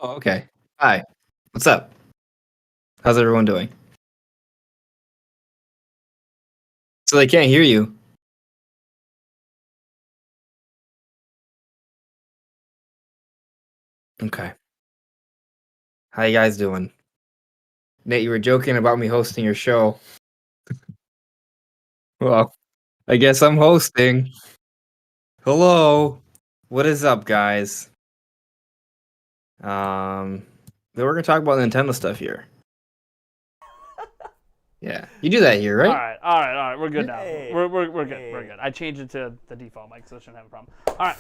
Oh, okay. Hi. What's up? How's everyone doing? So they can't hear you. Okay. How you guys doing? Nate, you were joking about me hosting your show. Well, I guess I'm hosting. Hello. What is up, guys? Um, then we're gonna talk about Nintendo stuff here. Yeah, you do that here, All right? right, all right, all right. We're good now. Hey. We're good. Hey. We're good. I changed it to the default mic, so I shouldn't have a problem. All right.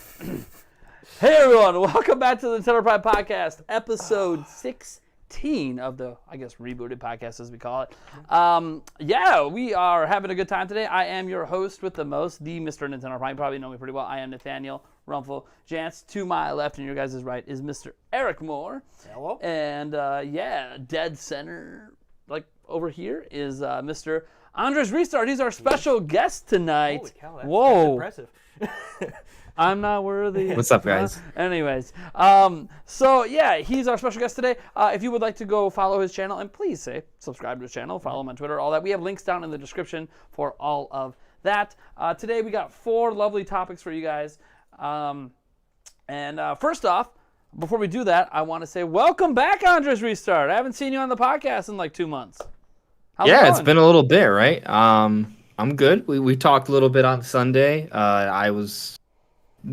Hey everyone, welcome back to the Nintendo Pride Podcast, episode 16 of the, I guess, rebooted podcast as we call it. Yeah, we are having a good time today. I am your host with the most, the Mr. Nintendo Pride. You probably know me pretty well. I am Nathaniel Rumpel Jantz. To my left and your guys' right is Mr. Eric Moore. Hello. And yeah, dead center, like over here, is Mr. AndresRestart. He's our special guest tonight. Holy cow, that's Whoa. impressive. I'm not worthy. What's up, guys? Anyways, so yeah, he's our special guest today. If you would like to go follow his channel, and please say subscribe to his channel, follow him on Twitter, all that. We have links down in the description for all of that. Today we got 4 lovely topics for you guys. First off, before we do that, I want to say welcome back, AndresRestart. I haven't seen you on the podcast in like 2 months. How's it Yeah, it's going? been a little bit, right? I'm good. We talked a little bit on Sunday. I was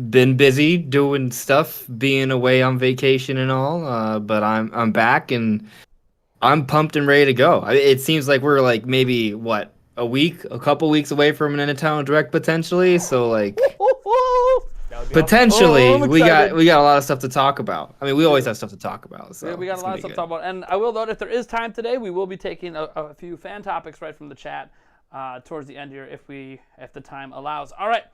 been busy doing stuff, being away on vacation and all. But I'm back and I'm pumped and ready to go. It seems like we're like maybe a couple weeks away from an Nintendo Direct potentially. So like That would be potentially Oh, I'm we got excited. a lot of stuff to talk about. I mean, we always have stuff to talk about. So We got it's a lot gonna of stuff be to talk about. And I will note, if there is time today, we will be taking a few fan topics right from the chat towards the end here if the time allows. All right.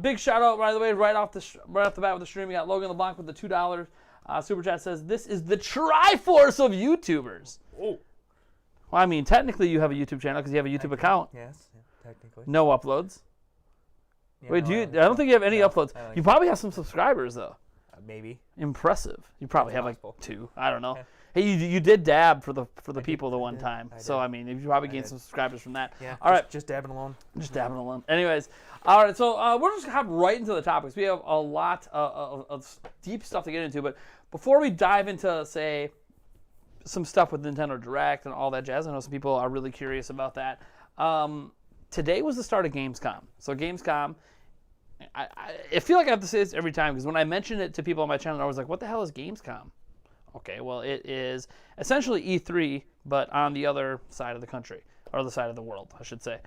Big shout out, by the way, right off the bat with the stream. We got Logan LeBlanc with the $2 super chat says, "This is the Triforce of YouTubers." Oh. Well, I mean, technically you have a YouTube channel because you have a YouTube account. Yes, technically. No uploads. Yeah, Wait, no, do you? I don't think you have any no, uploads. I like You probably have some subscribers though. maybe. Impressive. You probably That's have like possible. 2. I don't know. Yeah. Hey, you did dab for the people the I one did, time. I So did. I mean, you probably gained did. some subscribers from that. Yeah. All right. Just dabbing alone. Just dabbing along. Anyways, all right. So we're just gonna hop right into the topics. We have a lot of deep stuff to get into, but before we dive into, say, some stuff with Nintendo Direct and all that jazz, I know some people are really curious about that. Today was the start of Gamescom. So Gamescom, I feel like I have to say this every time because when I mention it to people on my channel, I was like, "What the hell is Gamescom?" Okay, well, it is essentially E3, but on the other side of the country, or the side of the world, I should say.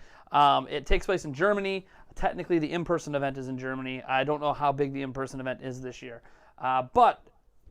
It takes place in Germany. Technically, the in-person event is in Germany. I don't know how big the in-person event is this year. But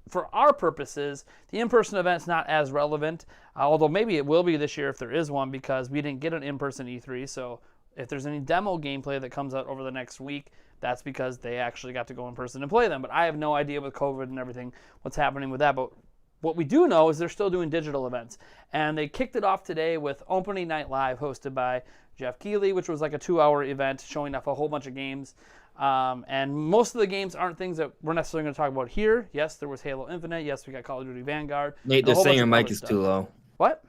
for our purposes, the in-person event's not as relevant, although maybe it will be this year if there is one, because we didn't get an in-person E3. So if there's any demo gameplay that comes out over the next week, that's because they actually got to go in person and play them. But I have no idea with COVID and everything what's happening with that. But what we do know is they're still doing digital events. And they kicked it off today with Opening Night Live hosted by Jeff Keighley, which was like a 2-hour event showing off a whole bunch of games. And most of the games aren't things that we're necessarily going to talk about here. Yes, there was Halo Infinite. Yes, we got Call of Duty Vanguard. Nate, and a they're whole saying bunch your of mic other is stuff. too low. What?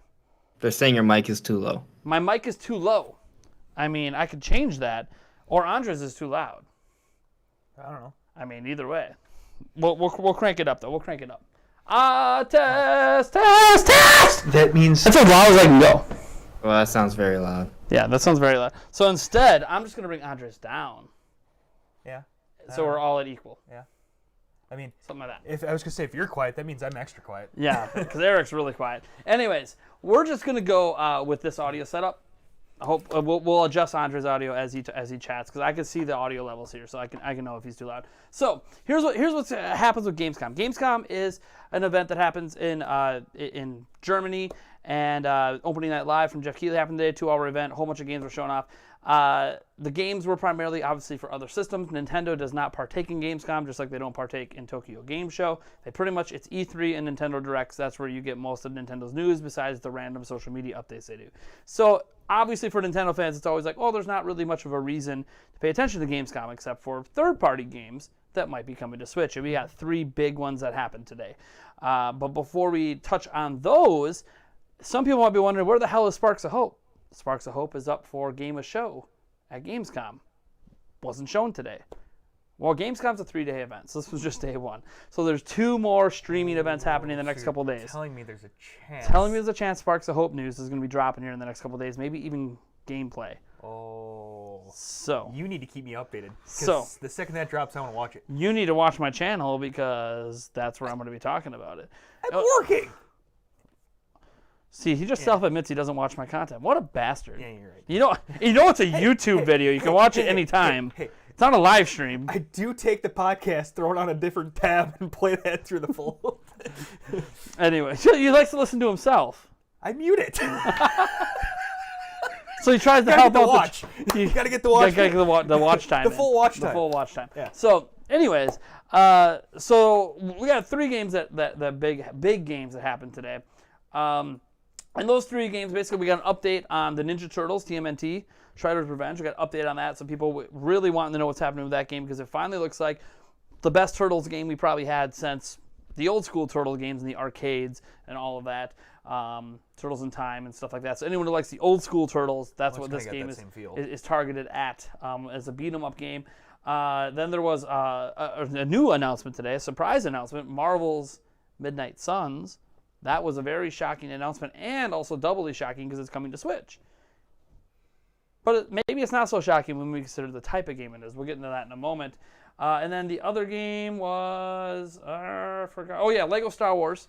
They're saying your mic is too low. My mic is too low. I mean, I could change that. Or Andres is too loud. I don't know. I mean, either way. We'll crank it up, though. We'll crank it up. Test. That means That's as loud as I can go. Well, that sounds very loud. Yeah, that sounds very loud. So instead, I'm just going to bring Andres down. yeah. So we're all at equal. I mean, Something like that. if I was gonna say if you're quiet, that means I'm extra quiet. Yeah, because Eric's really quiet. Anyways, we're just going to go with this audio setup. I hope we'll adjust Andres' audio as he chats because I can see the audio levels here, so I can know if he's too loud. So here's what happens with Gamescom. Gamescom is an event that happens in Germany, and Opening Night Live from Jeff Keighley happened today, 2-hour event, a whole bunch of games were shown off. The games were primarily obviously for other systems. Nintendo does not partake in Gamescom, just like they don't partake in Tokyo Game Show. They pretty much, it's E3 and Nintendo Directs. That's where you get most of Nintendo's news besides the random social media updates they do. So obviously for Nintendo fans, it's always like, oh, there's not really much of a reason to pay attention to Gamescom except for third-party games that might be coming to Switch. And we got 3 big ones that happened today. But before we touch on those, some people might be wondering, where the hell is Sparks of Hope? Sparks of Hope is up for Game of Show at Gamescom. Wasn't shown today. Well, Gamescom's a 3-day event, so this was just day 1. So there's 2 more streaming events happening in the next couple days. Telling me there's a chance. Telling me there's a chance Sparks of Hope news is going to be dropping here in the next couple days, maybe even gameplay. Oh. So You need to keep me updated. So the second that drops, I want to watch it. you need to watch my channel because that's where I'm going to be talking about it. I'm working. See, he just self-admits he doesn't watch my content. What a bastard. Yeah, you're right. You know it's a YouTube video. You can watch it anytime. Hey, It's not a live stream. I do take the podcast, throw it on a different tab, and play that through the full. Anyway, he likes to listen to himself. I mute it. So he tries to Gotta help get the out watch. You gotta get the watch. Gotta get the watch time. The full watch The time. full watch time. Yeah. So, anyways, so we got 3 games that big games that happened today. And those 3 games, basically, we got an update on the Ninja Turtles, TMNT, Shredder's Revenge. We got an update on that. So people really wanting to know what's happening with that game because it finally looks like the best Turtles game we probably had since the old school Turtle games in the arcades and all of that. Turtles in Time and stuff like that. So anyone who likes the old school Turtles, that's what this game is targeted at as a beat 'em up game. Then there was a new announcement today, a surprise announcement, Marvel's Midnight Suns. That was a very shocking announcement and also doubly shocking because it's coming to Switch. But maybe it's not so shocking when we consider the type of game it is. We'll get into that in a moment. And then the other game was, I forgot. Oh yeah, Lego Star Wars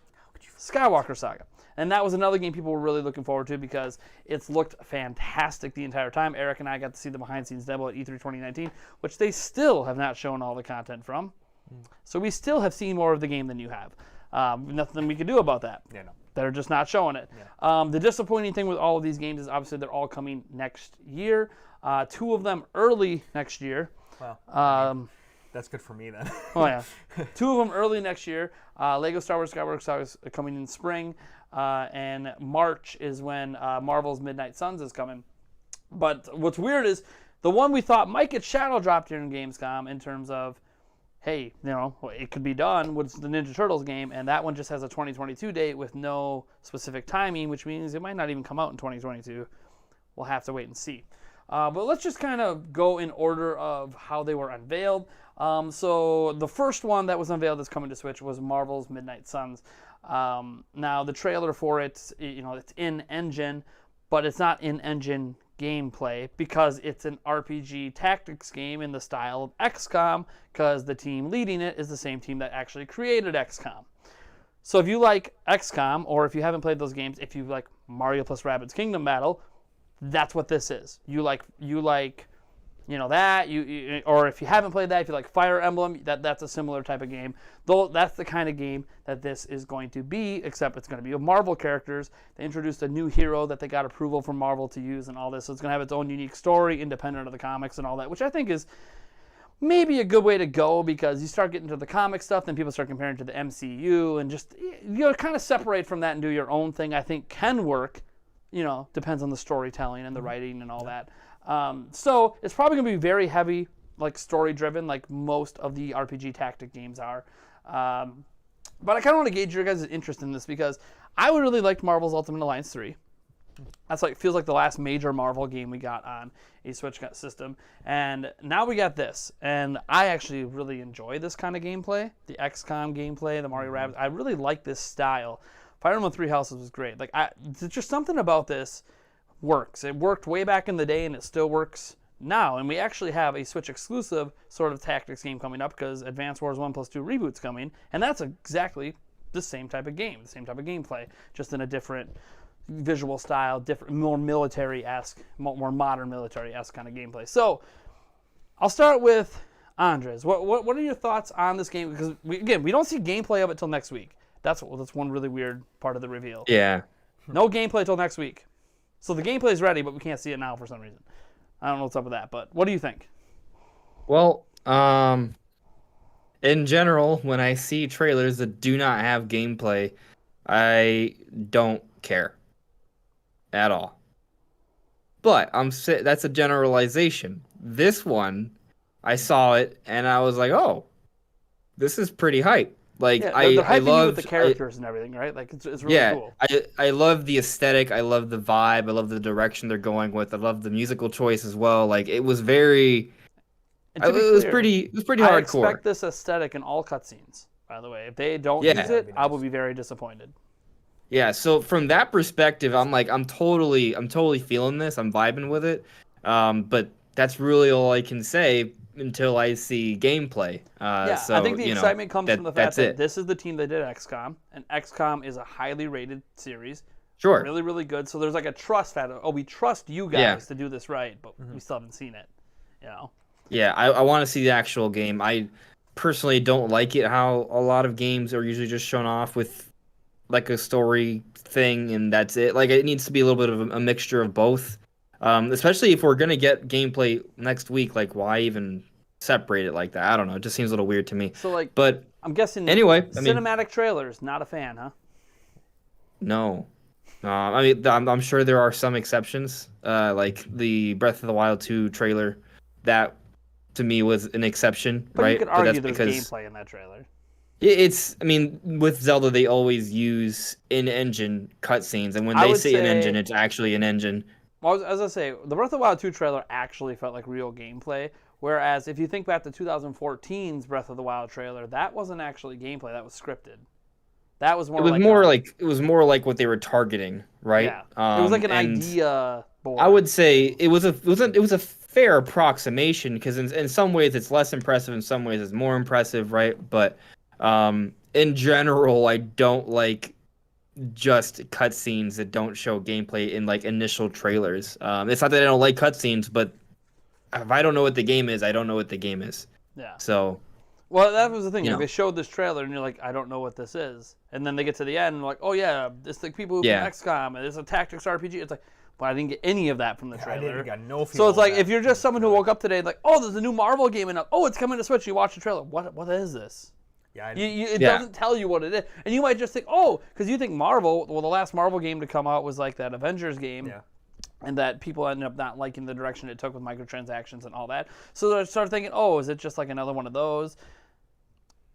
Skywalker Saga. And that was another game people were really looking forward to because it's looked fantastic the entire time. Eric and I got to see the behind-the-scenes demo at E3 2019, which they still have not shown all the content from. So we still have seen more of the game than you have. Nothing we can do about that. Yeah, no. They're just not showing it. Yeah. The disappointing thing with all of these games is obviously they're all coming next year. 2 of them early next year. Well, that's good for me then. Oh yeah, 2 of them early next year. Lego Star Wars Skywalker Saga is coming in spring, and March is when Marvel's Midnight Suns is coming. But what's weird is the one we thought might get shadow dropped here in Gamescom in terms of, hey, it could be done, was the Ninja Turtles game, and that one just has a 2022 date with no specific timing, which means it might not even come out in 2022. We'll have to wait and see. But let's just kind of go in order of how they were unveiled. So the first one that was unveiled that's coming to Switch was Marvel's Midnight Suns. Now the trailer for it, it's in-engine, but it's not in-engine gameplay because it's an RPG tactics game in the style of XCOM because the team leading it is the same team that actually created XCOM. So if you like XCOM, or if you haven't played those games, if you like Mario plus Rabbids Kingdom Battle, that's what this is. You like that, or if you haven't played that, if you like Fire Emblem, that's a similar type of game. Though that's the kind of game that this is going to be, except it's going to be with Marvel characters. They introduced a new hero that they got approval from Marvel to use and all this. So it's going to have its own unique story, independent of the comics and all that, which I think is maybe a good way to go because you start getting to the comic stuff, then people start comparing to the MCU and just kind of separate from that and do your own thing. I think can work. Depends on the storytelling and the writing and all that. So it's probably going to be very heavy, like story-driven, like most of the RPG tactic games are. But I kind of want to gauge your guys' interest in this because I would really like Marvel's Ultimate Alliance 3. That's feels like the last major Marvel game we got on a Switch system. And now we got this. And I actually really enjoy this kind of gameplay. The XCOM gameplay, the Mario Rabbids. I really like this style. Fire Emblem Three Houses was great. There's just something about this works. It worked way back in the day, and it still works now. And we actually have a Switch exclusive sort of tactics game coming up because Advance Wars 1+2 Reboot's coming, and that's exactly the same type of game, the same type of gameplay, just in a different visual style, different, more military-esque, more modern military-esque kind of gameplay. So I'll start with Andres. What are your thoughts on this game? Because we don't see gameplay of it till next week. That's one really weird part of the reveal. Yeah. No gameplay till next week. So the gameplay is ready, but we can't see it now for some reason. I don't know what's up with that, but what do you think? Well, in general, when I see trailers that do not have gameplay, I don't care at all. But that's a generalization. This one, I saw it and I was like, oh, this is pretty hype. Like Yeah, they're I hyping you with the loved characters and everything, right? Like it's really yeah, cool. I love the aesthetic, I love the vibe, I love the direction they're going with. I love the musical choice as well. Like it was very And to be clear, it was pretty I hardcore. expect this aesthetic in all cutscenes. By the way, if they don't use Yeah. it, be I nice. will be very disappointed. Yeah, so from that perspective, I'm totally feeling this. I'm vibing with it. But that's really all I can say until I see gameplay. Yeah, I think So, the you know, excitement comes from the fact that's that it. this is the team that did XCOM, and XCOM is a highly rated series, Sure. really, really good. So there's like a trust factor. Oh, we trust you guys Yeah. to do this right, but we still haven't seen it. You know. Yeah, I want to see the actual game. I personally don't like it how a lot of games are usually just shown off with like a story thing and that's it. Like it needs to be a little bit of a mixture of both. Especially if we're gonna get gameplay next week, like why even separate it like that? I don't know. It just seems a little weird to me. So like, But I'm guessing. anyway, I mean, cinematic trailers, not a fan, huh? no. I mean, I'm sure there are some exceptions. Like the Breath of the Wild 2 trailer, that to me was an exception, But right? you could But argue that's there's because gameplay in that trailer. it's. I mean, with Zelda, they always use in-engine cutscenes, and when I they would say in-engine, say- it's actually an engine. Well, as I say, the Breath of the Wild 2 trailer actually felt like real gameplay. Whereas if you think back to 2014's Breath of the Wild trailer, that wasn't actually gameplay. That was scripted. That was more It was like more like it was more like what they were targeting, right? yeah. It was like an And idea board. I would say it was a fair approximation because in some ways it's less impressive, in some ways it's more impressive, right? But in general, I don't like just cutscenes that don't show gameplay in like initial trailers. It's not that I don't like cutscenes, but if I don't know what the game is, I don't know what the game is. Yeah. So Well, that was the thing. You Like, know. they showed this trailer, and you're like, I don't know what this is. And then they get to the end, and like, oh yeah, it's like people who Yeah. from XCOM, and it's a tactics RPG. It's like, but I didn't get any of that from the I trailer. didn't got no feel So it's of like that. if you're just someone who woke up today, like, oh, there's a new Marvel game, and oh, it's coming to Switch. You watch the trailer. What is this? Yeah, It Yeah. doesn't tell you what it is, and you might just think, oh, because you think Marvel. Well, the last Marvel game to come out was like that Avengers game. yeah. And that people ended up not liking the direction it took with microtransactions and all that. So they started thinking, oh, is it just like another one of those?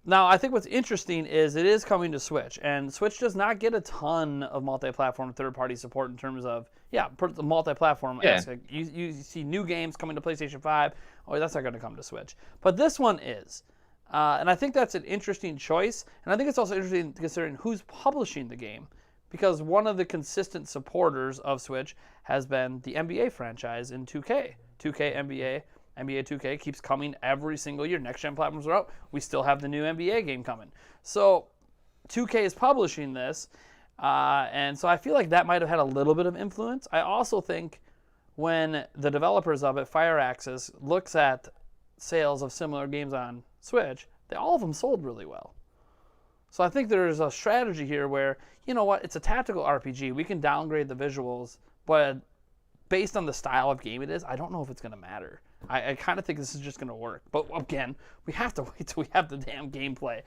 Now, I think what's interesting is it is coming to Switch, and Switch does not get a ton of multi-platform third-party support in terms of, the multi-platform Yeah. aspect. You see new games coming to PlayStation 5. Oh, that's not going to come to Switch. But this one is. And I think that's an interesting choice. And I think it's also interesting considering who's publishing the game. Because one of the consistent supporters of Switch has been the NBA franchise in 2K. 2K NBA 2K keeps coming every single year. Next gen platforms are out. We still have the new NBA game coming. So 2K is publishing this. And so I feel like that might have had a little bit of influence. I also think when the developers of it, Firaxis, looks at sales of similar games on Switch, all of them sold really well. So I think there's a strategy here where, you know what, it's a tactical RPG. We can downgrade the visuals, but based on the style of game it is, I don't know if it's going to matter. I kind of think this is just going to work. But again, we have to wait till we have the damn gameplay.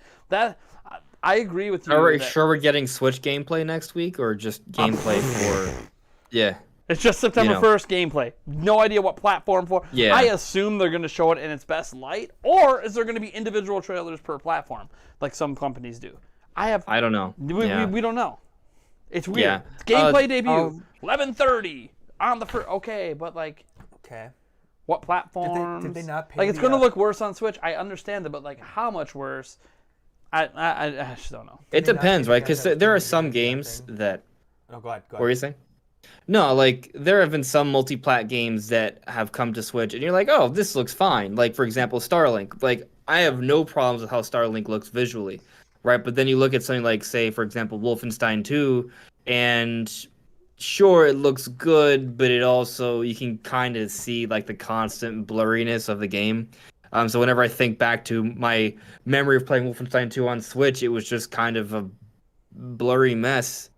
I agree with you. Are we that sure we're getting Switch gameplay next week or just gameplay for? Yeah. It's just September 1st gameplay. No idea what platform for. Yeah. I assume they're going to show it in its best light, or is there going to be individual trailers per platform, like some companies do? I don't know. We don't know. It's weird. Yeah. Gameplay debut, 11:30 on the first. Okay, but like, Okay. what platforms? Did they not pay Like, it's the, going to look worse on Switch. I understand that, but like, how much worse? I just don't know. It they not depends, give right? you guys Because that there are free some gameplay games thing? that. No, go ahead. What were you saying? No, like there have been some multi-plat games that have come to Switch, and you're like, oh, this looks fine. Like for example, Starlink. Like I have no problems with how Starlink looks visually, right? But then you look at something like, say, for example, Wolfenstein 2, and sure, it looks good, but it also you can kind of see like the constant blurriness of the game. So whenever I think back to my memory of playing Wolfenstein 2 on Switch, it was just kind of a blurry mess.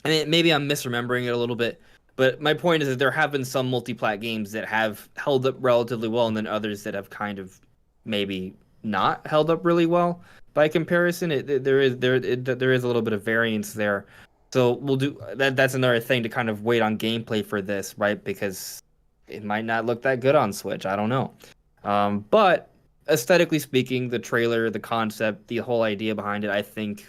I mean, maybe I'm misremembering it a little bit, but my point is that there have been some multi-plat games that have held up relatively well, and then others that have kind of maybe not held up really well by comparison. There is a little bit of variance there, so we'll do that. That's another thing to kind of wait on gameplay for this, right? Because it might not look that good on Switch. I don't know, but aesthetically speaking, the trailer, the concept, the whole idea behind it, I think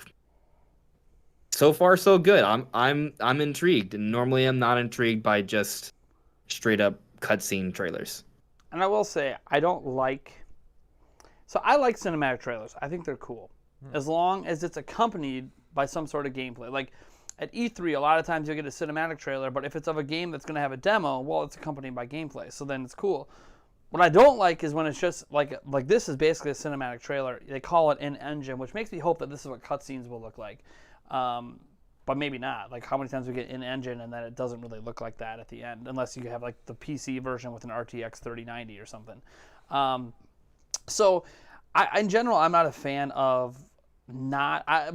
so far so good. I'm intrigued, and normally I'm not intrigued by just straight up cutscene trailers. And I will say, I don't like. So I like cinematic trailers. I think they're cool, as long as it's accompanied by some sort of gameplay. Like at E3, a lot of times you'll get a cinematic trailer, but if it's of a game that's going to have a demo, well, it's accompanied by gameplay, so then it's cool. What I don't like is when it's just like this is basically a cinematic trailer. They call it in-engine, which makes me hope that this is what cutscenes will look like. But maybe not. Like how many times we get in-engine and then it doesn't really look like that at the end, unless you have like the PC version with an RTX 3090 or something. So in general, I'm not a fan of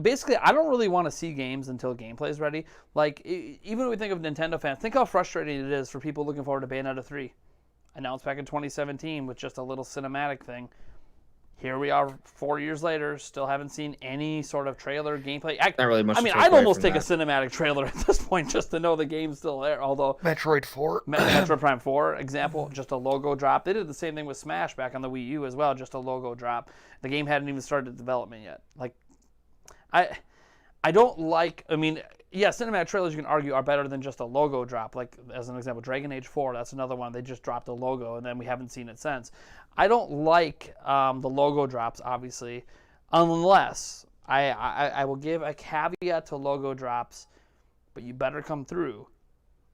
basically, I don't really want to see games until gameplay is ready. Like even when we think of Nintendo fans, think how frustrating it is for people looking forward to Bayonetta 3. Announced back in 2017 with just a little cinematic thing. Here we are 4 years later, still haven't seen any sort of trailer gameplay. Not really much. I mean, I'd almost take a cinematic trailer at this point just to know the game's still there. Although Metroid 4. Metroid Prime 4 example, just a logo drop. They did the same thing with Smash back on the Wii U as well, just a logo drop. The game hadn't even started development yet. Like, I don't like. I mean, yeah, cinematic trailers you can argue are better than just a logo drop. Like as an example, Dragon Age 4, that's another one. They just dropped a logo and then we haven't seen it since. I don't like the logo drops, obviously, unless I will give a caveat to logo drops, but you better come through,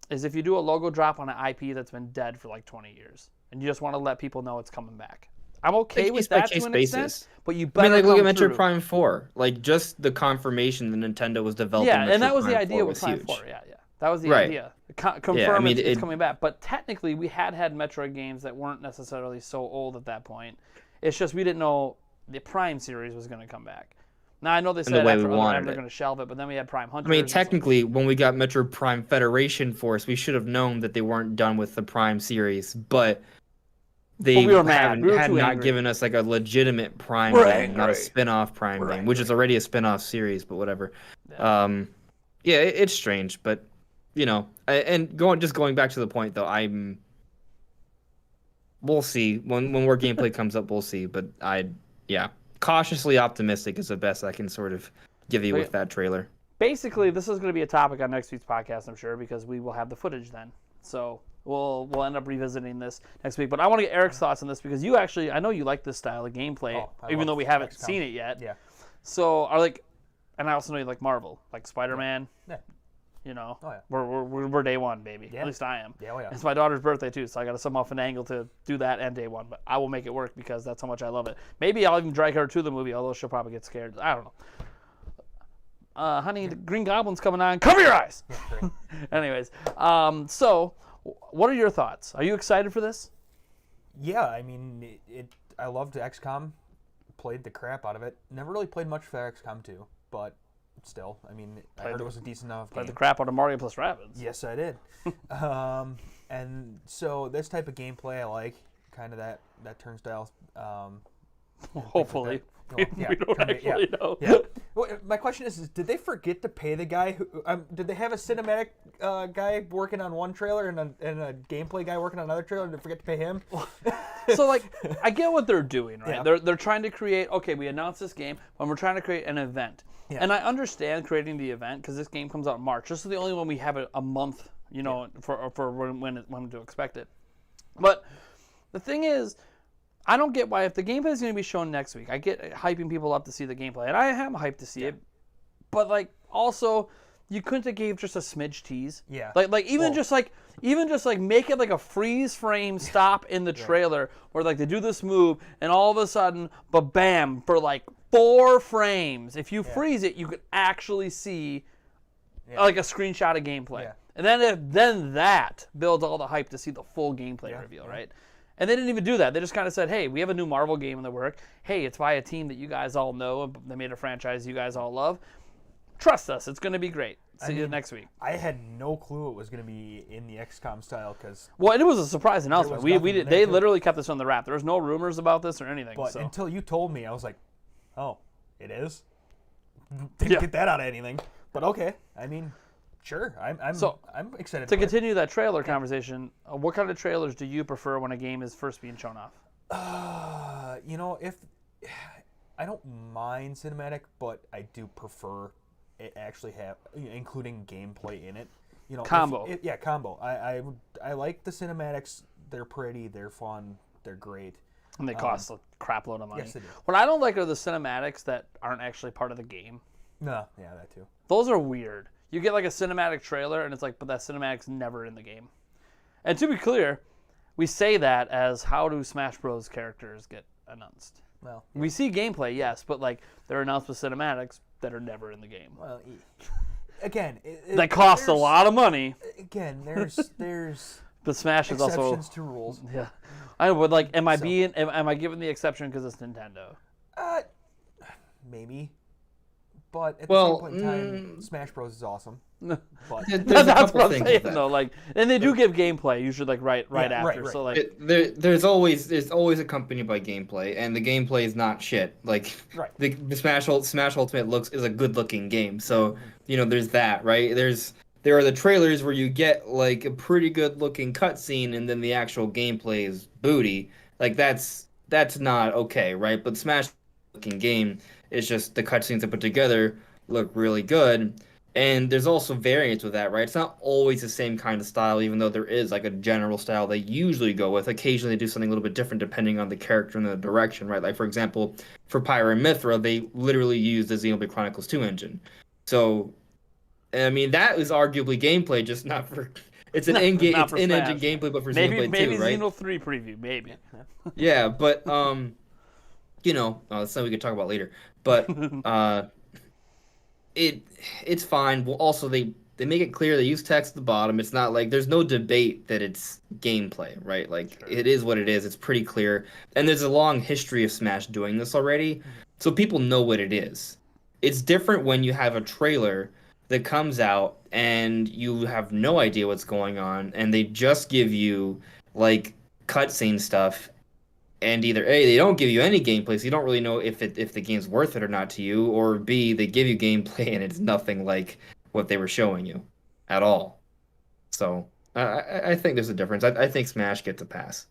is if you do a logo drop on an IP that's been dead for like 20 years and you just want to let people know it's coming back. I'm okay with that to an extent, but you better look at come Metroid Prime 4. Like, just the confirmation that Nintendo was developing Yeah, and that was Metroid the Prime idea 4 with Prime huge. 4. Yeah. That was the Right. idea. Confirm it's coming back. But technically, we had Metroid games that weren't necessarily so old at that point. It's just we didn't know the Prime series was going to come back. Now, I know they said after Other M they're going to shelve it, but then we had Prime Hunters. I mean, technically, when we got Metroid Prime Federation Force, we should have known that they weren't done with the Prime series, but they we were mad. We were had too not angry. given us like a legitimate Prime We're game, angry. not a spin-off Prime We're game, which is already a spin-off series, but whatever. Yeah. It's strange, but you know, and going back to the point though, we'll see when more gameplay comes up, we'll see, but cautiously optimistic is the best I can sort of give you with that trailer. Basically, this is going to be a topic on next week's podcast, I'm sure, because we will have the footage then. So we'll end up revisiting this next week. But I want to get Eric's thoughts on this because you actually, I know you like this style of gameplay, even though we haven't seen it yet. Yeah. So and I also know you like Marvel, like Spider-Man. Yeah. You know, Oh, yeah. we're day one, baby. Yeah. At least I am. Yeah, oh, yeah. It's my daughter's birthday too, so I got to somehow finagle to do that and day one. But I will make it work because that's how much I love it. Maybe I'll even drag her to the movie, although she'll probably get scared. I don't know. Honey, the Green Goblin's coming on. Cover your eyes. Anyways, so what are your thoughts? Are you excited for this? Yeah, I mean, I loved XCOM. Played the crap out of it. Never really played much for XCOM 2, but still, I mean, I heard it was a decent enough game. Played the crap out of Mario plus Rabbids. Yes, I did. And so this type of gameplay I like, kind of that turnstile. Hopefully. Like that. We don't actually know. Yeah. Well, my question is, did they forget to pay the guy who? Did they have a cinematic guy working on one trailer and a gameplay guy working on another trailer? Did they forget to pay him? So like, I get what they're doing, right? Yeah. They're trying to create. Okay, we announced this game, and we're trying to create an event. Yeah. And I understand creating the event because this game comes out in March. This is the only one we have a month, you know, for when to expect it. But the thing is, I don't get why if the gameplay is going to be shown next week, I get hyping people up to see the gameplay, and I am hyped to see it. But like, also, you couldn't have gave just a smidge tease. Yeah. Like even just like make it like a freeze frame stop in the trailer where like they do this move and all of a sudden, but bam, for like 4 frames. If you freeze it, you could actually see like a screenshot of gameplay. Yeah. And then that builds all the hype to see the full gameplay reveal, right? And they didn't even do that. They just kind of said, hey, we have a new Marvel game in the work. Hey, it's by a team that you guys all know. They made a franchise you guys all love. Trust us. It's going to be great. See you next week. I had no clue it was going to be in the XCOM style because. Well, and it was a surprise announcement. was nothing They there, too. literally kept this on the wrap. There was no rumors about this or anything. But so. until you told me, I was like, oh, it is? Didn't get that out of anything. But okay. I mean, sure. I'm excited To for it. continue that trailer conversation, what kind of trailers do you prefer when a game is first being shown off? If I don't mind cinematic, but I do prefer it actually have including gameplay in it. Combo. Combo. I like the cinematics. They're pretty. They're fun. They're great. And they cost a crap load of money. Yes, they do. What I don't like are the cinematics that aren't actually part of the game. No, yeah, that too. Those are weird. You get like a cinematic trailer, and it's like, but that cinematic's never in the game. And to be clear, we say that as how do Smash Bros. Characters get announced? Well, We see gameplay, yes, but like they're announced with cinematics that are never in the game. well, again, That cost a there's- lot of money. Again, there's But Smash is exceptions also to rules. yeah. I would like. Am I given the exception because it's Nintendo? Maybe, but at the Well, same point in time, Smash Bros is awesome. But There's a That's couple what I'm things saying with that. though. Like, and they do give gameplay usually like right Yeah, after. right. So like, There's always accompanied by gameplay, and the gameplay is not shit. Like Right. the Smash Ultimate is a good looking game, so there's that, right? There are the trailers where you get like a pretty good looking cutscene, and then the actual gameplay is booty. Like that's not okay, right? But Smash looking game is just the cutscenes they put together look really good. And there's also variants with that, right? It's not always the same kind of style, even though there is like a general style they usually go with. Occasionally they do something a little bit different depending on the character and the direction, right? Like for example, for Pyra and Mythra, they literally use the Xenoblade Chronicles 2 engine. So, I mean, that is arguably gameplay, just not for it's an in-game, not it's for in-engine Smash. gameplay, but for maybe Xenoblade 2, right? Xeno 3 preview, maybe. Yeah, but that's something we could talk about later. But it's fine. Well, also they make it clear they use text at the bottom. It's not like there's no debate that it's gameplay, right? Like it is what it is. It's pretty clear. And there's a long history of Smash doing this already, so people know what it is. It's different when you have a trailer that comes out and you have no idea what's going on, and they just give you like cutscene stuff, and either A, they don't give you any gameplay, so you don't really know if the game's worth it or not to you, or B, they give you gameplay and it's nothing like what they were showing you at all. So I think there's a difference. I think Smash gets a pass.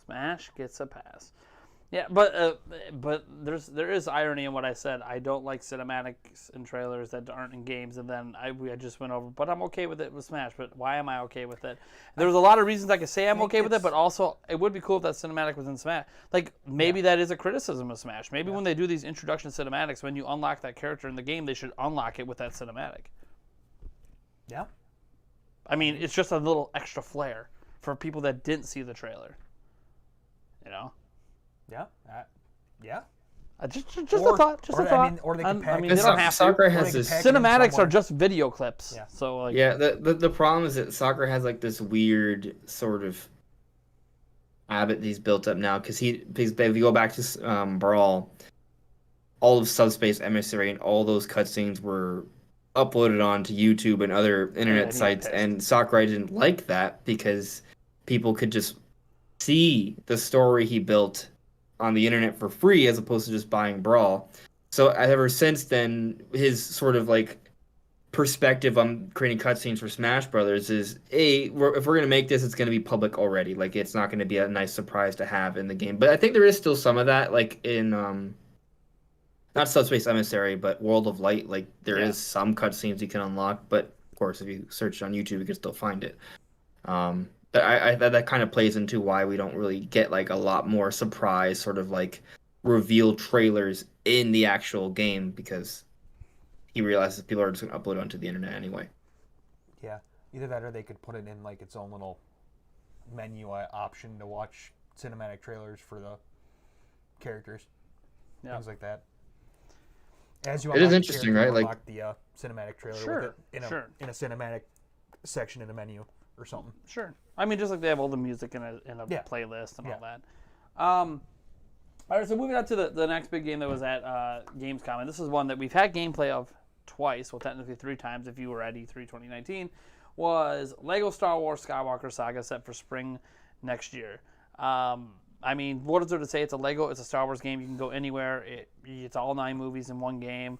Smash gets a pass. Yeah, but there is irony in what I said. I don't like cinematics and trailers that aren't in games, and then I just went over. But I'm okay with it with Smash. But why am I okay with it? There's a lot of reasons I could say I'm okay with it, but also it would be cool if that cinematic was in Smash. Like maybe that is a criticism of Smash. Maybe when they do these introduction cinematics, when you unlock that character in the game, they should unlock it with that cinematic. yeah. I mean, it's just a little extra flair for people that didn't see the trailer. You know. Yeah. Yeah. Just a thought. Just a thought. I mean, or they can pack they don't have to. Sakurai Or has they can this. pack it in Cinematics somewhere. are just video clips. Yeah. So like, Yeah, the problem is that Sakurai has like this weird sort of habit he's built up now because if you go back to Brawl, all of Subspace Emissary and all those cutscenes were uploaded onto YouTube and other internet he's sites, pissed. and Sakurai didn't like that because people could just see the story he built on the internet for free as opposed to just buying Brawl. So ever since then, his sort of like perspective on creating cutscenes for Smash Brothers is if we're gonna make this, it's gonna be public already. Like it's not gonna be a nice surprise to have in the game. But I think there is still some of that, like in not Subspace Emissary, but World of Light. Like there is some cutscenes you can unlock, but of course, if you search on YouTube, you can still find it. That kind of plays into why we don't really get like a lot more surprise sort of like reveal trailers in the actual game because he realizes people are just going to upload it onto the internet anyway. Yeah. Either that or they could put it in like its own little menu option to watch cinematic trailers for the characters. Yeah. Things like that. As you It is unlock the interesting, character, right? you Like unlock the cinematic trailer Sure, with it in a cinematic section in the menu or something. Sure. I mean, just like they have all the music in a Yeah. playlist and Yeah. all that. All right, so moving on to the next big game that was at Gamescom, and this is one that we've had gameplay of twice, well, technically 3 times if you were at E3 2019, was Lego Star Wars Skywalker Saga set for spring next year. I mean, what is there to say? It's a Star Wars game. You can go anywhere. It's all 9 movies in one game.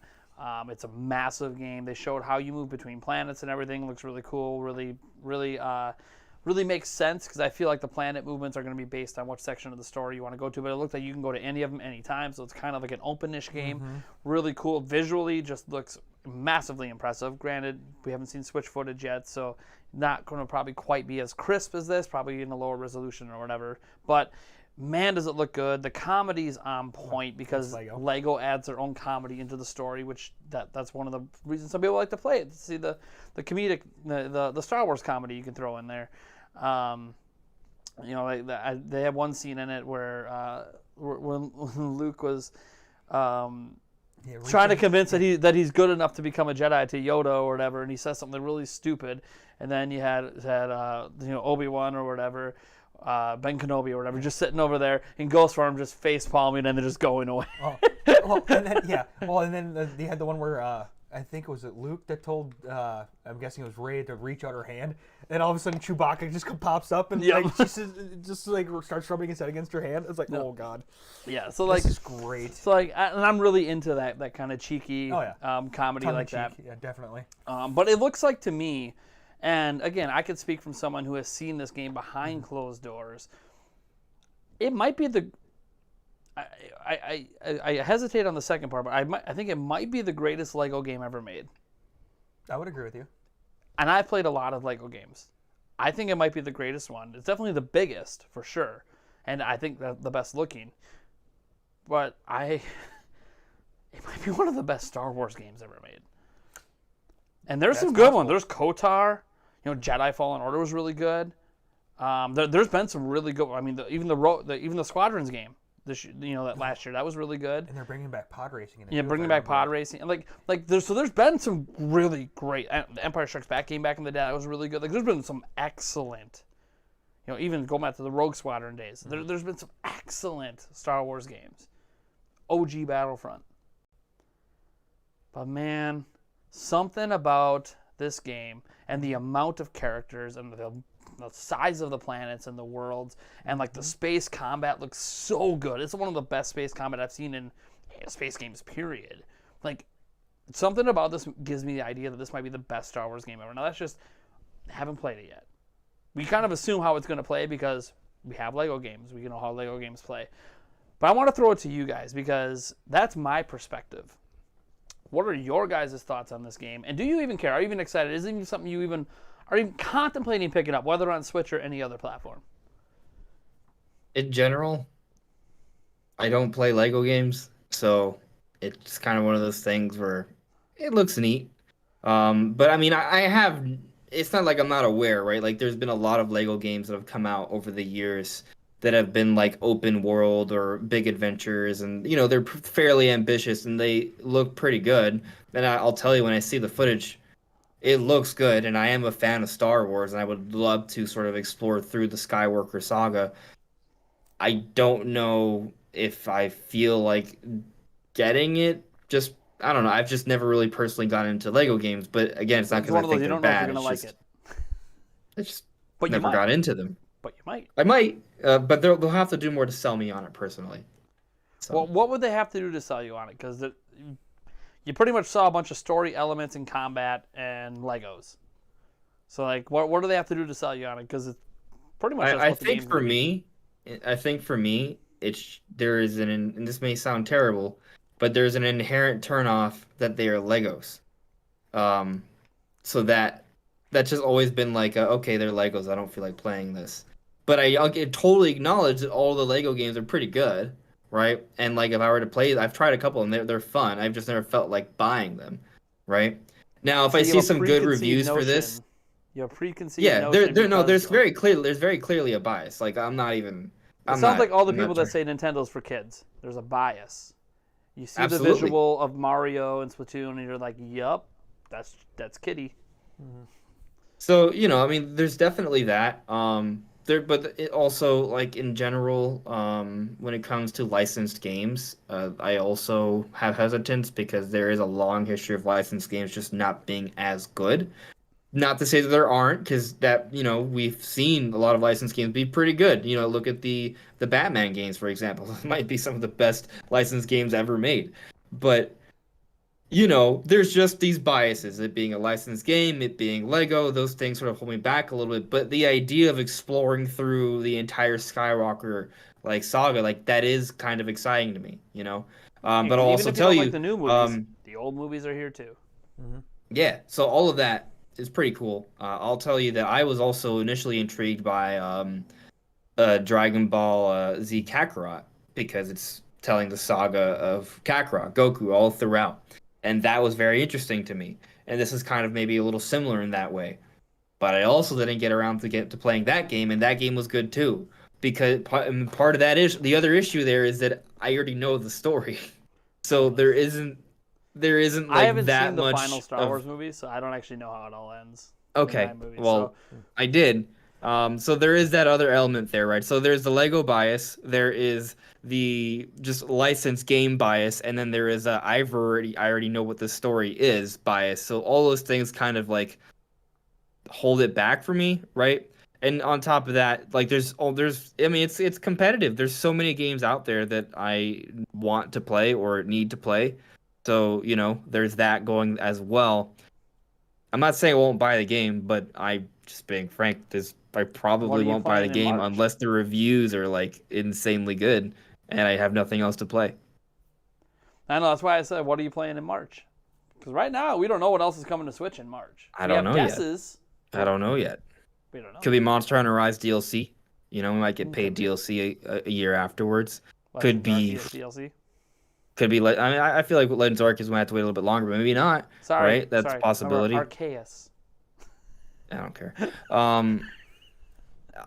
It's a massive game. They showed how you move between planets and everything. Looks really cool. Really really makes sense because I feel like the planet movements are going to be based on what section of the story you want to go to. But it looks like you can go to any of them anytime, so it's kind of like an open-ish game. Really cool. Visually, just looks massively impressive. Granted, we haven't seen Switch footage yet, so not going to probably quite be as crisp as this, probably in a lower resolution or whatever. But man, does it look good. The comedy's on point because Lego adds their own comedy into the story, which that's one of the reasons some people like to play it, to see the comedic, the Star Wars comedy you can throw in there. They have one scene in it where when Luke was trying to convince that he's good enough to become a Jedi to Yoda or whatever, and he says something really stupid, and then you had Obi-Wan or whatever, Ben Kenobi or whatever, just sitting over there in ghost form, just face palming, and then just going away. And then they had the one where I think it was Luke that told I'm guessing it was Rey to reach out her hand, and all of a sudden Chewbacca just pops up and like just like starts rubbing his head against her hand. It's like, oh god. Yeah, so like this is great. So like, and I'm really into that kind of cheeky comedy like that. Yeah, definitely. But it looks like to me, and again, I could speak from someone who has seen this game behind closed doors. It might be the. I hesitate on the second part, but I think it might be the greatest Lego game ever made. I would agree with you. And I've played a lot of Lego games. I think it might be the greatest one. It's definitely the biggest, for sure. And I think the best looking. But it might be one of the best Star Wars games ever made. And there's some good ones. There's KOTOR. Jedi Fallen Order was really good. There's been some really good. I mean, even the Squadrons game. That last year, that was really good. And they're bringing back pod racing. Bringing back pod racing, and there's been some really great. The Empire Strikes Back game back in the day, that was really good. Like, there's been some excellent, even going back to the Rogue Squadron days. There's been some excellent Star Wars games, OG Battlefront. But man, something about this game and the amount of characters and the size of the planets and the worlds and like the space combat looks so good. It's one of the best space combat I've seen in space games, period. Like, something about this gives me the idea that this might be the best Star Wars game ever. Now, that's just, haven't played it yet. We kind of assume how it's going to play because we have Lego games. We know how Lego games play. But I want to throw it to you guys because that's my perspective. What are your guys' thoughts on this game? And do you even care? Are you even excited? Is it even something you even are you contemplating picking up, whether on Switch or any other platform? In general, I don't play Lego games, so it's kind of one of those things where it looks neat. But I mean, I have. It's not like I'm not aware, right? Like, there's been a lot of Lego games that have come out over the years that have been like open world or big adventures, and they're fairly ambitious and they look pretty good. And I'll tell you, when I see the footage, it looks good, and I am a fan of Star Wars, and I would love to sort of explore through the Skywalker saga. I don't know if I feel like getting it. Just, I don't know. I've just never really personally gotten into Lego games, but again, it's not because I think they're bad. I just never got into them. But you might. I might, but they'll have to do more to sell me on it personally. So. Well, what would they have to do to sell you on it? Because you pretty much saw a bunch of story elements in combat and Legos. So, like, what do they have to do to sell you on it? Because it's pretty much. I think for me, there is and this may sound terrible, but there's an inherent turnoff that they are Legos. So that's just always been like, okay, they're Legos. I don't feel like playing this. But I totally acknowledge that all the Lego games are pretty good. Right, and like if I were to play, I've tried a couple and they're fun. I've just never felt like buying them. Right now, if I see some good reviews for this, you have preconceived. Notion there's very clearly a bias. Like, I'm not even. It sounds like all the people that say Nintendo's for kids. There's a bias. You see the visual of Mario and Splatoon, and you're like, "Yup, that's kiddie." Mm-hmm. So I mean, there's definitely that. But it also, like, in general, when it comes to licensed games, I also have hesitance because there is a long history of licensed games just not being as good. Not to say that there aren't, because we've seen a lot of licensed games be pretty good. Look at the Batman games, for example. It might be some of the best licensed games ever made. But there's just these biases, it being a licensed game, it being Lego, those things sort of hold me back a little bit. But the idea of exploring through the entire Skywalker like saga, like that is kind of exciting to me. But I'll Even also if you tell don't like you, the new movies, the old movies are here too. yeah, so all of that is pretty cool. I'll tell you that I was also initially intrigued by Dragon Ball Z Kakarot because it's telling the saga of Kakarot, Goku, all throughout. And that was very interesting to me. And this is kind of maybe a little similar in that way. But I also didn't get around to get to playing that game, and that game was good too. Because part of that is the other issue there is that I already know the story. So there isn't I like haven't that seen the much final Star of Wars movie, so I don't actually know how it all ends in okay. that movie. Well, So I did. So there is that other element there, right? So there's the Lego bias, there is the just licensed game bias, and then there is a I already know what the story is bias. So all those things kind of like hold it back for me, right? And on top of that, like there's I mean it's competitive. There's so many games out there that I want to play or need to play. So, there's that going as well. I'm not saying I won't buy the game, but I just being frank, I what probably are you won't buy the playing in game March? unless the reviews are like insanely good and I have nothing else to play. I know that's why I said, what are you playing in March? Because right now we don't know what else is coming to Switch in March. I We don't have know yet. guesses. I don't know yet. We don't know. Could be Monster Hunter Rise DLC. We might get paid Could be. DLC a year afterwards. Could Legends be Arceus DLC. could be like I mean I feel like with Legends Arceus we might have to wait a little bit longer, but maybe not. Sorry, Right? That's a sorry. possibility. Arceus. I don't care. Um,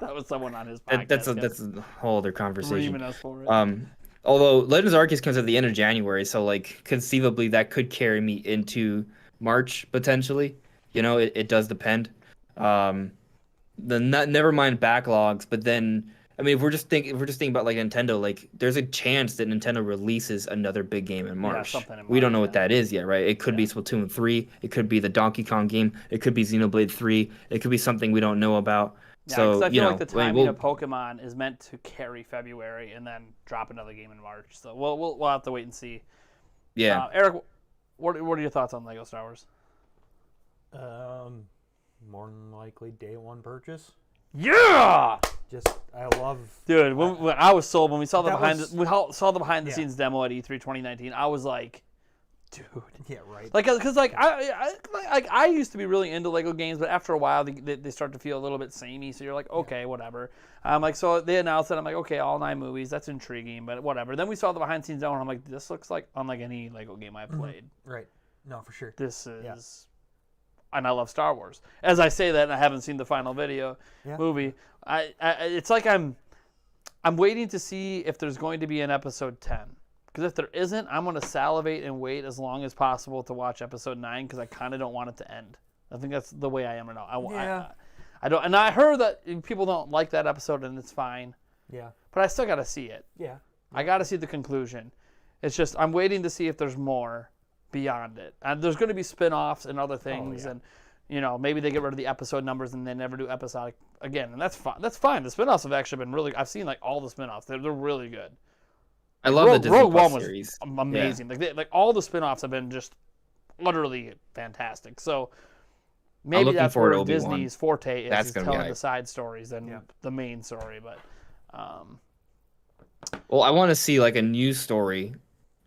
That was someone on his podcast. that's a whole other conversation. Reaming us for it. Although Legends Arceus comes at the end of January, so like conceivably that could carry me into March potentially. It does depend. Um, never mind backlogs, but then I mean if we're just thinking about like Nintendo, like there's a chance that Nintendo releases another big game in March. something in We don't March, know what that is yet, right? It could be Splatoon 3, it could be the Donkey Kong game, it could be Xenoblade 3, it could be something we don't know about. Yeah, So, because I feel like the I mean, timing of Pokemon is meant to carry February and then drop another game in March. So we'll have to wait and see. yeah. Eric, what are your thoughts on Lego Star Wars? More than likely day one purchase. Yeah, Just I love. dude. When I was sold when we saw the That behind the scenes demo at E3 2019, I was like, dude. Yeah, right. Like, cause I used to be really into Lego games, but after a while they start to feel a little bit samey. So you're like, okay, whatever. I'm like, so they announced it. I'm like, okay, all 9 movies. That's intriguing, but whatever. Then we saw the behind the scenes demo, and I'm like, this looks like unlike any Lego game I've played. Right. No, for sure. This is, and I love Star Wars. As I say that, and I haven't seen the final video movie. It's like I'm waiting to see if there's going to be an episode 10. Because if there isn't, I'm going to salivate and wait as long as possible to watch episode 9 because I kind of don't want it to end. I think that's the way I am right now. I don't, and I heard that people don't like that episode, and it's fine. Yeah. But I still got to see it. Yeah. I got to see the conclusion. It's just I'm waiting to see if there's more beyond it. And there's going to be spin-offs and other things, and maybe they get rid of the episode numbers and they never do episodic again, and that's fine. That's fine. The spin-offs have actually been really. I've seen like all the spin-offs. They're really good. I love the Disney Rogue Plus One series. was amazing. Yeah. Like all the spin-offs have been just utterly fantastic. So maybe that's where Obi-Wan. Disney's forte is, That's is gonna be telling hype. the side stories than the main story. But Well, I want to see like a news story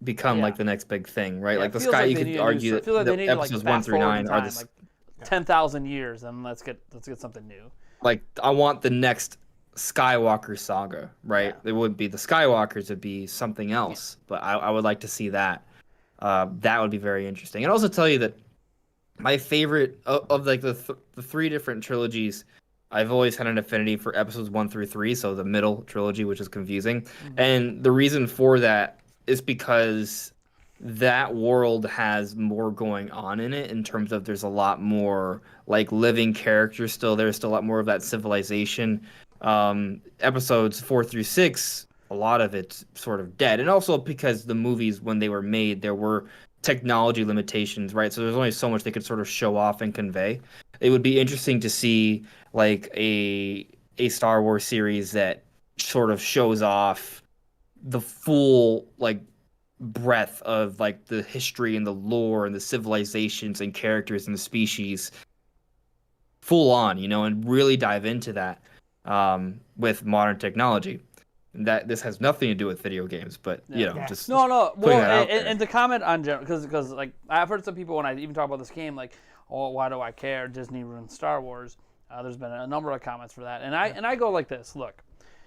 become like the next big thing, right? yeah, Like it the feels Sky, like you they could need a argue new that I feel like they need to like episodes 1 fast through forward in 9 are time, the like 10,000 years, and let's get something new. like I want the next Skywalker saga, right? Yeah. It wouldn't be the Skywalkers, it'd be something else. But I would like to see that. That would be very interesting. And also tell you that my favorite of like the 3 different trilogies, I've always had an affinity for episodes 1 through 3, so the middle trilogy, which is confusing. Mm-hmm. And the reason for that is because that world has more going on in it in terms of there's a lot more like living characters still. There's still a lot more of that civilization. Episodes 4 through 6, a lot of it's sort of dead. And also because the movies, when they were made, there were technology limitations, right? So there's only so much they could sort of show off and convey. It would be interesting to see like a Star Wars series that sort of shows off the full like breadth of like the history and the lore and the civilizations and characters and the species full on, and really dive into that with modern technology. That this has nothing to do with video games, but just no. putting Well, that out there. and to comment on general, because like I've heard some people when I even talk about this game, like, oh, why do I care? Disney ruined Star Wars. There's been a number of comments for that, and I go like this. Look,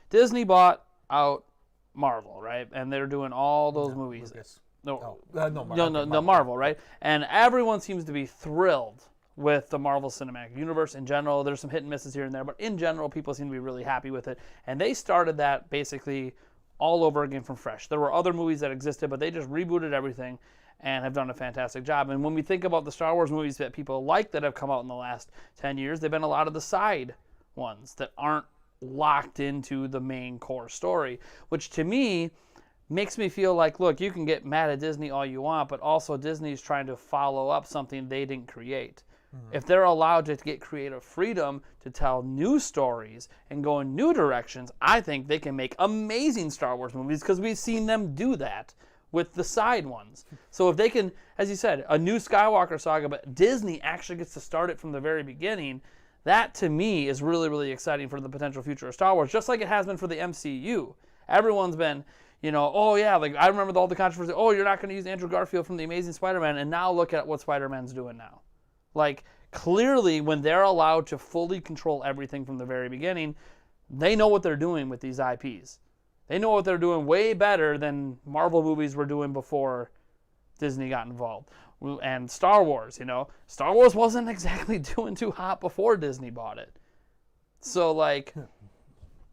Disney bought out Marvel, right? And they're doing all those movies. Lucas. No, Marvel. Marvel, right? And everyone seems to be thrilled with the Marvel Cinematic Universe in general. There's some hit and misses here and there, but in general, people seem to be really happy with it. And they started that basically all over again from fresh. There were other movies that existed, but they just rebooted everything and have done a fantastic job. And when we think about the Star Wars movies that people like that have come out in the last 10 years, they've been a lot of the side ones that aren't locked into the main core story, which to me makes me feel like, look, you can get mad at Disney all you want, but also Disney's trying to follow up something they didn't create. If they're allowed to get creative freedom to tell new stories and go in new directions, I think they can make amazing Star Wars movies because we've seen them do that with the side ones. So if they can, as you said, a new Skywalker saga, but Disney actually gets to start it from the very beginning, that to me is really, really exciting for the potential future of Star Wars, just like it has been for the MCU. Everyone's been, oh yeah, like I remember all the controversy, oh, you're not going to use Andrew Garfield from The Amazing Spider-Man, and now look at what Spider-Man's doing now. Like, clearly, when they're allowed to fully control everything from the very beginning, they know what they're doing with these IPs. They know what they're doing way better than Marvel movies were doing before Disney got involved. And Star Wars, Star Wars wasn't exactly doing too hot before Disney bought it. So, like...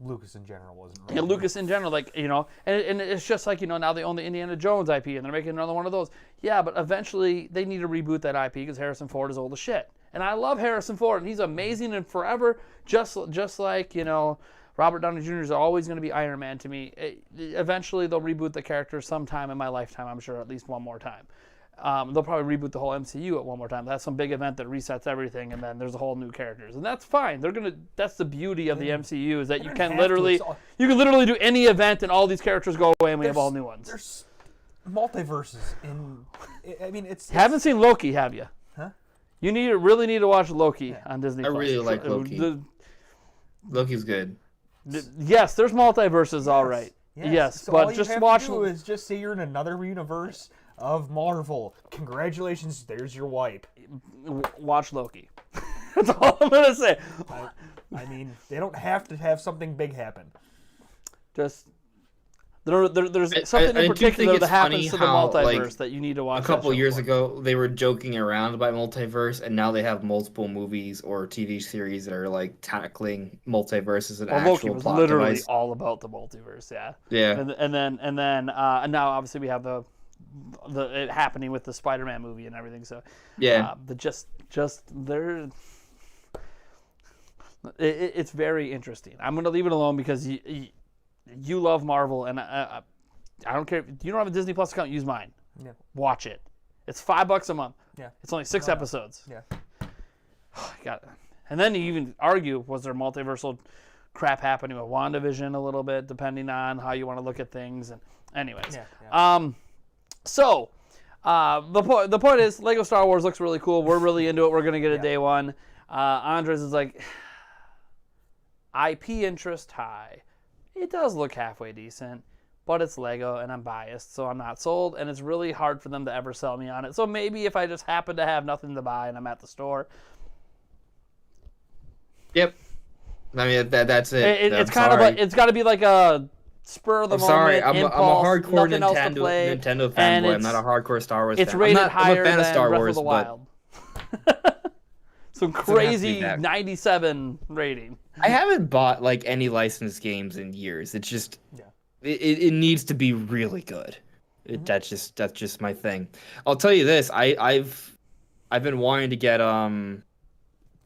Lucas in general wasn't really. Yeah, Lucas in general, like, and it's just like, now they own the Indiana Jones IP and they're making another one of those. Yeah, but eventually they need to reboot that IP because Harrison Ford is old as shit. And I love Harrison Ford, and he's amazing and forever, just like, Robert Downey Jr. is always going to be Iron Man to me. Eventually they'll reboot the character sometime in my lifetime, I'm sure, at least one more time. They'll probably reboot the whole MCU at one more time. That's some big event that resets everything, and then there's a whole new characters, and that's fine. That's the beauty of the MCU is that you can literally do any event, and all these characters go away, and we have all new ones. There's multiverses in. I mean, it's haven't seen Loki, have you? Huh? You really need to watch Loki on Disney+. I really like Loki. Loki's good. Yes, there's multiverses, all right. Yes, so but all you just have watch. To do is just say you're in another universe of Marvel. Congratulations, there's your wipe. Watch Loki. That's all I'm gonna say. I mean, they don't have to have something big happen. Just there's something in particular that happens to the multiverse that you need to watch. A couple years ago, they were joking around about multiverse, and now they have multiple movies or TV series that are like tackling multiverses and actual Loki was plot literally device. all about the multiverse, yeah. Yeah. And then now obviously we have the it happening with the Spider-Man movie and everything. So yeah, it's very interesting. I'm gonna leave it alone because you love Marvel, and I don't care if you don't have a Disney Plus account. Use mine. Yeah. Watch it. It's $5 a month. Yeah. It's only 6 episodes. Yeah. Got it. And then you even argue, was there multiversal crap happening with WandaVision a little bit, depending on how you want to look at things. And anyways, so the point is, Lego Star Wars looks really cool. We're really into it. We're gonna get it day one. Andres is like, IP interest high. It does look halfway decent, but it's Lego, and I'm biased, so I'm not sold, and it's really hard for them to ever sell me on it. So maybe if I just happen to have nothing to buy and I'm at the store. Yep. I mean, that's it. It's kind of like, it's got to be like a spur of the moment. Sorry, I'm a hardcore Nintendo fanboy. I'm not a hardcore Star Wars fan. It's rated higher I'm a fan than of Star Breath Wars, of the Wild. Some crazy 97 rating. I haven't bought like any licensed games in years. It's just it needs to be really good. That's just my thing. I'll tell you this. I've been wanting to get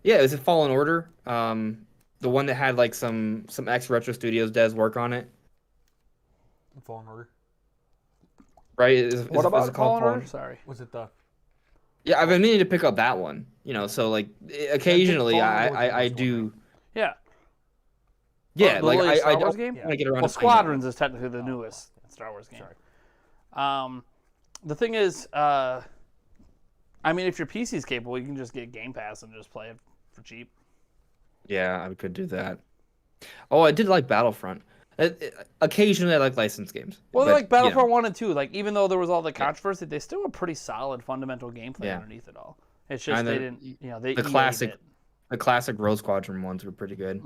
is it Fallen Order? The one that had like some ex Retro Studios devs work on it. Fallen Order. Right? What about Fallen Order? Sorry. Was it the? Yeah, I've been meaning to pick up that one. So like occasionally I do. Yeah. Yeah, like I Star Wars don't game? want to get around. Well, Squadrons is technically the newest Star Wars game. Sorry. The thing is, I mean, if your PC's capable, you can just get Game Pass and just play it for cheap. Yeah, I could do that. Oh, I did like Battlefront. Occasionally, I like licensed games. Well, they're but, like Battlefront 1 and 2. Like, even though there was all the controversy, they still were pretty solid fundamental gameplay Yeah. underneath it all. It's just they didn't, they the EA'd classic, it. the classic Rogue Squadron ones were pretty good.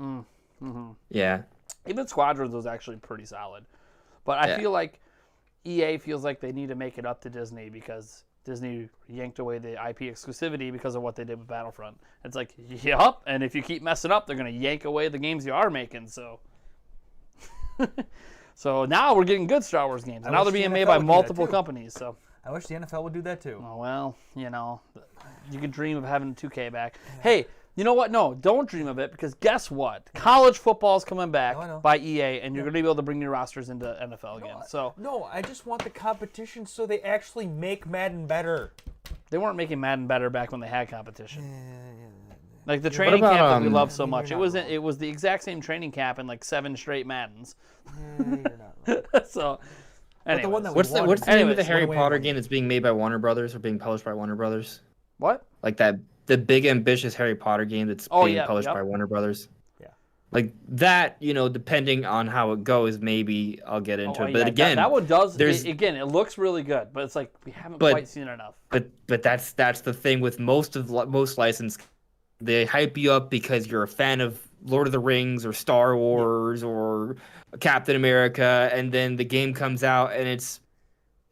Yeah, Even Squadrons was actually pretty solid. But I feel like EA feels like they need to make it up to Disney because Disney yanked away the IP exclusivity because of what they did with Battlefront. It's like, yup, and if you keep messing up, they're going to yank away the games you are making, so... So now we're getting good Star Wars games. And now they're being made by multiple companies. So I wish the NFL would do that too. Oh, well, you could dream of having 2K back. Yeah. Hey, you know what? No, don't dream of it because guess what? College football is coming back by EA, and you're going to be able to bring your rosters into NFL again. No, I just want the competition so they actually make Madden better. They weren't making Madden better back when they had competition. Like the training camp that we love so much. It was the exact same training camp in like 7 straight Maddens. You're not wrong. So, anyway. What's the name of the Harry Potter game that's being made by Warner Brothers or being published by Warner Brothers? What? Like the big ambitious Harry Potter game that's being published by Warner Brothers. Yeah. Like that, depending on how it goes, maybe I'll get into it. But again, that one does. Again, it looks really good, but it's like we haven't quite seen enough. But that's the thing with most licensed. They hype you up because you're a fan of Lord of the Rings or Star Wars or Captain America, and then the game comes out and it's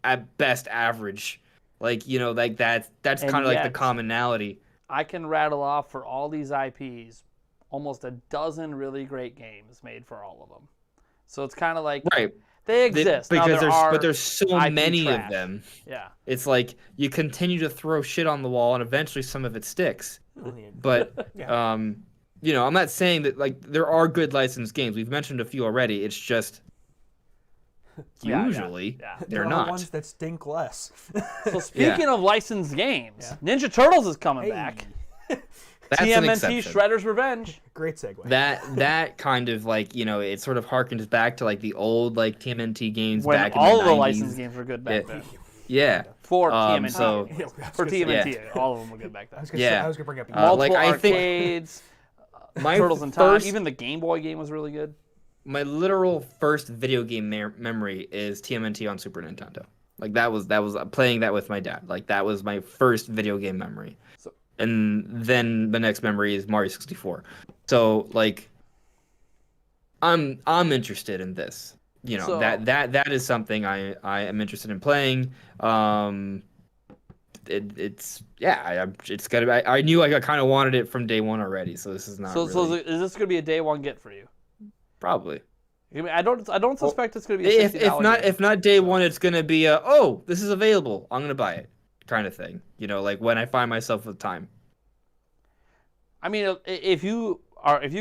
at best average. Like, that's kind of like the commonality. I can rattle off for all these IPs almost a dozen really great games made for all of them. So it's kind of like they exist. But there's so IP many trash. of them. Yeah. It's like you continue to throw shit on the wall and eventually some of it sticks. But I'm not saying that like there are good licensed games. We've mentioned a few already. It's just usually they're not. Ones that stink less. So speaking of licensed games, Ninja Turtles is coming back. That's TMNT Shredder's Revenge. Great segue. That kind of like it sort of harkens back to like the old like TMNT games when back in all the 90s. the licensed games were good back then. Yeah. For TMNT. For TMNT, all of them were good back then. I was gonna bring up multiple arcades. Turtles in Time. Even the Game Boy game was really good. My literal first video game memory is TMNT on Super Nintendo. Like that was playing that with my dad. Like that was my first video game memory. And then the next memory is Mario 64. So like I'm interested in this. That is something I am interested in playing. It's gonna be, I knew I kind of wanted it from day one already, so this is not so is this gonna be a day one get for you? Probably. I mean, I don't suspect it's gonna be a if not day one, it's gonna be this is available, I'm gonna buy it kind of thing. Like when I find myself with time. I mean, if you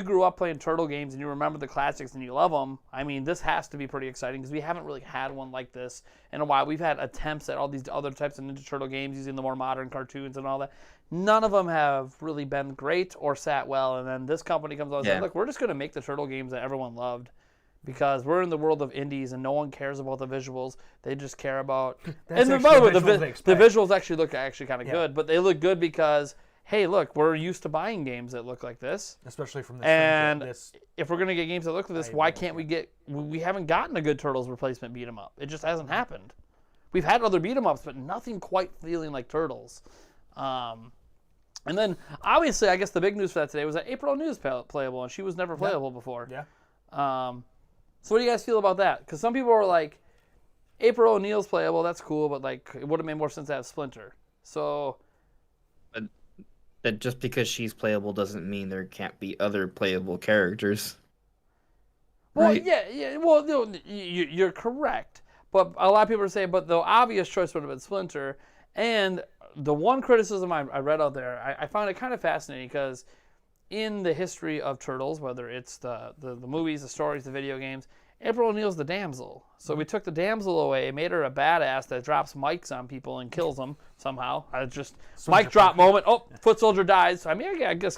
grew up playing Turtle games and you remember the classics and you love them, I mean, this has to be pretty exciting because we haven't really had one like this in a while. We've had attempts at all these other types of Ninja Turtle games using the more modern cartoons and all that. None of them have really been great or sat well. And then this company comes along and says, look, we're just going to make the Turtle games that everyone loved because we're in the world of indies and no one cares about the visuals. They just care about... and by the way, the visuals actually look kind of good, but they look good because... Hey, look, we're used to buying games that look like this. Especially from this. And if we're going to get games that look like this, why can't we haven't gotten a good Turtles replacement beat 'em up. It just hasn't happened. We've had other beat 'em ups, but nothing quite feeling like Turtles. And then, obviously, I guess the big news for that today was that April O'Neil's playable, and she was never playable before. Yeah. So what do you guys feel about that? Because some people were like, April O'Neil's playable, that's cool, but like it would have made more sense to have Splinter. So... That just because she's playable doesn't mean there can't be other playable characters. Well, right? yeah. Well, no, you're correct. But a lot of people are saying, but the obvious choice would have been Splinter. And the one criticism I read out there, I found it kind of fascinating because in the history of Turtles, whether it's the movies, the stories, the video games, April O'Neil's the damsel. So we took the damsel away, made her a badass that drops mics on people and kills them somehow. Mic drop moment. Oh, foot soldier dies. I mean, I guess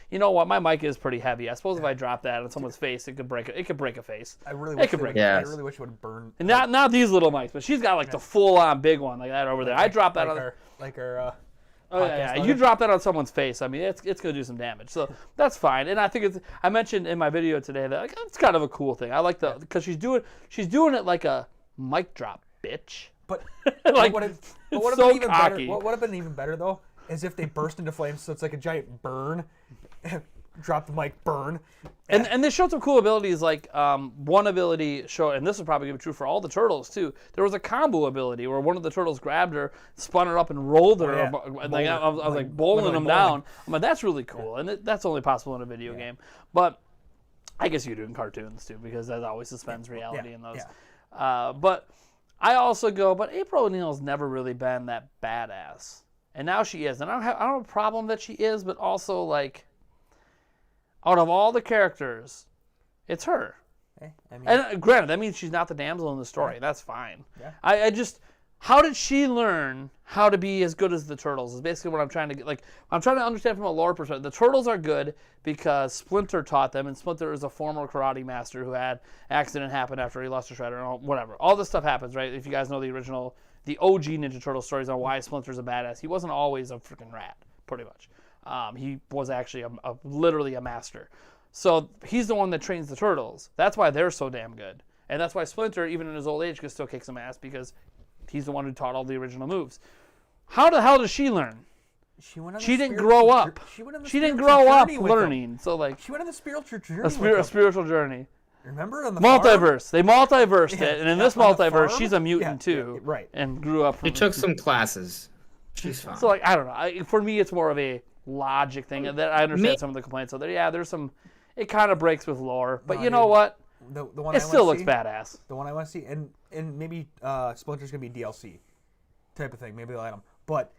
you know what? My mic is pretty heavy. I suppose if I drop that on someone's face, it could break a face. I really wish it would burn. And not these little mics, but she's got like the full-on big one like that over there. I dropped that like her. Oh yeah, you drop that on someone's face. I mean, it's gonna do some damage. So that's fine. And I think I mentioned in my video today that like, it's kind of a cool thing. I like because she's doing it like a mic drop, bitch. But like what it's so cocky. What would have been even better though is if they burst into flames, so it's like a giant burn. Drop the mic, burn. And they showed some cool abilities, like one ability showed, and this is probably going to be true for all the turtles too. There was a combo ability where one of the turtles grabbed her, spun her up, and rolled her. I was like bowling them down. I'm like, that's really cool, and that's only possible in a video game. But I guess you do in cartoons too, because that always suspends reality in those. But I also go, but April O'Neil's never really been that badass, and now she is, and I don't have a problem that she is, but also like. Out of all the characters, it's her. And granted, that means she's not the damsel in the story. That's fine. Yeah. How did she learn how to be as good as the turtles? Is basically what I'm trying to get. Like, I'm trying to understand from a lore perspective. The turtles are good because Splinter taught them, and Splinter is a former karate master who had accident happen after he lost a shredder and whatever. All this stuff happens, right? If you guys know the OG Ninja Turtle stories on why Splinter's a badass, he wasn't always a freaking rat, pretty much. He was actually literally a master. So he's the one that trains the turtles. That's why they're so damn good. And that's why Splinter, even in his old age, can still kick some ass because he's the one who taught all the original moves. How the hell does she learn? She didn't grow up. She didn't grow up learning. So like she went on the spiritual journey. A spiritual journey. Remember on the multiverse. Farm? They multiversed it, and in this multiverse, she's a mutant too. Right. And grew up. She took some classes. She's fine. So like I don't know. For me, it's more of a logic thing that I understand some of the complaints. So there's some. It kind of breaks with lore, but you know what? The one it still looks badass. The one I want to see, and maybe Splinter's gonna be DLC type of thing. Maybe they'll add him. But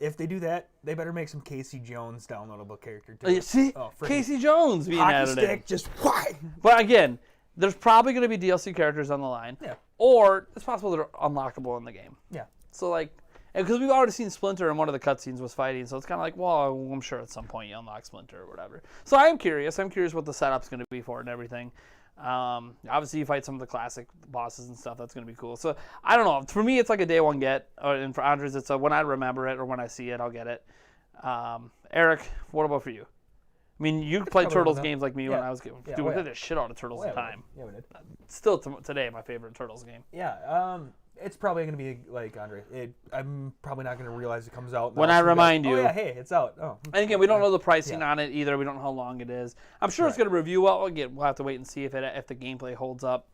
if they do that, they better make some Casey Jones downloadable character too. See, Casey Jones being hockey added stick, in. just why? But again, there's probably going to be DLC characters on the line. Yeah. Or it's possible they're unlockable in the game. Yeah. So like, because we've already seen Splinter in one of the cutscenes was fighting, so it's kind of like, well, I'm sure at some point you unlock Splinter or whatever. So I am curious. I'm curious what the setup's going to be for it and everything. Obviously, you fight some of the classic bosses and stuff. That's going to be cool. So I don't know. For me, it's like a day one get, and for Andres, it's a when I remember it or when I see it, I'll get it. Eric, what about for you? I mean, you played Turtles games like me when I was we did the shit out of Turtles in time. Yeah, we did. Still today, my favorite Turtles game. Yeah. It's probably going to be like Andre. I'm probably not going to realize it comes out. When I remind you. Oh, yeah, hey, it's out. Oh. And again, we don't know the pricing on it either. We don't know how long it is. I'm sure it's going to review well. We'll have to wait and see if the gameplay holds up.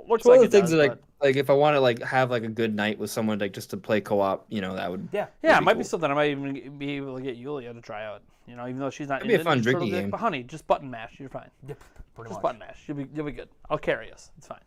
Looks one like of the things does, that like if I want to like have like a good night with someone like just to play co-op, that would it might be something I might even be able to get Yulia to try out. Even though she's not. It'd be a fun drinking game. But honey, just button mash. You're fine. Yep, pretty just much. Button mash. You'll be good. I'll carry us. It's fine.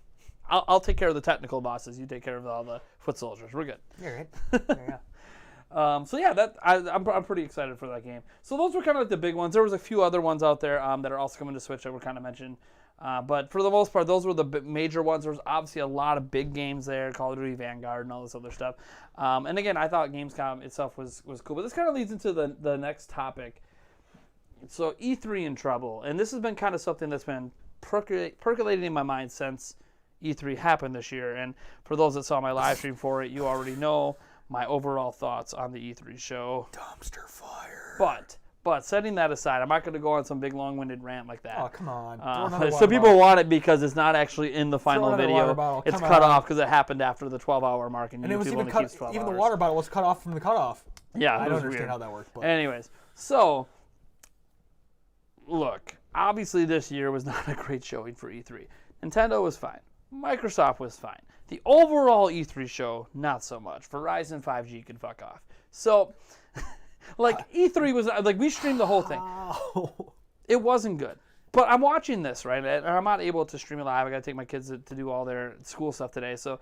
I'll take care of the technical bosses. You take care of all the foot soldiers. We're good. You're right. Yeah. So yeah, I'm pretty excited for that game. So those were kind of like the big ones. There was a few other ones out there that are also coming to Switch that were kind of mentioned. But for the most part, those were the major ones. There was obviously a lot of big games there, Call of Duty Vanguard and all this other stuff. And again, I thought Gamescom itself was cool. But this kind of leads into the next topic. So E3 in trouble. And this has been kind of something that's been percolating in my mind since E3 happened this year. And for those that saw my live stream for it, you already know my overall thoughts on the E3 show. Dumpster fire. But setting that aside, I'm not going to go on some big long-winded rant like that. Oh, come on. Some people want it because it's not actually in the final video. It's cut off because it happened after the 12-hour mark, and it was YouTube even only keeps 12 even hours. the water bottle was cut off from the cutoff. Yeah, I don't understand weird. how that worked. But. Anyways, so look, obviously this year was not a great showing for E3. Nintendo was fine. Microsoft was fine. The overall E3 show, not so much. Verizon 5G can fuck off. So, E3 was, we streamed the whole thing. It wasn't good. But I'm watching this, right? And I'm not able to stream it live. I got to take my kids to do all their school stuff today. So,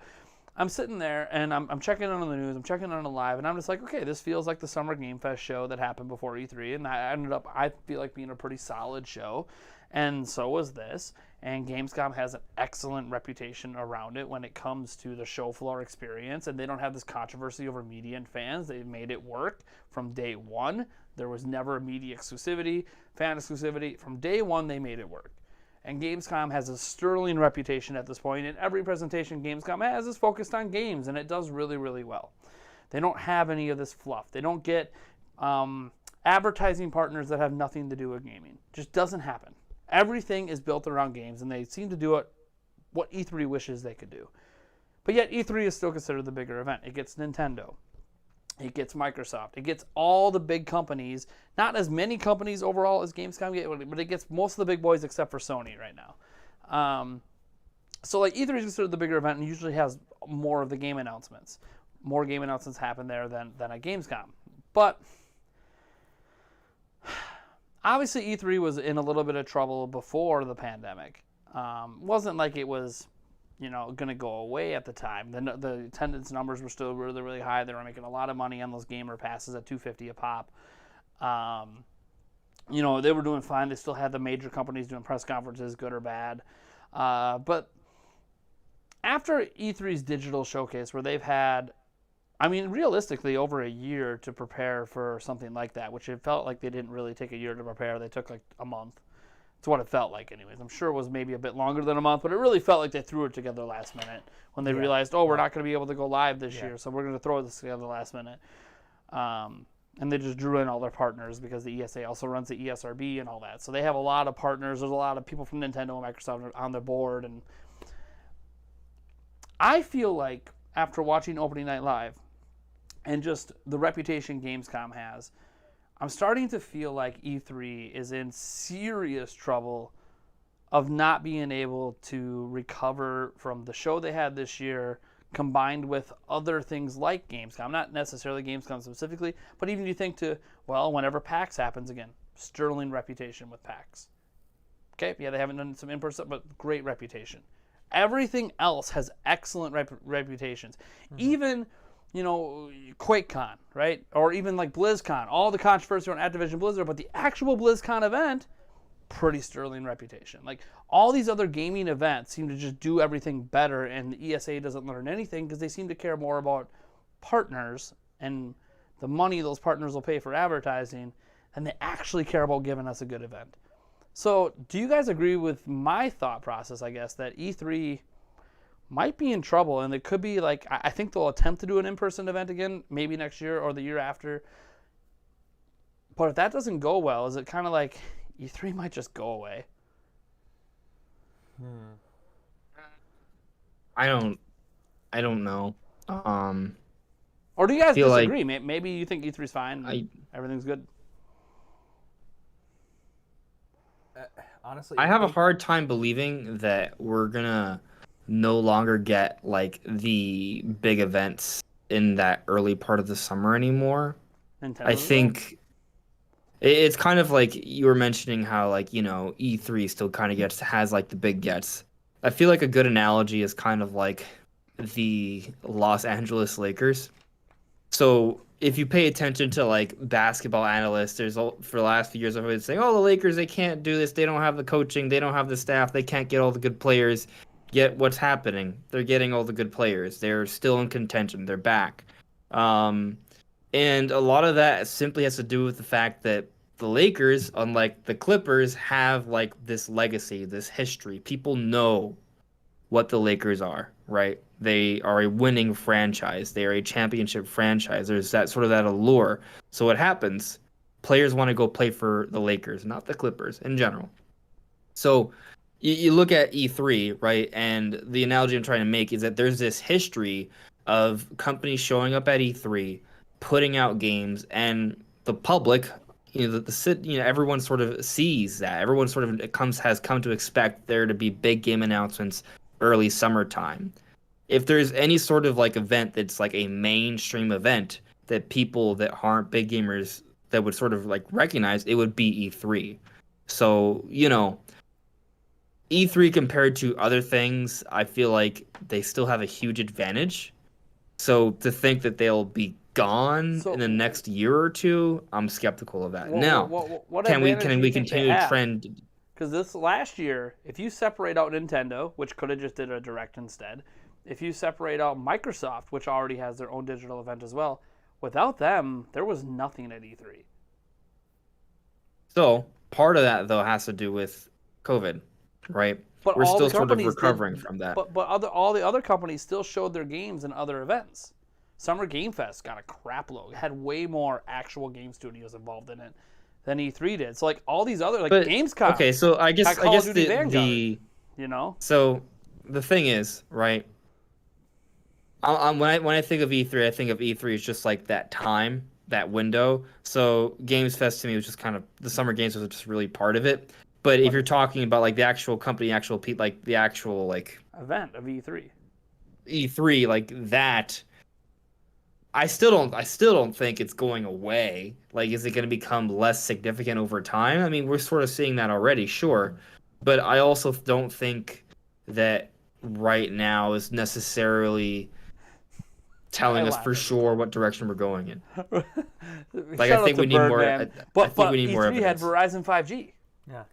I'm sitting there and I'm checking on the news, I'm checking on the live, and I'm just like, okay, this feels like the Summer Game Fest show that happened before E3, and that ended up, I feel like, being a pretty solid show, and so was this. And Gamescom has an excellent reputation around it when it comes to the show floor experience, and they don't have this controversy over media and fans. They've made it work from day one. There was never a media exclusivity, fan exclusivity. From day one, they made it work. And Gamescom has a sterling reputation at this point, and every presentation Gamescom has is focused on games, and it does really, really well. They don't have any of this fluff. They don't get advertising partners that have nothing to do with gaming. It just doesn't happen. Everything is built around games, and they seem to do it what E3 wishes they could do. But yet E3 is still considered the bigger event. It gets Nintendo. It gets Microsoft. It gets all the big companies. Not as many companies overall as Gamescom get, but it gets most of the big boys except for Sony right now. So like E3 is considered the bigger event and usually has more of the game announcements. More game announcements happen there than at Gamescom. But obviously E3 was in a little bit of trouble before the pandemic. Wasn't like it was, going to go away at the time. The attendance numbers were still really, really high. They were making a lot of money on those gamer passes at $250 a pop. They were doing fine. They still had the major companies doing press conferences, good or bad. But after E3's digital showcase, where they've had, realistically, over a year to prepare for something like that, which it felt like they didn't really take a year to prepare. They took like a month. It's what it felt like anyways. I'm sure it was maybe a bit longer than a month, but it really felt like they threw it together last minute when they realized, we're not going to be able to go live this year, so we're going to throw this together last minute. And they just drew in all their partners because the ESA also runs the ESRB and all that. So they have a lot of partners. There's a lot of people from Nintendo and Microsoft on their board. And I feel like after watching Opening Night Live and just the reputation Gamescom has, I'm starting to feel like E3 is in serious trouble of not being able to recover from the show they had this year, combined with other things like Gamescom. Not necessarily Gamescom specifically, but even you think whenever PAX happens again, sterling reputation with PAX. Okay, yeah, they haven't done some in-person, but great reputation. Everything else has excellent reputations. Mm-hmm. Even QuakeCon, right? Or even like BlizzCon, all the controversy around Activision Blizzard, but the actual BlizzCon event, pretty sterling reputation. Like all these other gaming events seem to just do everything better, and the ESA doesn't learn anything because they seem to care more about partners and the money those partners will pay for advertising than they actually care about giving us a good event. So do you guys agree with my thought process, I guess, that E3 might be in trouble, and it could be like, I think they'll attempt to do an in-person event again, maybe next year or the year after. But if that doesn't go well, is it kind of like E3 might just go away? I don't know. Or do you guys disagree? Like maybe you think E3's fine, everything's good? Honestly, I have a hard time believing that we're gonna no longer get like the big events in that early part of the summer anymore. I think it's kind of like you were mentioning how like E3 still kind of has like the big gets. I feel like a good analogy is kind of like the Los Angeles Lakers. So if you pay attention to like basketball analysts, for the last few years I've been saying, the Lakers, they can't do this, they don't have the coaching, they don't have the staff, they can't get all the good players. Yet what's happening? They're getting all the good players. They're still in contention. They're back. And a lot of that simply has to do with the fact that the Lakers, unlike the Clippers, have like this legacy, this history. People know what the Lakers are, right? They are a winning franchise. They are a championship franchise. There's that allure. So what happens? Players want to go play for the Lakers, not the Clippers in general. So you look at E3, right? And the analogy I'm trying to make is that there's this history of companies showing up at E3, putting out games, and the public, everyone sort of sees that. Everyone sort of has come to expect there to be big game announcements early summertime. If there's any sort of like event that's like a mainstream event that people that aren't big gamers that would sort of like recognize, it would be E3. So, E3 compared to other things, I feel like they still have a huge advantage. So to think that they'll be gone in the So, next year or two, I'm skeptical of that. what Now, advantage can do you we think they continue to have? trend? Because this last year, if you separate out Nintendo, which could have just did a direct instead, if you separate out Microsoft, which already has their own digital event as well, without them, there was nothing at E3. So part of that though has to do with COVID, right? But We're all the still sort of companies recovering did, from that. but all the other companies still showed their games in other events. Summer Game Fest got a crap load. It had way more actual game studios involved in it than E3 did. So like all these other like But Gamescom, okay, so I had guess Call of Duty Vanguard, you know. so the thing is, right? When I think of E3, I think of E3 as just like that time, that window. So Games Fest to me was just kind of the Summer Games was just really part of it. But if you're talking about like the actual company, like the actual like Event of E3. E3, like that, I still don't think it's going away. Like, is it going to become less significant over time? I mean, we're sort of seeing that already, sure. But I also don't think that right now is necessarily telling us for sure what direction we're going in. Like, I think we need more. I But think we need more E3 had evidence. Verizon 5G. Yeah.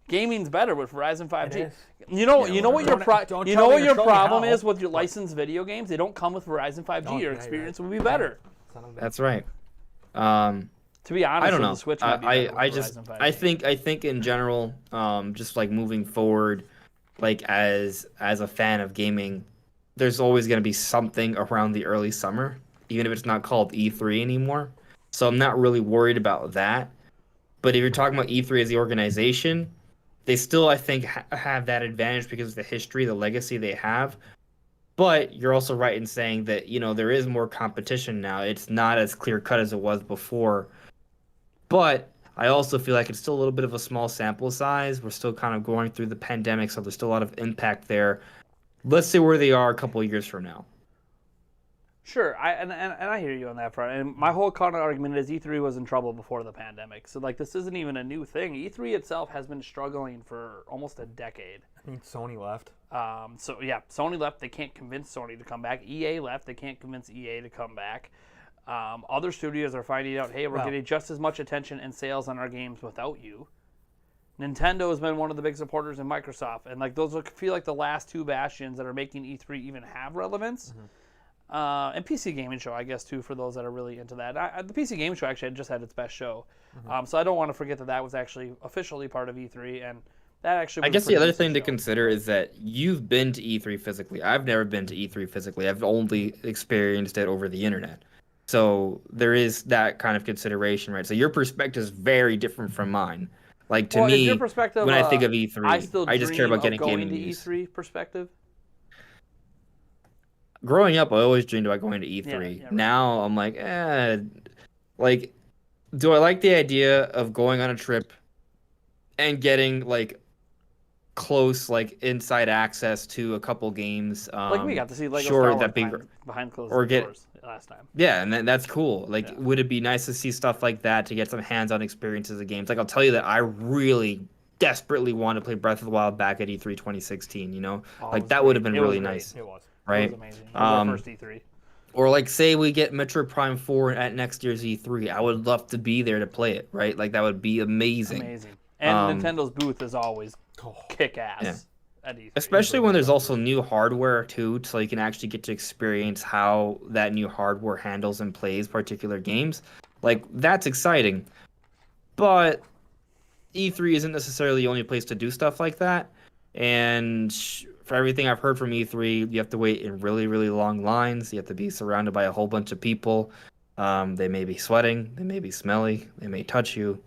Gaming's better with Verizon 5G. It is. You know what your Don't you tell know me what or your show me problem how. is with your licensed video games? They don't come with Verizon 5G. Oh, Your yeah, experience right. will be better. Son of a bitch. That's right. To be honest, I don't know. the Switch might be better I with just Verizon 5G. I think in general, just like moving forward, like as a fan of gaming, there's always going to be something around the early summer, even if it's not called E3 anymore. So I'm not really worried about that. But if you're talking about E3 as the organization, they still, I think, have that advantage because of the history, the legacy they have. But you're also right in saying that, you know, there is more competition now. It's not as clear cut as it was before. But I also feel like it's still a little bit of a small sample size. We're still kind of going through the pandemic, so there's still a lot of impact there. Let's see where they are a couple of years from now. Sure, and I hear you on that front. And my whole counter argument is E3 was in trouble before the pandemic. So like this isn't even a new thing. E3 itself has been struggling for almost a decade. I mean, Sony left. So yeah, Sony left. They can't convince Sony to come back. EA left. They can't convince EA to come back. Other studios are finding out, hey, we're getting just as much attention and sales on our games without you. Nintendo has been one of the big supporters in Microsoft, and like those feel like the last two bastions that are making E3 even have relevance. Mm-hmm. And PC Gaming Show, I guess, too, for those that are really into that. The PC Gaming Show actually had just had its best show. Mm-hmm. So I don't want to forget that was actually officially part of E3, and that actually was I guess a the pretty other decent thing to show. consider is that you've been to E3 physically. I've never been to E3 physically. I've only experienced it over the internet. So there is that kind of consideration, right? So your perspective is very different from mine. Like to Well, is me, your perspective, when I think of I I just care about getting going gaming to news. E3 perspective. Growing up, I always dreamed about going to E3. Yeah, right. Now I'm like, like, do I like the idea of going on a trip and getting like close, like inside access to a couple games? Like we got to see Lego sure, Star Wars that'd be behind closed or get- doors last time. Yeah, and that's cool. Like, Yeah. would it be nice to see stuff like that to get some hands-on experiences of games? Like, I'll tell you that I really desperately want to play Breath of the Wild back at E3 2016. You know, Oh, it like was that would have great. been It was really great. nice, It was. right? It was amazing. It was our first E3. Or like, say we get Metroid Prime 4 at next year's E3. I would love to be there to play it, right? Like that would be amazing. Amazing. And Nintendo's booth is always Oh, kick ass Yeah. at E3. Especially when there's also new hardware too, so you can actually get to experience how that new hardware handles and plays particular games. Like that's exciting. But E3 isn't necessarily the only place to do stuff like that. And for everything I've heard from E3, you have to wait in really, really long lines. You have to be surrounded by a whole bunch of people. They may be sweating, they may be smelly, they may touch you.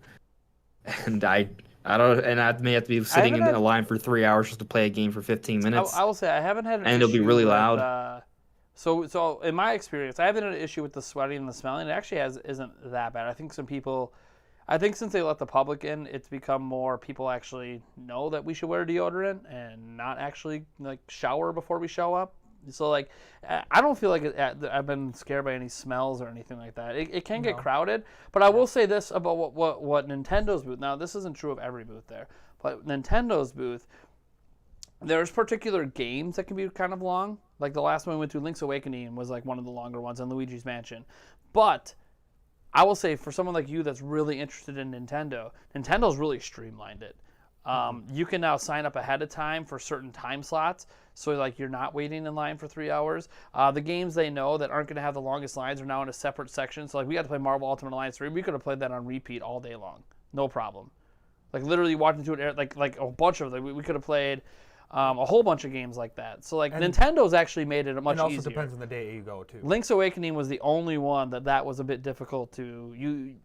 And I don't, and I may have to be sitting in a line for 3 hours just to play a game for 15 minutes. I will say I haven't had an And it'll be issue really with, loud. So in my experience, I haven't had an issue with the sweating and the smelling. It actually isn't that bad. I think some people, since they let the public in, it's become more people actually know that we should wear deodorant and not actually like shower before we show up. So like, I don't feel like I've been scared by any smells or anything like that. It can get crowded, but I will say this about what Nintendo's booth. Now this isn't true of every booth there, but Nintendo's booth, There's particular games that can be kind of long. Like the last one we went through, Link's Awakening, was like one of the longer ones, and Luigi's Mansion. But I will say, for someone like you that's really interested in Nintendo, Nintendo's really streamlined it. You can now sign up ahead of time for certain time slots, so like you're not waiting in line for 3 hours. The games they know that aren't going to have the longest lines are now in a separate section. So like we got to play Marvel Ultimate Alliance 3, we could have played that on repeat all day long, no problem. Like literally watching through it, like a bunch of them. We could have played a whole bunch of games like that. So like Nintendo's actually made it much easier. It also depends on the day you go too. Link's Awakening was the only one that was a bit difficult to you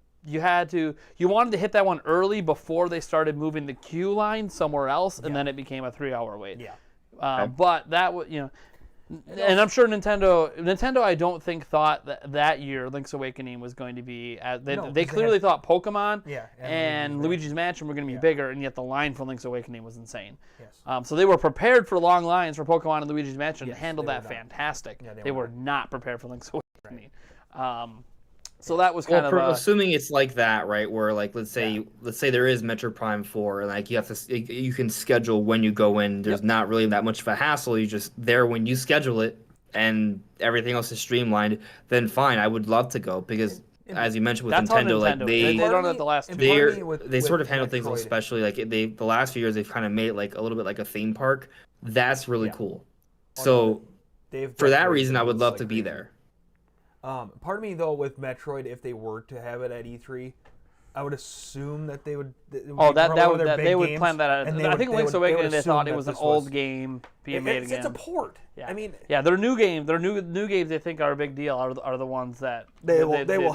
wanted to hit that one early before they started moving the queue line somewhere else, and then it became a 3-hour wait. Yeah. But that was and I'm sure Nintendo I don't think thought that year Link's Awakening was going to be they clearly thought Pokemon and Luigi's Mansion were going to be bigger, and yet the line for Link's Awakening was insane. Yes. So they were prepared for long lines for Pokemon and Luigi's Mansion and handled that fantastic. Yeah, they were not prepared for Link's Awakening. So that was kind of assuming it's like that, right? Where like let's say there is Metro Prime 4, and like you can schedule when you go in. There's not really that much of a hassle. You just there when you schedule it, and everything else is streamlined. Then fine, I would love to go because as you mentioned with Nintendo, like they don't have the last two. They sort of handle things, especially like the last few years they've kind of made it like a little bit like a theme park. That's really cool. So for that reason, I would love to be there. Part of me though with Metroid, if they were to have it at E3, I would assume that they would. They would plan that. I think Link's Awakening they thought it was an old game being made again. It's a port. Yeah. I mean, their new games they think are a big deal are the ones that they will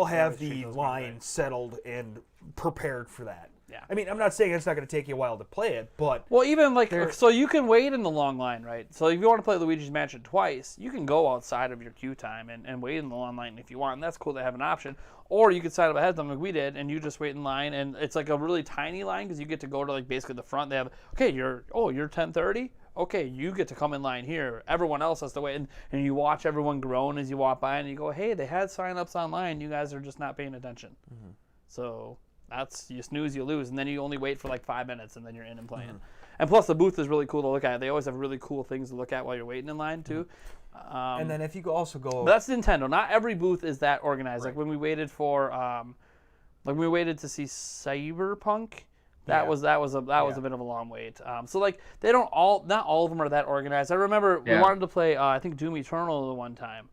have the line settled and prepared for that. Yeah. I mean, I'm not saying it's not going to take you a while to play it, but even like so you can wait in the long line, right? So if you want to play Luigi's Mansion twice, you can go outside of your queue time and wait in the long line if you want, and that's cool to have an option. Or you could sign up ahead of time like we did, and you just wait in line, and it's like a really tiny line because you get to go to like basically the front. They have you're 10:30. Okay, you get to come in line here. Everyone else has to wait, and you watch everyone groan as you walk by, and you go, hey, they had sign-ups online. You guys are just not paying attention. Mm-hmm. So that's you snooze, you lose, and then you only wait for like 5 minutes, and then you're in and playing. Mm-hmm. And plus, the booth is really cool to look at. They always have really cool things to look at while you're waiting in line too. And then if you also go, but that's Nintendo. Not every booth is that organized. Right. Like when we waited for, to see Cyberpunk. That was a bit of a long wait. So like not all of them are that organized. I remember we wanted to play I think Doom Eternal the one time.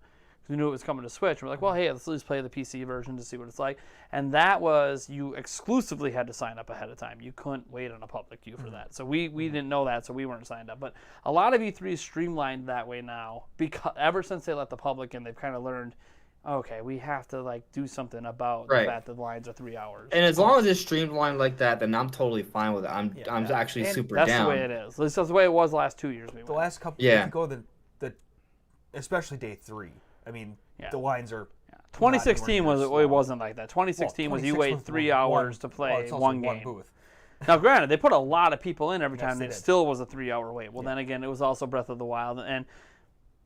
We knew it was coming to Switch. We're like, well, hey, let's play the PC version to see what it's like. And that was you exclusively had to sign up ahead of time. You couldn't wait on a public queue for that. So we didn't know that, so we weren't signed up. But a lot of E3 is streamlined that way now because ever since they let the public in, they've kind of learned. Okay, we have to like do something about the fact that the lines are 3 hours. And as long as it's streamlined like that, then I'm totally fine with it. I'm actually super down. That's the way it is. That's the way it was the last 2 years. The last couple, if you go especially day 3. I mean, the lines are. 2016 it wasn't like that. 2016 was you wait 3 hours to play one game. Booth. Now, granted, they put a lot of people in every time, and it still was a 3-hour wait. Well, then again, it was also Breath of the Wild, and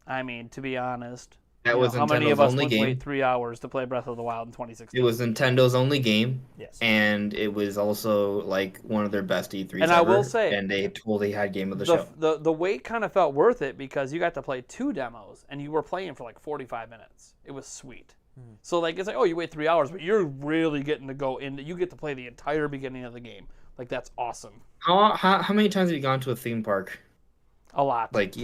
I mean, to be honest. That was how Nintendo's many of us only would game. wait 3 hours to play Breath of the Wild in 2016? It was Nintendo's only game, yes, and it was also like one of their best E3s and ever. I will say, and they totally had game of the show. The wait kind of felt worth it because you got to play 2 demos, and you were playing for like 45 minutes. It was sweet. Mm-hmm. So like it's like, oh, you wait 3 hours, but you're really getting to go in. You get to play the entire beginning of the game. Like that's awesome. How many times have you gone to a theme park? A lot. Like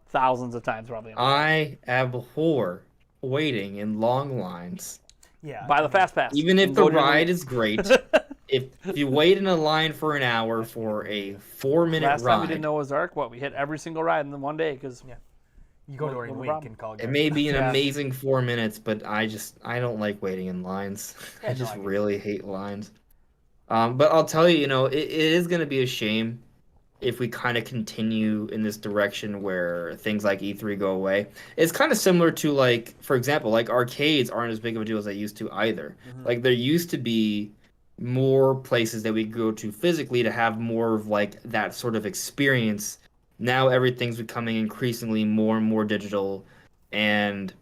thousands of times probably. I abhor waiting in long lines. Yeah. Buy the fast pass. Even if the ride is great, if you wait in a line for an hour for a 4-minute ride. Last time we did Noah's Ark, we hit every single ride in one day because you go during week and call. It may be an amazing 4 minutes, but I don't like waiting in lines. I just really hate lines. But I'll tell you, it is going to be a shame if we kind of continue in this direction where things like E3 go away. It's kind of similar to, like, for example, like arcades aren't as big of a deal as they used to either. Mm-hmm. Like there used to be more places that we go to physically to have more of like that sort of experience. Now everything's becoming increasingly more and more digital, and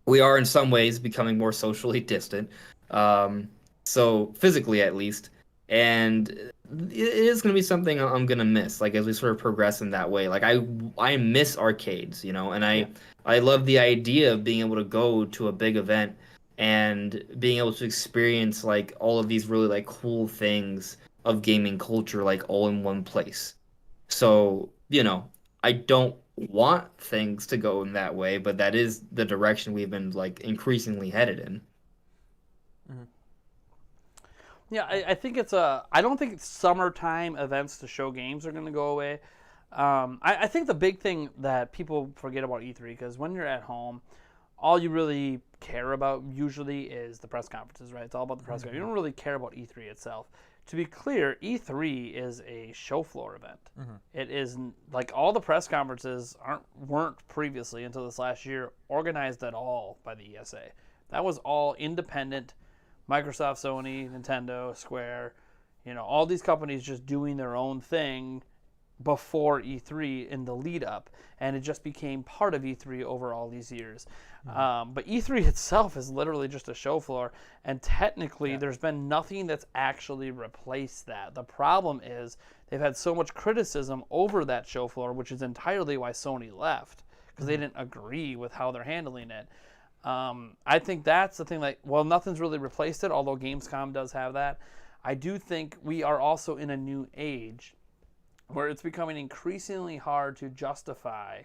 we are in some ways becoming more socially distant. So physically at least. and it is going to be something I'm going to miss, like as we sort of progress in that way. Like I miss arcades, you know, and I love the idea of being able to go to a big event and being able to experience like all of these really like cool things of gaming culture like all in one place. So, you know, I don't want things to go in that way, but that is the direction we've been like increasingly headed in. Yeah, I think I don't think summertime events to show games are going to go away. I think the big thing that people forget about E3, because when you're at home, all you really care about usually is the press conferences, right? It's all about the press conference. You don't really care about E3 itself. To be clear, E3 is a show floor event. It is like all the press conferences weren't previously until this last year organized at all by the ESA. That was all independent. Microsoft, Sony, Nintendo, Square, you know, all these companies just doing their own thing before E3 in the lead up, and it just became part of E3 over all these years. But E3 itself is literally just a show floor, and technically there's been nothing that's actually replaced that. The problem is they've had so much criticism over that show floor, which is entirely why Sony left, because they didn't agree with how they're handling it. I think that's the thing, like, well, nothing's really replaced it, although Gamescom does have that. I do think we are also in a new age where it's becoming increasingly hard to justify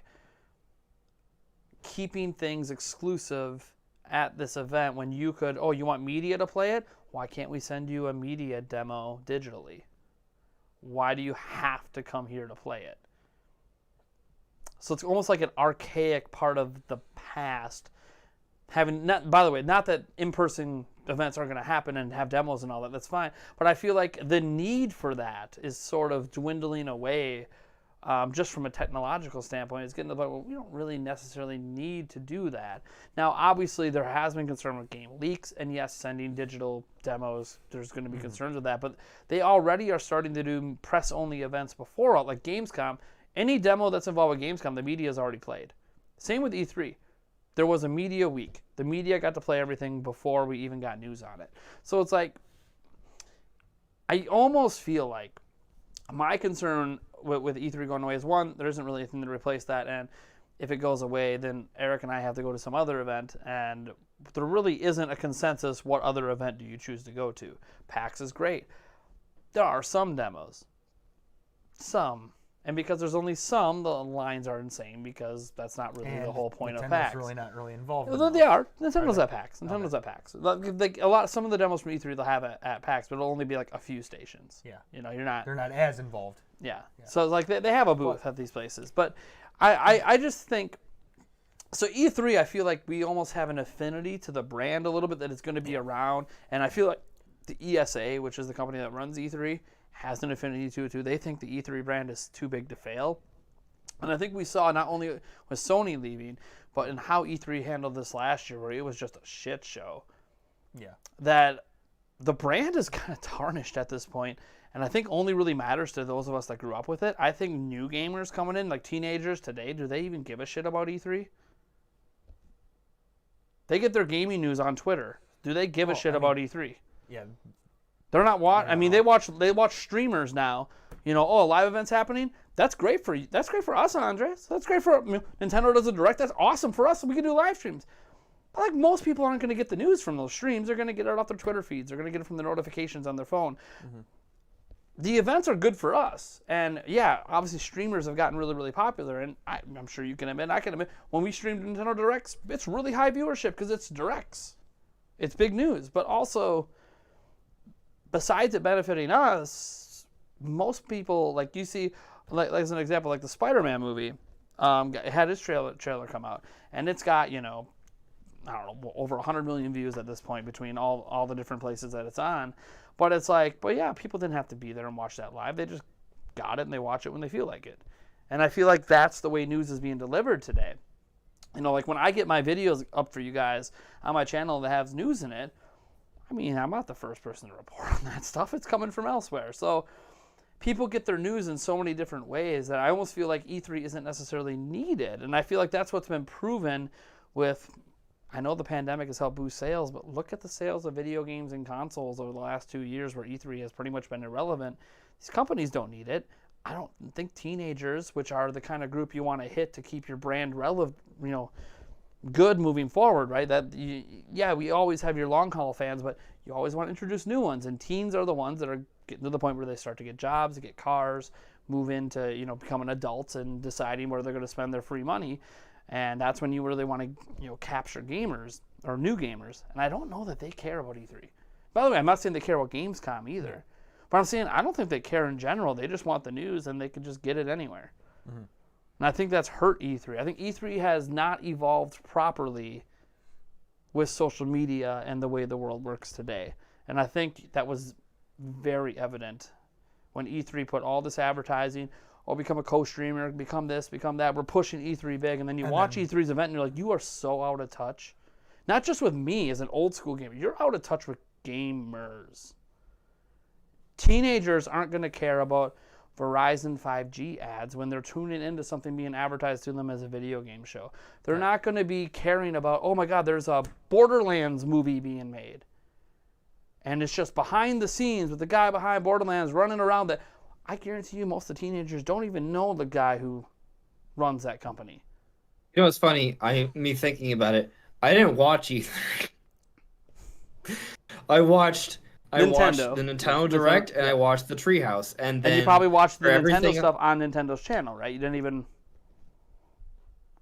keeping things exclusive at this event when you could, oh, you want media to play it? Why can't we send you a media demo digitally? Why do you have to come here to play it? So it's almost like an archaic part of the past. By the way, not that in-person events aren't going to happen and have demos and all that, that's fine, but I feel like the need for that is sort of dwindling away, just from a technological standpoint. It's getting to the point where we don't really necessarily need to do that. Now, obviously, there has been concern with game leaks, and yes, sending digital demos, there's going to be concerns with that, but they already are starting to do press-only events before, like Gamescom. Any demo that's involved with Gamescom, the media has already played. Same with E3. There was a media week. The media got to play everything before we even got news on it. So it's like, I almost feel like my concern with E3 going away is, one, there isn't really anything to replace that, and if it goes away, then Eric and I have to go to some other event, and there really isn't a consensus what other event do you choose to go to. PAX is great. There are some demos. Some. And because there's only some, the lines are insane, because that's not really the whole point of PAX. Nintendo's really not really involved. They are. Nintendo's at PAX. Nintendo's at PAX. Like some of the demos from E3 they'll have at PAX, but it'll only be like a few stations. Yeah. You know, they're not as involved. Yeah. So it's like they have a booth at these places, but I just think. So E3, I feel like we almost have an affinity to the brand a little bit, that it's going to be around, and I feel like the ESA, which is the company that runs E3, has an affinity to it too. They think the E3 brand is too big to fail. And I think we saw not only with Sony leaving, but in how E3 handled this last year, where it was just a shit show. Yeah. That the brand is kind of tarnished at this point, and I think only really matters to those of us that grew up with it. I think new gamers coming in, like teenagers today, do they even give a shit about E3? They get their gaming news on Twitter. Do they give a shit about E3? Yeah. They're not watching. I mean, they watch streamers now. You know, oh, a live event's happening. That's great for you. That's great for us, Andres. That's great for Nintendo does a direct. That's awesome for us. So we can do live streams. But like, most people aren't going to get the news from those streams. They're going to get it off their Twitter feeds. They're going to get it from the notifications on their phone. The events are good for us, and yeah, obviously streamers have gotten really, really popular. And I'm sure you can admit, I can admit, when we streamed Nintendo Directs, it's really high viewership because it's directs. It's big news, but also, besides it benefiting us, most people, like you see, like as an example, like the Spider-Man movie, it had its trailer come out, and it's got, I don't know, over 100 million views at this point between all the different places that it's on. But it's like, but yeah, people didn't have to be there and watch that live. They just got it and they watch it when they feel like it. And I feel like that's the way news is being delivered today. Like when I get my videos up for you guys on my channel that has news in it, I mean, I'm not the first person to report on that stuff. It's coming from elsewhere. So people get their news in so many different ways that I almost feel like E3 isn't necessarily needed. And I feel like that's what's been proven with, I know the pandemic has helped boost sales, but look at the sales of video games and consoles over the last 2 years where E3 has pretty much been irrelevant. These companies don't need it. I don't think teenagers, which are the kind of group you want to hit to keep your brand relevant, good moving forward, right? We always have your long haul fans, but you always want to introduce new ones. And teens are the ones that are getting to the point where they start to get jobs, to get cars, move into, becoming adults and deciding where they're going to spend their free money. And that's when you really want to, capture gamers or new gamers. And I don't know that they care about E3. By the way, I'm not saying they care about Gamescom either. But I'm saying I don't think they care in general. They just want the news and they can just get it anywhere. Mm-hmm. And I think that's hurt E3. I think E3 has not evolved properly with social media and the way the world works today. And I think that was very evident when E3 put all this advertising, become a co-streamer, become this, become that. We're pushing E3 big. And then you watch E3's event and you're like, you are so out of touch. Not just with me as an old school gamer. You're out of touch with gamers. Teenagers aren't going to care about Verizon 5G ads when they're tuning into something being advertised to them as a video game show. They're not going to be caring about, oh my God, there's a Borderlands movie being made. And it's just behind the scenes with the guy behind Borderlands running around that. I guarantee you most of the teenagers don't even know the guy who runs that company. You know what's funny? Me thinking about it, I didn't watch E3. I watched the Nintendo Direct and I watched the Treehouse, and then you probably watched the Nintendo stuff on Nintendo's channel, right? You didn't even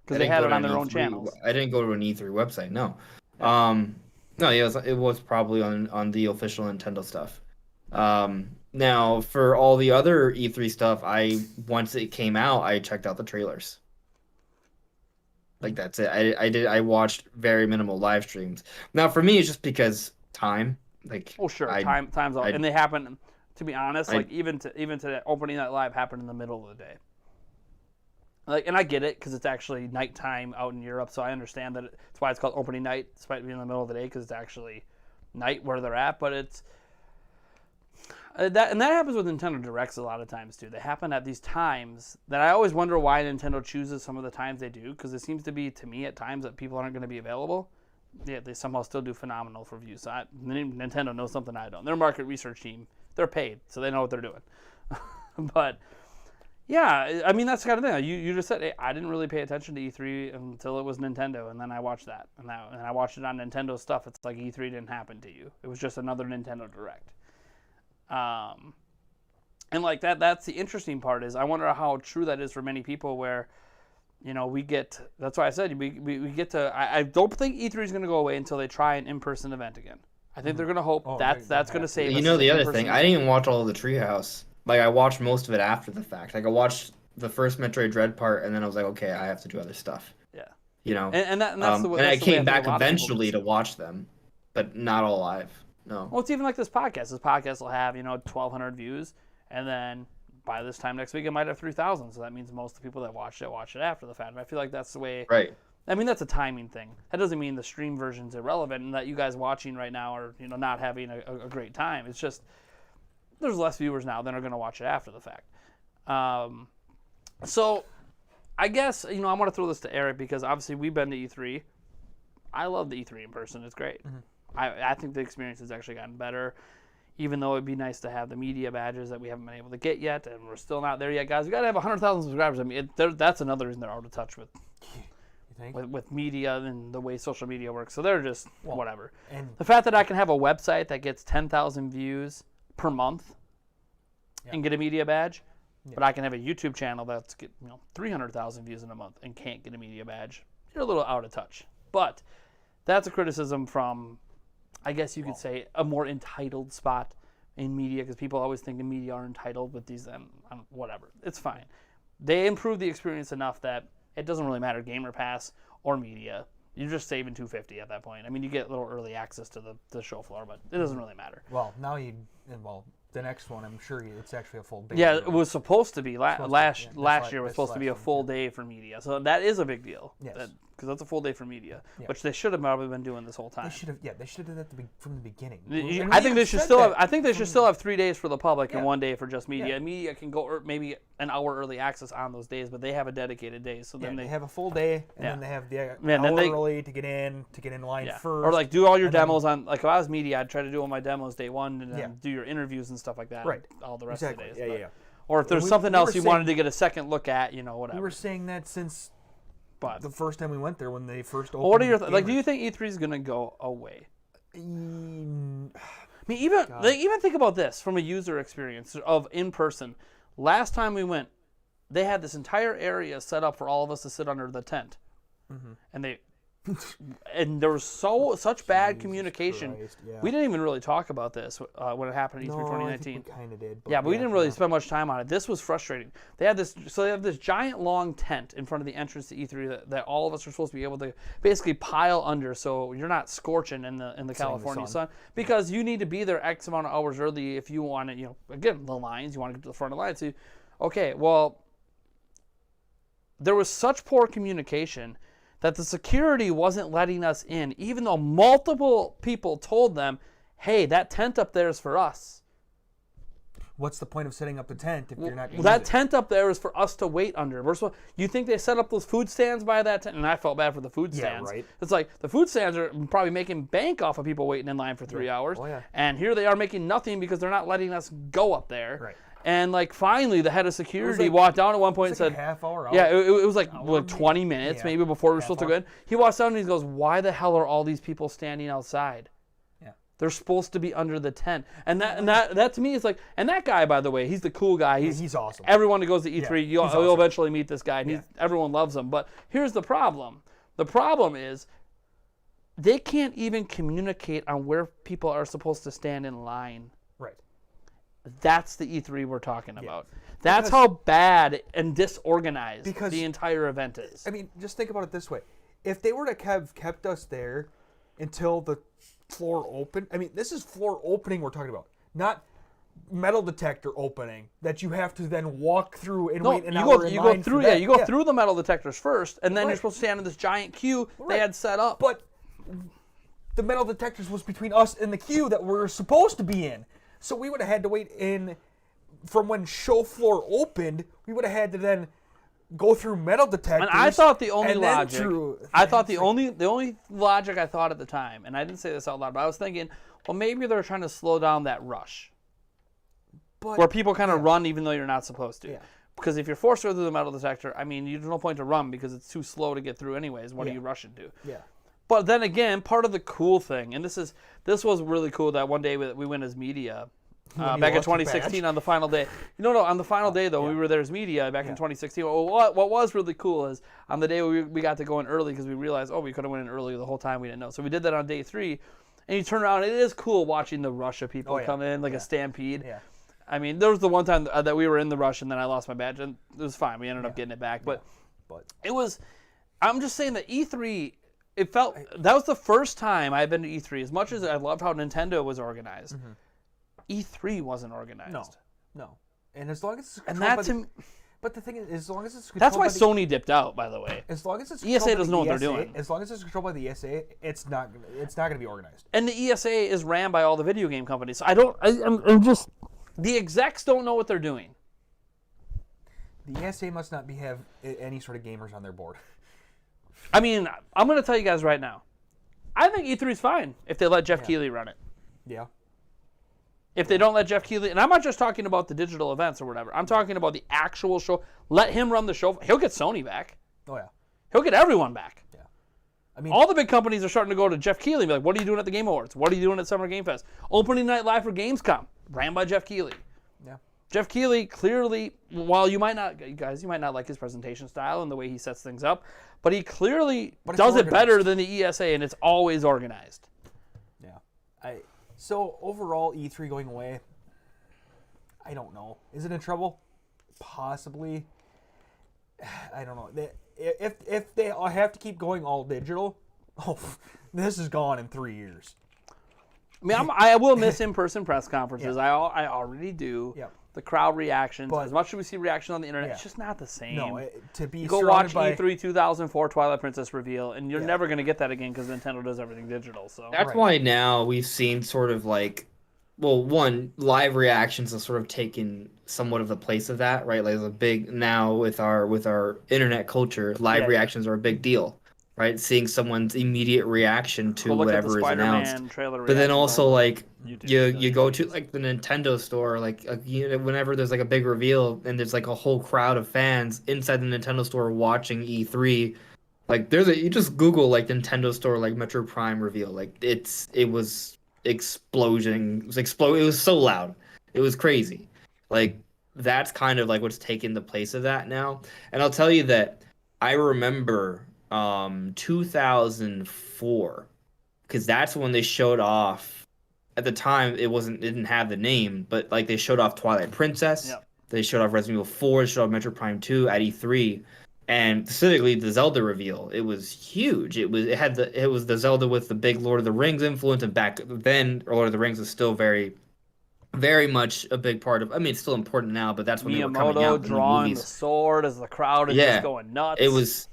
because they had it on their own channels. I didn't go to an E3 website. No, no, it was probably on the official Nintendo stuff. Now for all the other E3 stuff, once it came out, I checked out the trailers. Like that's it. I watched very minimal live streams. Now for me, it's just because time. Like, oh sure, time's all, and they happen. To be honest, even to that opening night live happened in the middle of the day. Like, and I get it because it's actually nighttime out in Europe, so I understand that it's why it's called opening night, despite being in the middle of the day, because it's actually night where they're at. But it's that happens with Nintendo Directs a lot of times too. They happen at these times that I always wonder why Nintendo chooses some of the times they do, because it seems to be to me at times that people aren't going to be available. Yeah, they somehow still do phenomenal for views. So Nintendo knows something I don't. Their market research team, they're paid, so they know what they're doing. But, yeah, I mean, that's the kind of thing. You just said, hey, I didn't really pay attention to E3 until it was Nintendo, and then I watched that. And I watched it on Nintendo stuff. It's like E3 didn't happen to you. It was just another Nintendo Direct. And, like, that's the interesting part is I wonder how true that is for many people where – that's why I said we get to. I don't think E3 is going to go away until they try an in-person event again. I think they're going to hope that's going to save us. The other thing, I didn't even watch all of the Treehouse. Like, I watched most of it after the fact. Like, I watched the first Metroid Dread part, and then I was like, okay, I have to do other stuff. Yeah. And that's the way. And I came back eventually to watch them, but not all live. No. Well, it's even like this podcast. This podcast will have 1,200 views, and then by this time next week, it might have 3,000. So that means most of the people that watch it after the fact. And I feel like that's the way. Right. I mean, that's a timing thing. That doesn't mean the stream version's irrelevant and that you guys watching right now are not having a great time. It's just there's less viewers now than are going to watch it after the fact. So I guess I want to throw this to Eric because obviously we've been to E3. I love the E3 in person. It's great. Mm-hmm. I think the experience has actually gotten better. Even though it'd be nice to have the media badges that we haven't been able to get yet, and we're still not there yet, guys. We got to have 100,000 subscribers. I mean, that's another reason they're out of touch with media and the way social media works. So they're just whatever. And the fact that I can have a website that gets 10,000 views per month and get a media badge, but I can have a YouTube channel that's 300,000 views in a month and can't get a media badge. You're a little out of touch. But that's a criticism from, I guess you could say, a more entitled spot in media because people always think in media are entitled with these whatever. It's fine. They improve the experience enough that it doesn't really matter, Gamer Pass or media. You're just saving $250 at that point. I mean, you get a little early access to the show floor, but it doesn't really matter. Well, now the next one, I'm sure it's actually a full day. Yeah, it was supposed to be. Last year was supposed to be a full day for media. So that is a big deal. Yes. because that's a full day for media, which they should have probably been doing this whole time. They should have. Yeah, they should have done that from the beginning. I think they should still have. I think they should still have 3 days for the public and 1 day for just media. Media can go maybe an hour early access on those days, but they have a dedicated day. So then they have a full day, and then they have the hour then early to get in line first. Or like do all your demos on. Like if I was media, I'd try to do all my demos day one, and then do your interviews and stuff like that. Right. All the rest of the days. Yeah. Or if there's something else you wanted to get a second look at, whatever. We were saying that since but the first time we went there when they first opened. Well, what are your like? Do you think E3 is gonna go away? I mean, even think about this from a user experience of in person. Last time we went, they had this entire area set up for all of us to sit under the tent, and and there was such bad communication. Christ, We didn't even really talk about this when it happened at E3 2019. I think we kind of did. But we didn't really spend much time on it. This was frustrating. They have this giant long tent in front of the entrance to E3 that all of us are supposed to be able to basically pile under, so you're not scorching in the California sun because you need to be there X amount of hours early if you want to. Again, the lines, you want to get to the front of the line. So, okay, well, there was such poor communication that the security wasn't letting us in, even though multiple people told them, hey, that tent up there is for us. What's the point of setting up the tent if you're not going to That tent up there is for us to wait under. You think they set up those food stands by that tent? And I felt bad for the food stands. Yeah, right. It's like the food stands are probably making bank off of people waiting in line for 3 hours. Oh, yeah. And here they are making nothing because they're not letting us go up there. Right. And finally, the head of security walked down at one point and said, a half hour out. Yeah, it was like 20 minutes maybe before we were supposed to go in. He walks down and he goes, why the hell are all these people standing outside? Yeah. They're supposed to be under the tent. And that to me is like, and that guy, by the way, he's the cool guy. He's awesome. Everyone that goes to E3, you'll awesome. eventually meet this guy. And everyone loves him. But here's the problem. The problem is they can't even communicate on where people are supposed to stand in line. Right. That's the E3 we're talking about. That's how bad and disorganized the entire event is. I mean, just think about it this way. If they were to have kept us there until the floor opened, I mean, this is floor opening we're talking about, not metal detector opening that you have to then walk through and wait an hour in line for that. You go through the metal detectors first, and then you're supposed to stand in this giant queue they had set up. But the metal detectors was between us and the queue that we're supposed to be in. So we would have had to wait in from when show floor opened. We would have had to then go through metal detectors. And I thought the only logic, the only logic I thought at the time, and I didn't say this out loud, but I was thinking, well, maybe they're trying to slow down that rush, where people kind of run even though you're not supposed to. Yeah. Because if you're forced through the metal detector, I mean, there's no point to run because it's too slow to get through anyways. What are you rushing to? Yeah. But then again, part of the cool thing, and this was really cool that one day we went as media back in 2016 on the final day. On the final day though, we were there as media back in 2016. Well, what was really cool is on the day we got to go in early because we realized, we could have went in early the whole time we didn't know. So we did that on day 3, and you turn around, and it is cool watching the rush of people come in like a stampede. Yeah. I mean, there was the one time that we were in the rush and then I lost my badge, and it was fine. We ended up getting it back, but it was. I'm just saying that E3. It felt that was the first time I've been to E3. As much as I loved how Nintendo was organized, E3 wasn't organized. No. And as long as it's and controlled that's by but the thing is, as long as it's that's why controlled Sony dipped out. By the way, as long as it's ESA doesn't know what they're doing. As long as it's controlled by the ESA, it's not going to be organized. And the ESA is ran by all the video game companies. So I'm just the execs don't know what they're doing. The ESA must not have any sort of gamers on their board. I mean, I'm going to tell you guys right now. I think E3 is fine if they let Jeff Keighley run it. Yeah. If they don't let Jeff Keighley, and I'm not just talking about the digital events or whatever. I'm talking about the actual show. Let him run the show. He'll get Sony back. Oh, yeah. He'll get everyone back. Yeah. I mean, all the big companies are starting to go to Jeff Keighley and be like, what are you doing at the Game Awards? What are you doing at Summer Game Fest? Opening night live for Gamescom, ran by Jeff Keighley. Yeah. Jeff Keighley clearly, while you might not like his presentation style and the way he sets things up, but he clearly does it better than the ESA, and it's always organized. Yeah. So overall, E3 going away, I don't know. Is it in trouble? Possibly. I don't know. If they have to keep going all digital, this is gone in 3 years. I mean, I will miss in-person press conferences. I already do. Yeah. the crowd reactions. But- As much as we see reactions on the internet, Yeah. it's just not the same. No, to be You go watch surrounded by E3 2004 Twilight Princess reveal, and you're Yeah. never going to get that again because Nintendo does everything digital. So That's Right. why now we've seen sort of like, well, one, live reactions have sort of taken somewhat of the place of that, right? Like, there's a big now with our internet culture, live Yeah. reactions are a big deal, right? Seeing someone's immediate reaction to go look at the whatever is announced. Spider-Man trailer. But then reactions also on like YouTube. you go to like the Nintendo store, like whenever there's like a big reveal and there's like a whole crowd of fans inside the Nintendo store watching E3. Like you just Google like Nintendo store like Metro Prime reveal. Like it was explosion. It was so loud. It was crazy. Like that's kind of like what's taken the place of that now. And I'll tell you that I remember 2004, because that's when they showed off. At the time, it didn't have the name, but like they showed off Twilight Princess. Yep. They showed off Resident Evil 4. They showed off Metro Prime 2 at E3, and specifically the Zelda reveal. It was huge. It was the Zelda with the big Lord of the Rings influence, and back then Lord of the Rings was still very, very much a big part of. I mean, it's still important now, but that's when they were coming Miyamoto out in the drawing the movies. sword as the crowd is Yeah. just going nuts. It was.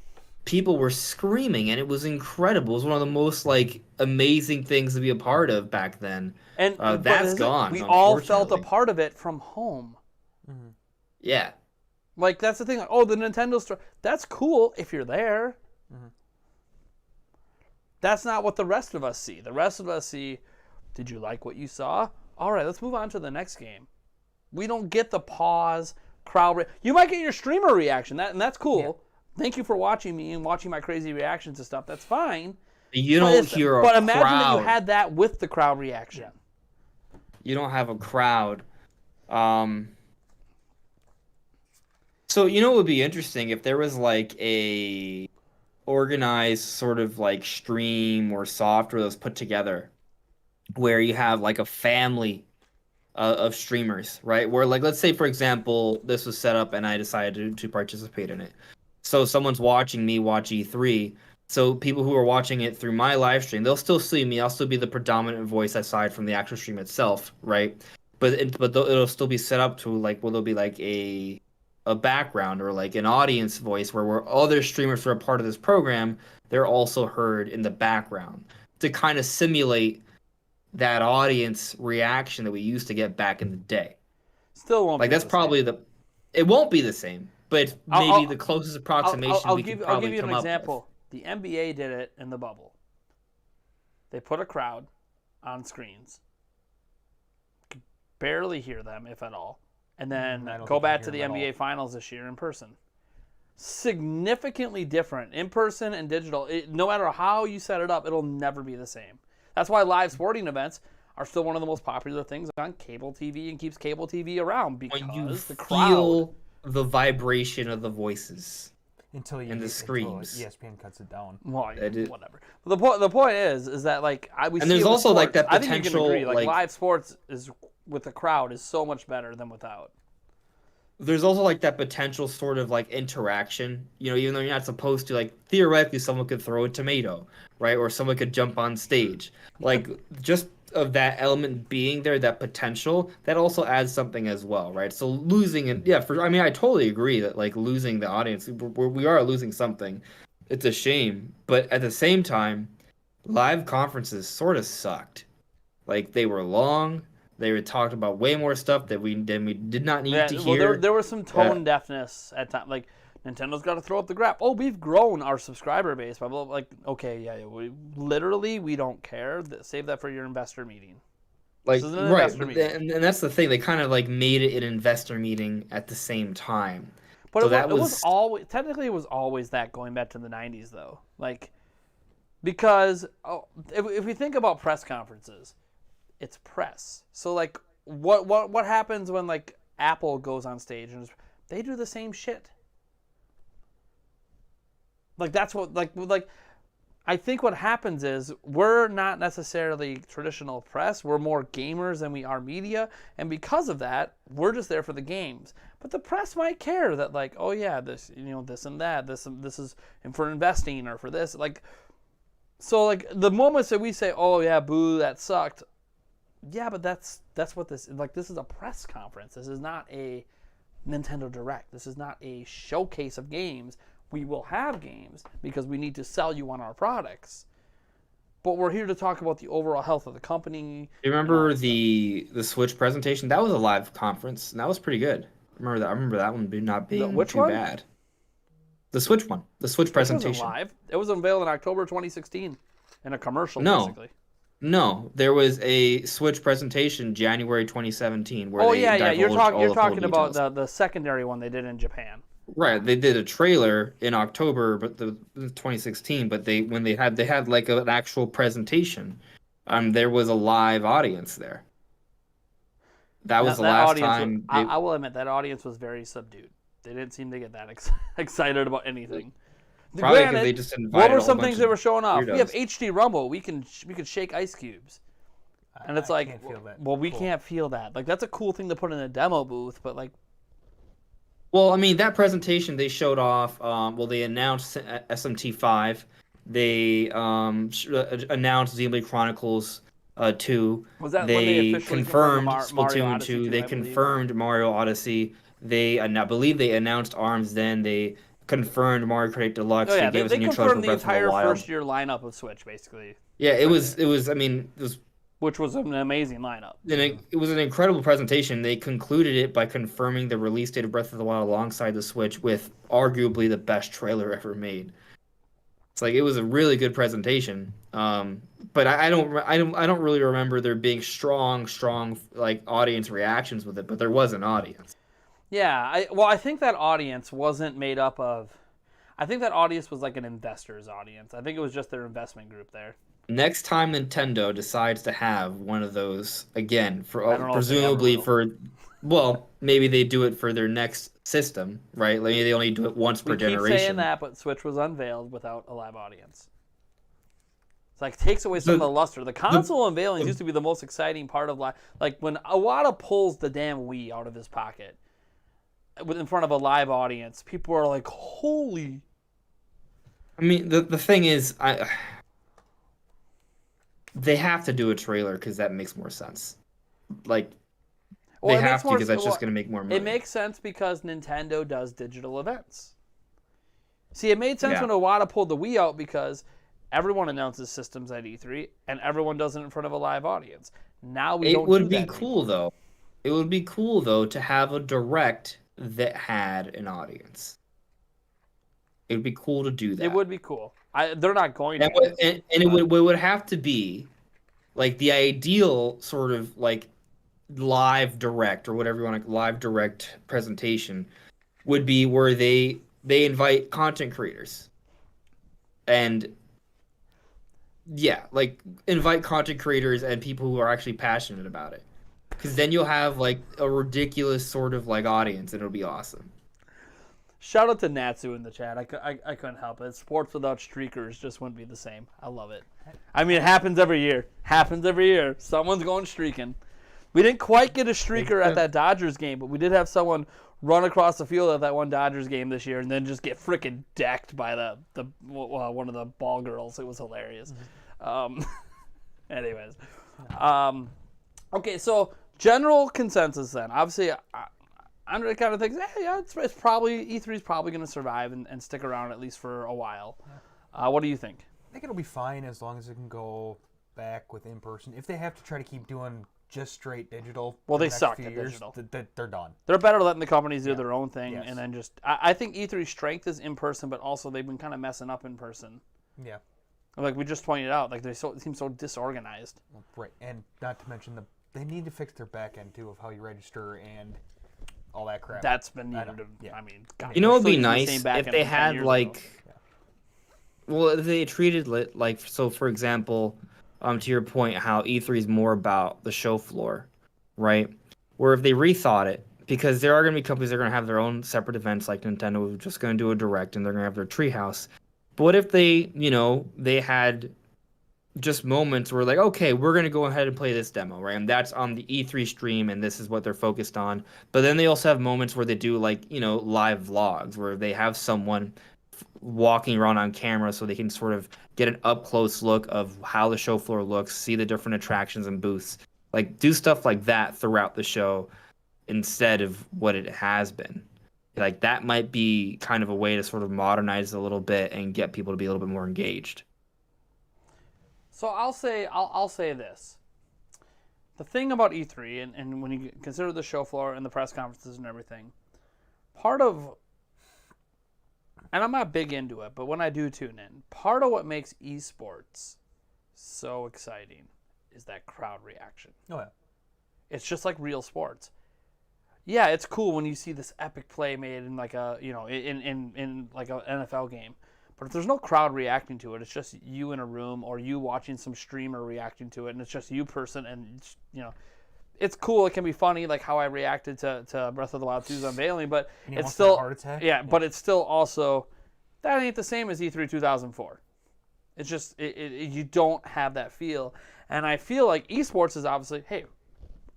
People were screaming, and it was incredible. It was one of the most like amazing things to be a part of back then. and but That's isn't- gone. We all felt a unfortunately. part of it from home. Yeah, Like that's the thing. Like, oh, the Nintendo store. That's cool if you're there. That's not what the rest of us see. The rest of us see. Did you like what you saw? All right, let's move on to the next game. We don't get the pause crowd. You might get your streamer reaction, and that's cool. Yeah. Thank you for watching me and watching my crazy reactions and stuff. That's fine. you But don't it's- hear a But imagine crowd. that you had that with the crowd reaction. You don't have a crowd. So you know what would be interesting if there was like a organized sort of like stream or software that was put together where you have like a family of streamers, right? Where like let's say for example this was set up and I decided to participate in it. So someone's watching me watch E3. So people who are watching it through my live stream, they'll still see me. I'll still be the predominant voice aside from the actual stream itself, right? But it'll still be set up to like, well, there'll be like a background or like an audience voice where other streamers who are part of this program, they're also heard in the background to kind of simulate that audience reaction that we used to get back in the day. Still won't. Like be that's the probably same. it won't be the same, but maybe I'll- the closest approximation I'll we give, could I'll probably give you an come up with. example. The NBA did it in the bubble. They put a crowd on screens. Could barely hear them, if at all. And then I don't go think you back hear to the them at NBA all. Finals this year in person. Significantly different. In person and digital. No matter how you set it up, it'll never be the same. That's why live sporting events are still one of the most popular things on cable TV and keeps cable TV around because When you the crowd. feel the vibration of the voices. until And the until screams. ESPN cuts it down. Well, That is- whatever. The point is that like we And see there's it with also, like, sports. that I think you can potential, agree. Like like- live sports is with the crowd is so much better than without. There's also like that potential sort of like interaction, even though you're not supposed to, like theoretically someone could throw a tomato, right? Or someone could jump on stage. Like just of that element being there, that potential, that also adds something as well, right? So losing it, yeah, I mean, I totally agree that like losing the audience, we are losing something. It's a shame, but at the same time, live conferences sort of sucked. Like they were long. They were talked about way more stuff that we did not need to Well, hear. there was some tone deafness at times. Like Nintendo's got to throw up the graph. Oh, we've grown our subscriber base by like okay, yeah, we don't care. Save that for your investor meeting. Like This is an right, investor meeting. and that's the thing. They kind of like made it an investor meeting at the same time. But So it that was was- always technically it was always that going back to the 90s though. Like because if we think about press conferences, it's press. So like what happens when like Apple goes on stage and they do the same shit. Like that's what like I think what happens is we're not necessarily traditional press. We're more gamers than we are media, and because of that, we're just there for the games. But the press might care that like, oh yeah, this this and that, this is for investing or for this like. So like the moments that we say, oh yeah, boo, that sucked. Yeah, but that's that's what this like. This is a press conference. This is not a Nintendo Direct. This is not a showcase of games. We will have games because we need to sell you on our products. But we're here to talk about the overall health of the company. You remember the Switch presentation? That was a live conference, and that was pretty good. I remember that one not being too bad. The Switch one. The Switch presentation. It wasn't live. It was unveiled in October 2016 in a commercial, No. basically. No, there was a Switch presentation January 2017 where You're talking about the secondary one they did in Japan. Right, they did a trailer in October, but the 2016. But when they had like an actual presentation, there was a live audience there. That was the last time. I will admit that audience was very subdued. They didn't seem to get that excited about anything. Probably because they just invited. What were some things they were showing off? We have HD Rumble. We can shake ice cubes, and it's like, well, we can't feel that. Like that's a cool thing to put in a demo booth, but like. Well, I mean, that presentation they showed off. They announced SMT5. They announced Xenoblade Chronicles 2. Was that they when they officially confirmed Splatoon 2? They confirmed Mario Odyssey. I believe they announced ARMS. Then they confirmed Mario Kart 8 Deluxe. Oh, yeah, they gave us a new trailer confirmed the entire first-year lineup of Switch, basically. Yeah, it was. I mean, it was. Which was an amazing lineup. And it was an incredible presentation. They concluded it by confirming the release date of Breath of the Wild alongside the Switch with arguably the best trailer ever made. It's like it was a really good presentation. But I don't really remember there being strong like audience reactions with it. But there was an audience. Yeah, I think that audience wasn't made up of. I think that audience was like an investor's audience. I think it was just their investment group there. Next time Nintendo decides to have one of those again, presumably maybe they do it for their next system, right? Maybe they only do it once per generation. We keep saying that, but Switch was unveiled without a live audience. It's like takes away some of the luster. The console unveilings used to be the most exciting part of live. Like when Iwata pulls the damn Wii out of his pocket in front of a live audience, people are like, "Holy!" I mean, the thing is, they have to do a trailer because that makes more sense. Like, they have to because that's just going to make more money. It makes sense because Nintendo does digital events. See, it made sense when Iwata pulled the Wii out because everyone announces systems at E3 and everyone does it in front of a live audience. Now we don't do that. It would be cool, though. It would be cool, though, to have a Direct that had an audience. It would be cool to do that. It would be cool. They're not going to. And it would have to be like the ideal sort of like live Direct or whatever you want to live Direct presentation would be where they invite content creators and like invite content creators and people who are actually passionate about it, because then you'll have like a ridiculous sort of like audience and it'll be awesome. Shout out to Natsu in the chat. I couldn't help it. Sports without streakers just wouldn't be the same. I love it. I mean, it happens every year. Someone's going streaking. We didn't quite get a streaker at that Dodgers game, but we did have someone run across the field at that one Dodgers game this year and then just get freaking decked by the one of the ball girls. It was hilarious. Anyways. Okay, so general consensus then. Obviously, Andre kind of thinks, it's probably E3 is probably going to survive and stick around at least for a while. What do you think? I think it'll be fine as long as it can go back with in person. If they have to try to keep doing just straight digital, they suck at digital. They're done. They're better letting the companies do their own thing, and then just. I think E3's strength is in person, but also they've been kind of messing up in person. Yeah. Like we just pointed out, like they seem so disorganized. Right, and not to mention they need to fix their back end too of how you register and all that crap. That's been needed. I mean, God, it would be nice if they had like, if they treated like, so for example, to your point, how E3 is more about the show floor, right? Where if they rethought it, because there are going to be companies that are going to have their own separate events, like Nintendo, who are just going to do a Direct and they're going to have their treehouse. But what if they had just moments where like, okay, we're going to go ahead and play this demo, right? And that's on the E3 stream and this is what they're focused on. But then they also have moments where they do like, live vlogs where they have someone walking around on camera so they can sort of get an up close look of how the show floor looks, see the different attractions and booths. Like do stuff like that throughout the show instead of what it has been. Like that might be kind of a way to sort of modernize it a little bit and get people to be a little bit more engaged. So I'll say this. The thing about E3, and when you consider the show floor and the press conferences and everything, part of, and I'm not big into it, but when I do tune in, part of what makes esports so exciting is that crowd reaction. Oh yeah. It's just like real sports. Yeah, it's cool when you see this epic play made in like a, in like an NFL game. But if there's no crowd reacting to it, it's just you in a room or you watching some streamer reacting to it, and it's just you person, and it's cool. It can be funny, like how I reacted to Breath of the Wild 2's unveiling, but it's still heart attack? Yeah, but it's still also that ain't the same as E3 2004. It's just you don't have that feel, and I feel like esports is obviously, hey,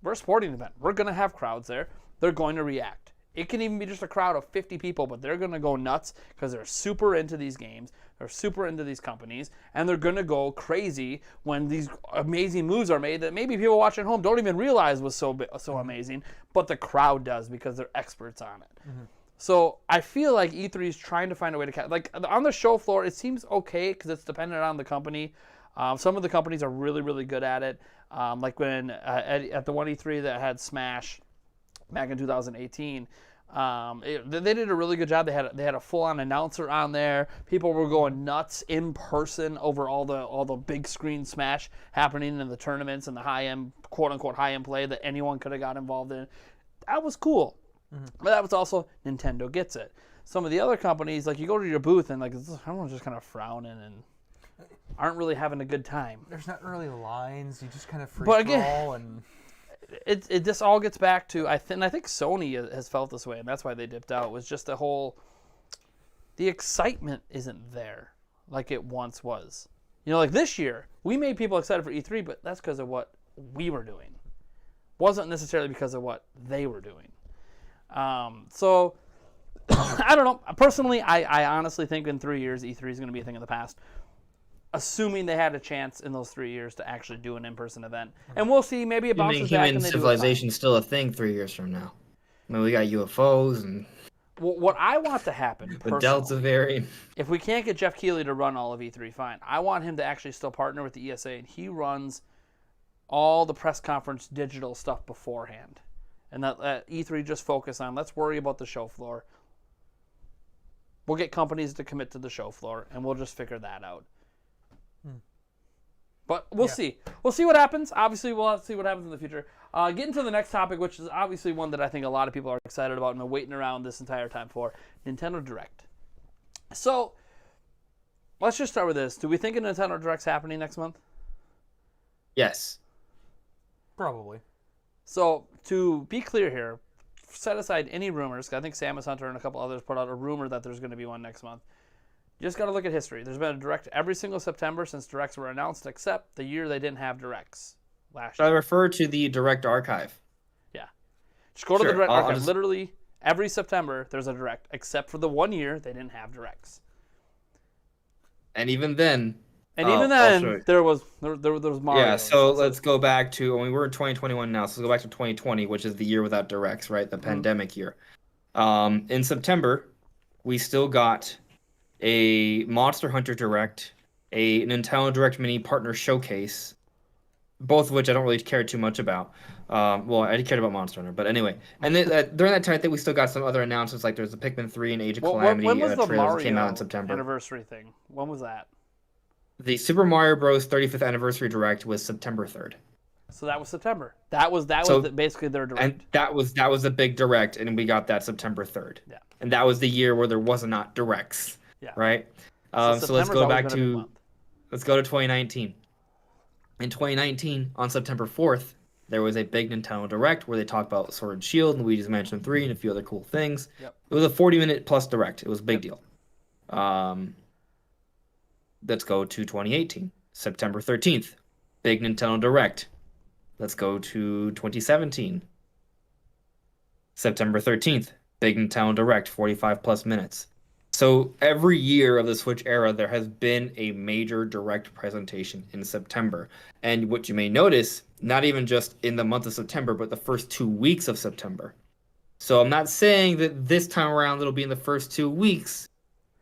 we're a sporting event. We're gonna have crowds there. They're going to react. It can even be just a crowd of 50 people, but they're going to go nuts because they're super into these games. They're super into these companies, and they're going to go crazy when these amazing moves are made that maybe people watching at home don't even realize was so amazing, but the crowd does because they're experts on it. Mm-hmm. So I feel like E3 is trying to find a way to like on the show floor. It seems okay because it's dependent on the company. Some of the companies are really, really good at it. Like when at the one E3 that had Smash back in 2018, they did a really good job. They had a full-on announcer on there. People were going nuts in person over all the big screen Smash happening in the tournaments and the high-end, quote-unquote high-end play that anyone could have got involved in. That was cool. Mm-hmm. But that was also Nintendo gets it. Some of the other companies, like you go to your booth and like everyone's just kind of frowning and aren't really having a good time. There's not really lines. You just kind of free fall and. It just all gets back to I think Sony has felt this way, and that's why they dipped out. Was just the excitement isn't there like it once was. Like this year we made people excited for E3, but that's because of what we were doing. Wasn't necessarily because of what they were doing. So I don't know. Personally, I honestly think in 3 years E3 is going to be a thing of the past. Assuming they had a chance in those 3 years to actually do an in-person event. And we'll see, maybe it bounces back and they civilization still a thing 3 years from now. I mean, we got UFOs and... What I want to happen, the Delta variant. If we can't get Jeff Keighley to run all of E3, fine. I want him to actually still partner with the ESA, and he runs all the press conference digital stuff beforehand. And that E3 just focus on, let's worry about the show floor. We'll get companies to commit to the show floor, and we'll just figure that out. But we'll see. We'll see what happens. Obviously, we'll have to see what happens in the future. Getting to the next topic, which is obviously one that I think a lot of people are excited about and been waiting around this entire time for, Nintendo Direct. So, let's just start with this. Do we think a Nintendo Direct's happening next month? Yes. Probably. So, to be clear here, set aside any rumors. I think Samus Hunter and a couple others put out a rumor that there's going to be one next month. You just got to look at history. There's been a Direct every single September since Directs were announced, except the year they didn't have Directs last year. I refer to the Direct archive. Yeah. Just go to the Direct archive. Literally, every September, there's a Direct, except for the 1 year they didn't have Directs. And even then... there was Mario. Yeah, so let's go back to... we're in 2021 now, so let's go back to 2020, which is the year without Directs, right? The pandemic year. In September, we still got... a Monster Hunter Direct, a Nintendo Direct Mini Partner Showcase, both of which I don't really care too much about. Well, I cared about Monster Hunter, but anyway. And then, during that time, I think we still got some other announcements, like there's the Pikmin 3 and Age of Calamity when was the trailers Mario that came out in September. Anniversary thing? When was that? The Super Mario Bros. 35th Anniversary Direct was September 3rd. So that was September. That was basically their Direct. And that was a big Direct, and we got that September 3rd. Yeah. And that was the year where there was not Directs. Yeah. Right? So let's go back to... Let's go to 2019. In 2019, on September 4th, there was a big Nintendo Direct where they talked about Sword and Shield and Luigi's Mansion 3 and a few other cool things. Yep. It was a 40-minute plus Direct. It was a big deal. Let's go to 2018. September 13th, big Nintendo Direct. Let's go to 2017. September 13th, big Nintendo Direct, 45 plus minutes. So every year of the Switch era, there has been a major direct presentation in September. And what you may notice, not even just in the month of September, but the first 2 weeks of September. So I'm not saying that this time around it'll be in the first 2 weeks,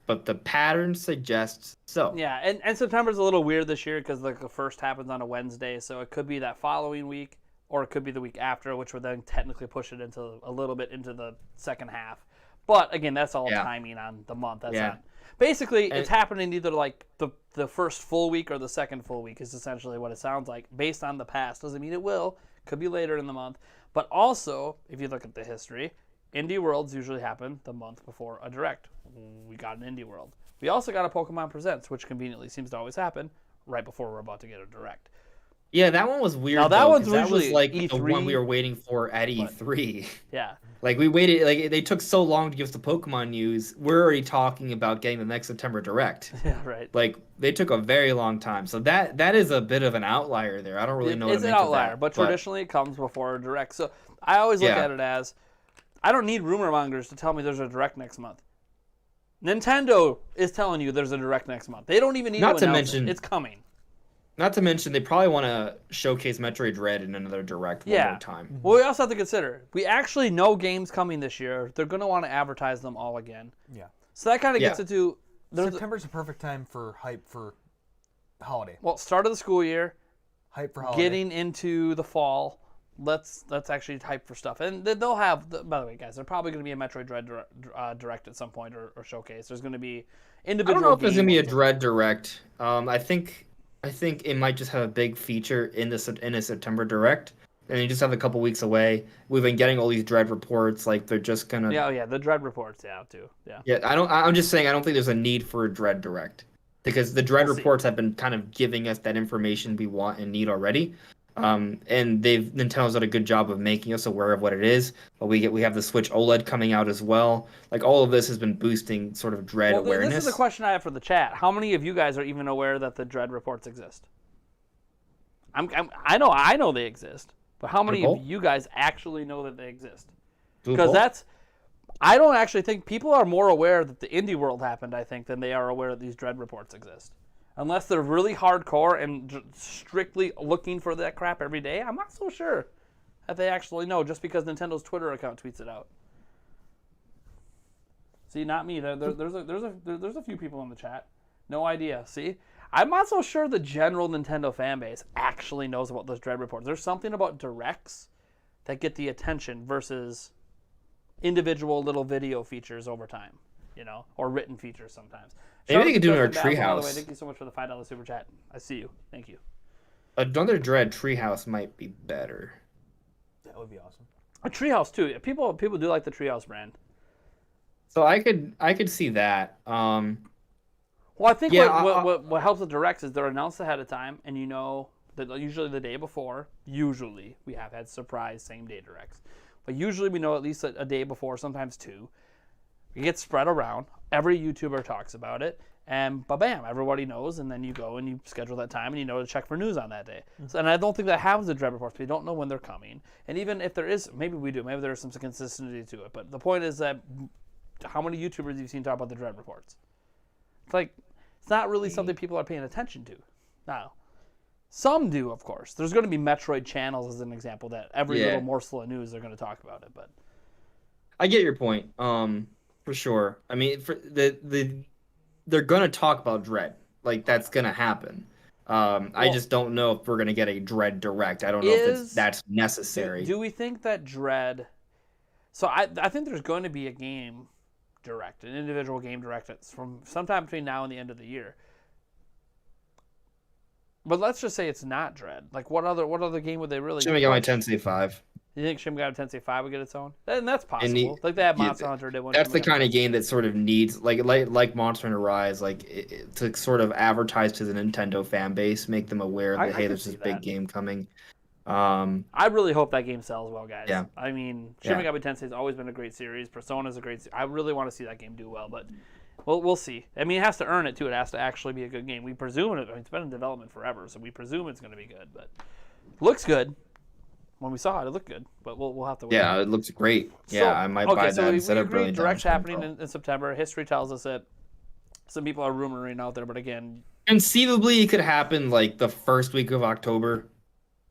but the pattern suggests so. Yeah, and September's a little weird this year because like the first happens on a Wednesday, so it could be that following week, or it could be the week after, which would then technically push it into a little bit into the second half. But again, that's all timing on the month. That's not. Basically, it's happening either like the first full week or the second full week is essentially what it sounds like based on the past. Doesn't mean it will. Could be later in the month. But also, if you look at the history, Indie Worlds usually happen the month before a Direct. We got an Indie World. We also got a Pokemon Presents, which conveniently seems to always happen right before we're about to get a Direct. Yeah, that one was weird. Now that one's usually that was like E3, the one we were waiting for at E3. Yeah. Like we waited, like they took so long to give us the Pokemon news. We're already talking about getting the next September Direct. Yeah, right. Like they took a very long time. So that is a bit of an outlier there. I don't really know what to make of that. It's an outlier, but traditionally it comes before a Direct. So I always look at it as I don't need rumor mongers to tell me there's a Direct next month. Nintendo is telling you there's a Direct next month. They don't even need to announce it. It's coming. Not to mention, they probably want to showcase Metroid Dread in another Direct one more time. Well, we also have to consider, we actually know games coming this year. They're going to want to advertise them all again. Yeah. So that kind of gets into... September's a perfect time for hype for holiday. Well, start of the school year. Hype for holiday. Getting into the fall. Let's actually hype for stuff. And they'll have... By the way, guys, there's probably going to be a Metroid Dread Direct at some point or showcase. There's going to be individual... I don't know if there's going to be a Dread Direct. I think it might just have a big feature in a September Direct, and you just have a couple weeks away. We've been getting all these Dread reports, like they're just gonna. Yeah, the Dread reports, too. Yeah. Yeah, I'm just saying I don't think there's a need for a Dread Direct, because the Dread reports have been kind of giving us that information we want and need already. And Nintendo's done a good job of making us aware of what it is. But we have the Switch OLED coming out as well. Like all of this has been boosting sort of Dread awareness. This is the question I have for the chat. How many of you guys are even aware that the Dread reports exist? I know they exist, but how many of you guys actually know that they exist? Because I don't actually think people are more aware that the Indie World happened, I think, than they are aware that these Dread reports exist. Unless they're really hardcore and strictly looking for that crap every day, I'm not so sure that they actually know just because Nintendo's Twitter account tweets it out. See, not me. There's a few people in the chat. No idea. See, I'm not so sure the general Nintendo fan base actually knows about those Dread reports. There's something about directs that get the attention versus individual little video features over time, or written features sometimes. Maybe they could do another Treehouse. By the way, thank you so much for the $5 super chat. I see you. Thank you. Another Dread Treehouse might be better. That would be awesome. A Treehouse too. People do like the Treehouse brand. So I could see that. Well, I think what helps with directs is they're announced ahead of time, and that usually the day before. Usually we have had surprise same day directs, but usually we know at least a day before, sometimes two. It gets spread around. Every YouTuber talks about it, and bam, everybody knows. And then you go and you schedule that time, and you know to check for news on that day. Mm-hmm. So, and I don't think that happens with Dread reports. We don't know when they're coming, and even if there is, maybe we do. Maybe there is some consistency to it. But the point is that how many YouTubers have you seen talk about the Dread reports? It's not really something people are paying attention to. Now, some do, of course. There's going to be Metroid channels as an example that every little morsel of news they're going to talk about it. But I get your point. For sure. I mean, they're gonna talk about Dread. Like that's gonna happen. I just don't know if we're gonna get a Dread Direct. I don't know if that's necessary. Do we think that Dread? So I think there's going to be a game Direct, an individual game Direct from sometime between now and the end of the year. But let's just say it's not Dread. Like what other game would they really? Shin Megami Tensei 5. You think Shin Megami Tensei 5 would get its own? And that's possible. Like they have Monster Hunter did one. That's the kind of game that sort of needs like Monster Hunter Rise, to sort of advertise to the Nintendo fan base, make them aware that hey, there's this big game coming. I really hope that game sells well, guys. Yeah. I mean, Shin Megami Tensei has always been a great series. Persona's a great series. I really want to see that game do well, but we'll see. I mean, it has to earn it too. It has to actually be a good game. We presume it's been in development forever, so we presume it's going to be good. But looks good. when we saw it, it looked good, but we'll have to wait. Yeah, it looks great. So, Yeah, I might okay, buy so that we instead of agreed Brilliant Direct's Diamond happening Pro. in September. History tells us it. Some people are rumoring out there, but again, Conceivably, it could happen like the first week of October,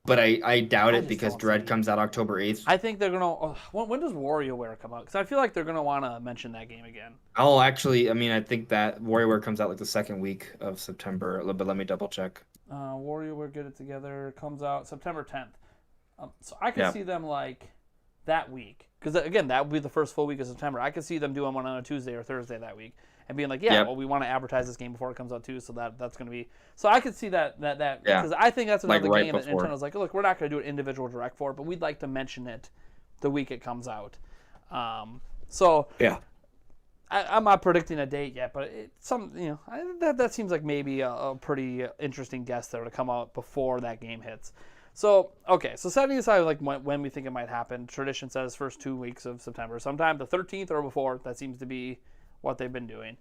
but I doubt I it just because don't Dread see. comes out October 8th. I think they're gonna. When does WarioWare come out? Because I feel like they're gonna want to mention that game again. Oh, actually, I mean, I think that WarioWare comes out like the second week of September, but let me double check. WarioWare Get It Together comes out September 10th. So I could Yeah. see them like that week, because again, that would be the first full week of September. I could see them doing one on a Tuesday or Thursday that week, and being like, yeah, Yep. well, we want to advertise this game before it comes out too, so that's going to be. So I could see that Yeah. because I think that's Like another right game that before. Nintendo's like, look, we're not going to do an individual direct for it, but we'd like to mention it the week it comes out. So Yeah. I'm not predicting a date yet, but that seems like maybe a pretty interesting guess there to come out before that game hits. So okay, so setting aside like when we think it might happen, tradition says first 2 weeks of September, sometime the 13th or before. That seems to be what they've been doing.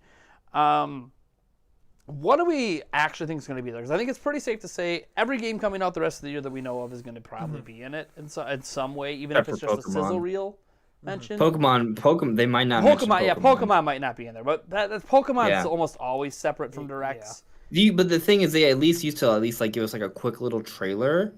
What do we actually think is going to be there? Because I think it's pretty safe to say every game coming out the rest of the year that we know of is going to probably be in it in some way, even if it's Except just for a sizzle Pokemon. reel mention. Pokemon, they might not mention Pokemon, yeah, Pokemon. Pokemon might not be in there, but that's Pokemon's Yeah. almost always separate from directs. But the thing is, they at least used to at least like give us like a quick little trailer.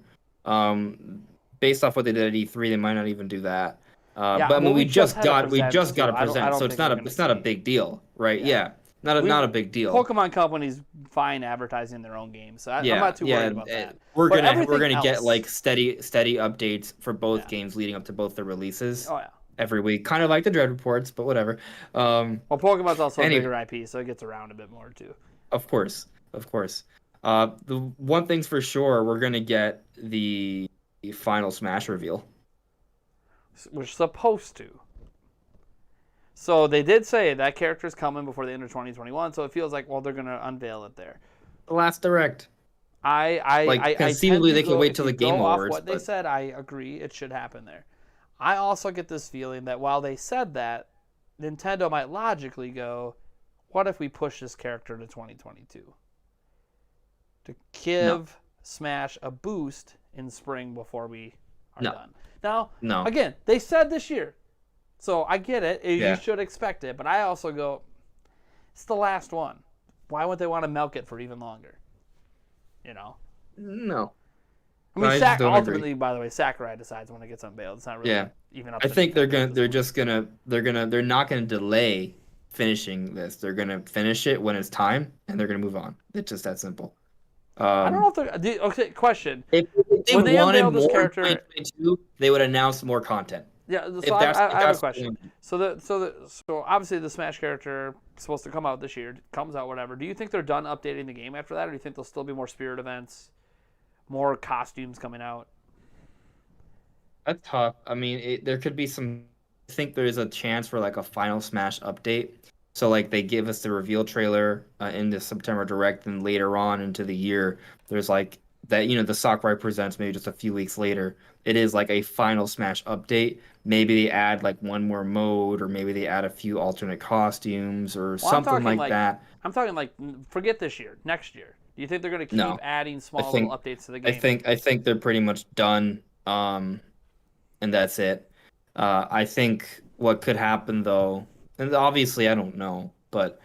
Based off what they did at E3, they might not even do that. Yeah, But I mean, well, we we just just had a got present, a too. I don't present, so think it's we're not gonna a see. big deal, right? Yeah. Yeah, not a big deal. Pokemon companies fine advertising their own games, so I'm not too worried about that. We're But gonna everything get else- like steady updates for both Yeah. games leading up to both the releases Oh yeah. every week, kind of like the Dread reports, but whatever. Well, Pokemon's also Any- a bigger IP, so it gets around a bit more too. Of course, of course. The one thing's for sure, we're gonna get the final Smash reveal. We're supposed to. So they did say that character's coming before the end of 2021, so it feels like, well, they're gonna unveil it there. The last Direct. I Conceivably, tend to they can go- wait if till you the Game go off Awards, what they but- said, I agree it should happen there. I also get this feeling that while they said that, Nintendo might logically go, what if we push this character to 2022 to give Smash a boost in spring before we are No. done? Now, No. again, they said this year, so I get it. Yeah. You should expect it, but I also go, it's the last one. Why would they want to milk it for even longer? You know. No. I mean, I just don't ultimately, by the way, Sakurai decides when it gets unveiled. It's not really Yeah. even up I to think Nintendo. they're not gonna delay finishing this. They're gonna finish it when it's time, and they're gonna move on. It's just that simple. I don't know if they're. Okay, question. If they When they wanted unveil this more character- in 2022, they would announce more content. Yeah, so If I that's- if have a that's question. the- So obviously the Smash character is supposed to come out this year, comes out whatever. Do you think they're done updating the game after that, or do you think there'll still be more spirit events, more costumes coming out? That's tough. I mean, there could be some. I think there's a chance for like a final Smash update. So like they give us the reveal trailer in the September Direct, and later on into the year, there's like that. The Sakurai presents maybe just a few weeks later. It is like a final Smash update. Maybe they add like one more mode, or maybe they add a few alternate costumes, or Well, something like that. I'm talking like forget this year, next year. Do you think they're going to keep No. adding small think- little updates to the game? I think they're pretty much done, and that's it. I think what could happen though, and obviously I don't know, but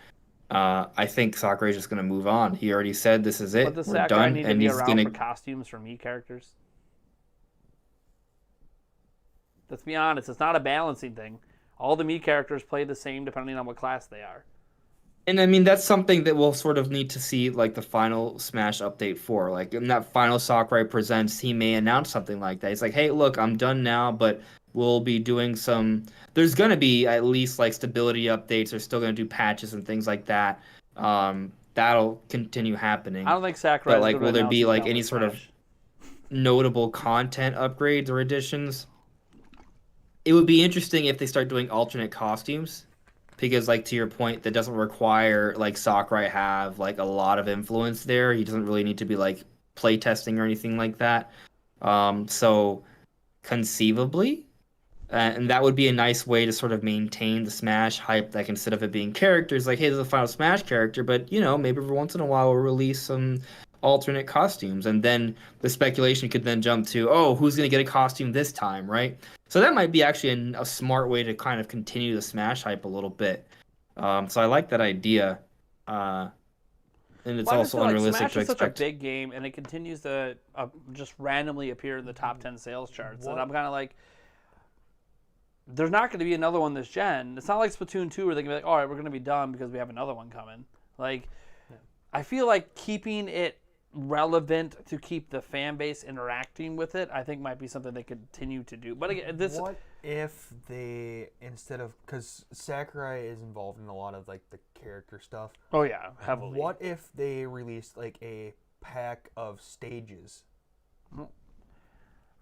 I think Sakurai's just gonna move on. He already said this is it. But does We're Sakurai done, need to and be he's around gonna. for costumes for Mii characters? Let's be honest, it's not a balancing thing. All the Mii characters play the same depending on what class they are. And I mean that's something that we'll sort of need to see like the final Smash update for. Like in that final Sakurai presents, he may announce something like that. He's like, "Hey, look, I'm done now, but we'll be doing some. There's gonna be at least like stability updates. They're still gonna do patches and things like that. That'll continue happening. I don't think Sakurai. But like, will there be like any sort of notable content upgrades or additions? It would be interesting if they start doing alternate costumes, because like to your point, that doesn't require like Sakurai have like a lot of influence there. He doesn't really need to be like play testing or anything like that. So conceivably, And that would be a nice way to sort of maintain the Smash hype. Like instead of it being characters, like hey, there's a final Smash character, but maybe every once in a while we'll release some alternate costumes, and then the speculation could then jump to, oh, who's gonna get a costume this time, right? So that might be actually a smart way to kind of continue the Smash hype a little bit. So I like that idea. And it's Well, I just also feel like unrealistic Smash to is such a expect. big game, and it continues to just randomly appear in the top 10 sales charts. And I'm kind of like, there's not going to be another one this gen. It's not like Splatoon 2 where they can be like, all right, we're going to be done because we have another one coming. Like, I feel like keeping it relevant to keep the fan base interacting with it, I think might be something they continue to do. But again, What if they, instead of, because Sakurai is involved in a lot of like the character stuff. Oh yeah, heavily. What if they released like a pack of stages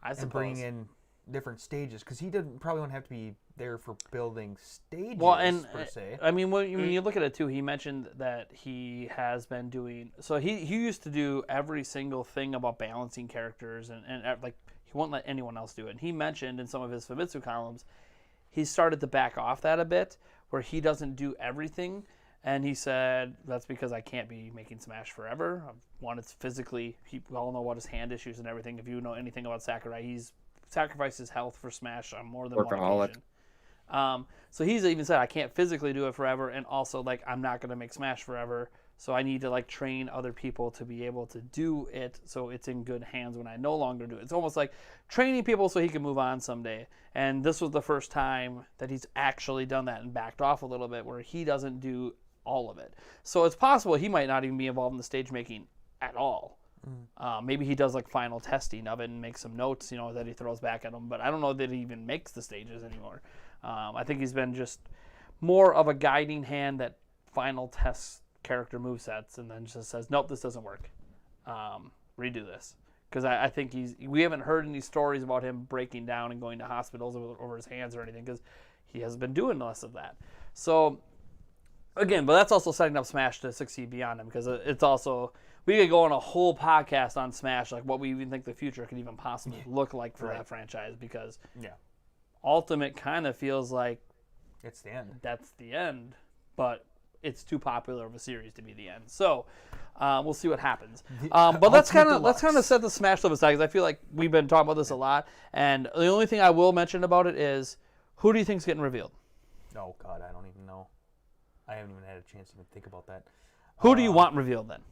I suppose. and bring in different stages? Because he didn't probably won't have to be there for building stages per se. I mean, when you look at it too, he mentioned that he has been doing. So he used to do every single thing about balancing characters and like he won't let anyone else do it. And he mentioned in some of his Famitsu columns, he started to back off that a bit, where he doesn't do everything. And he said that's because I can't be making Smash forever. One, it's physically. We all know about his hand issues and everything. If you know anything about Sakurai, he's sacrificed his health for Smash on more than one occasion. So he's even said I can't physically do it forever, and also like I'm not going to make Smash forever, so I need to like train other people to be able to do it, so it's in good hands when I no longer do it. It's almost like training people so he can move on someday. And this was the first time that he's actually done that and backed off a little bit, where he doesn't do all of it. So it's possible he might not even be involved in the stage making at all. Maybe he does like final testing of it and makes some notes, that he throws back at him. But I don't know that he even makes the stages anymore. I think he's been just more of a guiding hand that final tests character movesets and then just says, nope, this doesn't work. Redo this. Because I think we haven't heard any stories about him breaking down and going to hospitals over his hands or anything, because he hasn't been doing less of that. So, again, but that's also setting up Smash to succeed beyond him, because it's also, we could go on a whole podcast on Smash, like what we even think the future could even possibly look like for that franchise, because Ultimate kind of feels like it's the end. That's the end, but it's too popular of a series to be the end. So we'll see what happens. But let's kind of set the Smash level aside, because I feel like we've been talking about this a lot, and the only thing I will mention about it is, who do you think's getting revealed? Oh God, I don't even know. I haven't even had a chance to even think about that. Who do you want revealed then?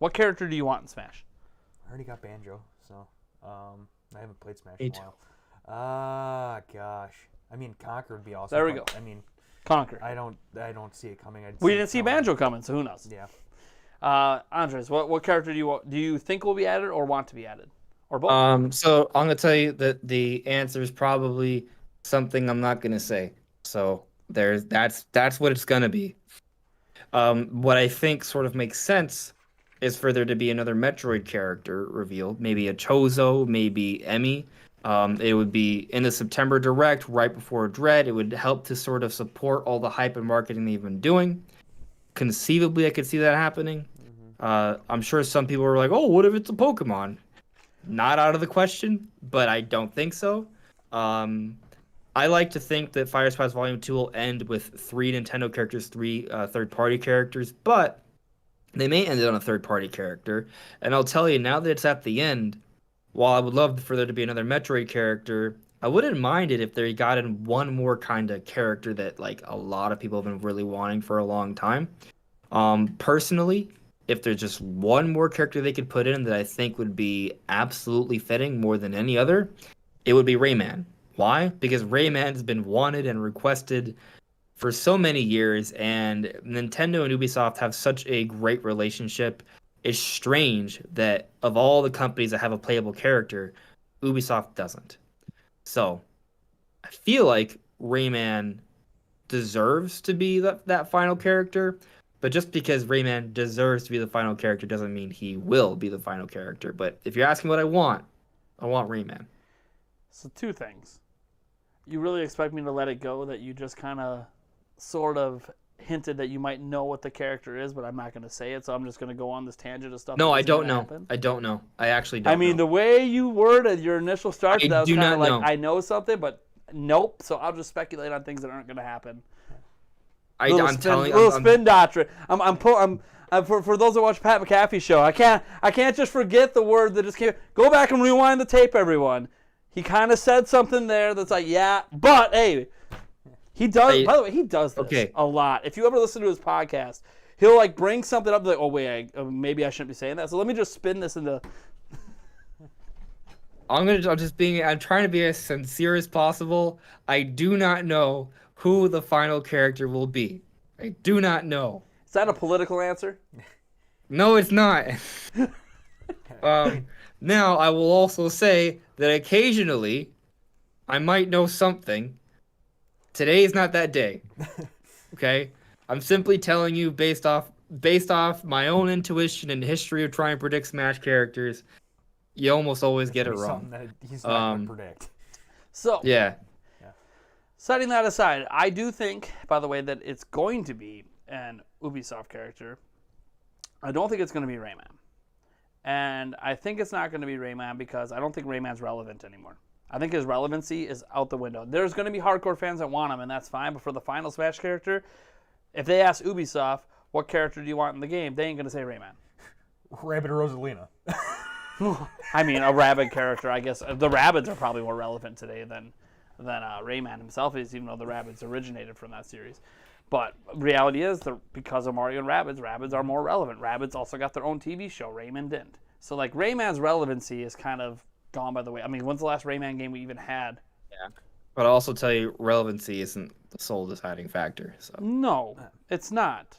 What character do you want in Smash? I already got Banjo, so I haven't played Smash in a while. Gosh. I mean, Conquer would be awesome. There we go. I mean, Conquer. I don't see it coming. We didn't see Banjo coming, so who knows? Yeah. Andres, what character do you think will be added or want to be added, or both? So I'm gonna tell you that the answer is probably something I'm not gonna say. So that's what it's gonna be. What I think sort of makes sense is for there to be another Metroid character revealed, maybe a Chozo, maybe Emmy. It would be in the September Direct, right before Dread. It would help to sort of support all the hype and marketing they've been doing. Conceivably, I could see that happening. I'm sure some people were like, oh, what if it's a Pokemon? Not out of the question, but I don't think so. I like to think that Fire Spice Volume 2 will end with 3 Nintendo characters, 3 third-party characters, but they may end it on a third-party character. And I'll tell you, now that it's at the end, while I would love for there to be another Metroid character, I wouldn't mind it if they got in one more kind of character that like a lot of people have been really wanting for a long time. Personally, if there's just one more character they could put in that I think would be absolutely fitting more than any other, it would be Rayman. Why? Because Rayman has been wanted and requested for so many years, and Nintendo and Ubisoft have such a great relationship. It's strange that of all the companies that have a playable character, Ubisoft doesn't. So, I feel like Rayman deserves to be that final character, but just because Rayman deserves to be the final character doesn't mean he will be the final character. But if you're asking what I want Rayman. So 2 things. You really expect me to let it go that you just kind of sort of hinted that you might know what the character is, but I'm not going to say it, so I'm just going to go on this tangent of stuff. No, I don't know. I don't know. I actually don't know. I mean, the way you worded your initial start, that was kind of like, know. I know something, but Nope. So I'll just speculate on things that aren't going to happen. I'm telling little I'm, spin doctrine. For those that watch Pat McAfee's show, I can't just forget the word that just came. Go back and rewind the tape, everyone. He kind of said something there that's like, yeah, but hey, he does. By the way, he does this a lot. If you ever listen to his podcast, he'll like bring something up like, oh wait, maybe I shouldn't be saying that. So let me just spin this into. I'm trying to be as sincere as possible. I do not know who the final character will be. I do not know. Is that a political answer? No, it's not. Now, I will also say that occasionally I might know something. Today is not that day. Okay? I'm simply telling you based off my own intuition and history of trying to predict Smash characters. You almost always get it wrong. Something that he's not going to predict. So, yeah. Setting that aside, I do think, by the way, that it's going to be an Ubisoft character. I don't think it's going to be Rayman. And I think it's not going to be Rayman because I don't think Rayman's relevant anymore. I think his relevancy is out the window. There's going to be hardcore fans that want him, and that's fine. But for the final Smash character, if they ask Ubisoft, what character do you want in the game, they ain't going to say Rayman. Rabbid Rosalina. I mean, a Rabid character, I guess. The Rabbids are probably more relevant today than Rayman himself is, even though the Rabbids originated from that series. But reality is, because of Mario and Rabbids are more relevant. Rabbids also got their own TV show. Rayman didn't. So, like, Rayman's relevancy is kind of gone by the way. I mean, when's the last Rayman game we even had? Yeah. But I'll also tell you, relevancy isn't the sole deciding factor. So. No, it's not.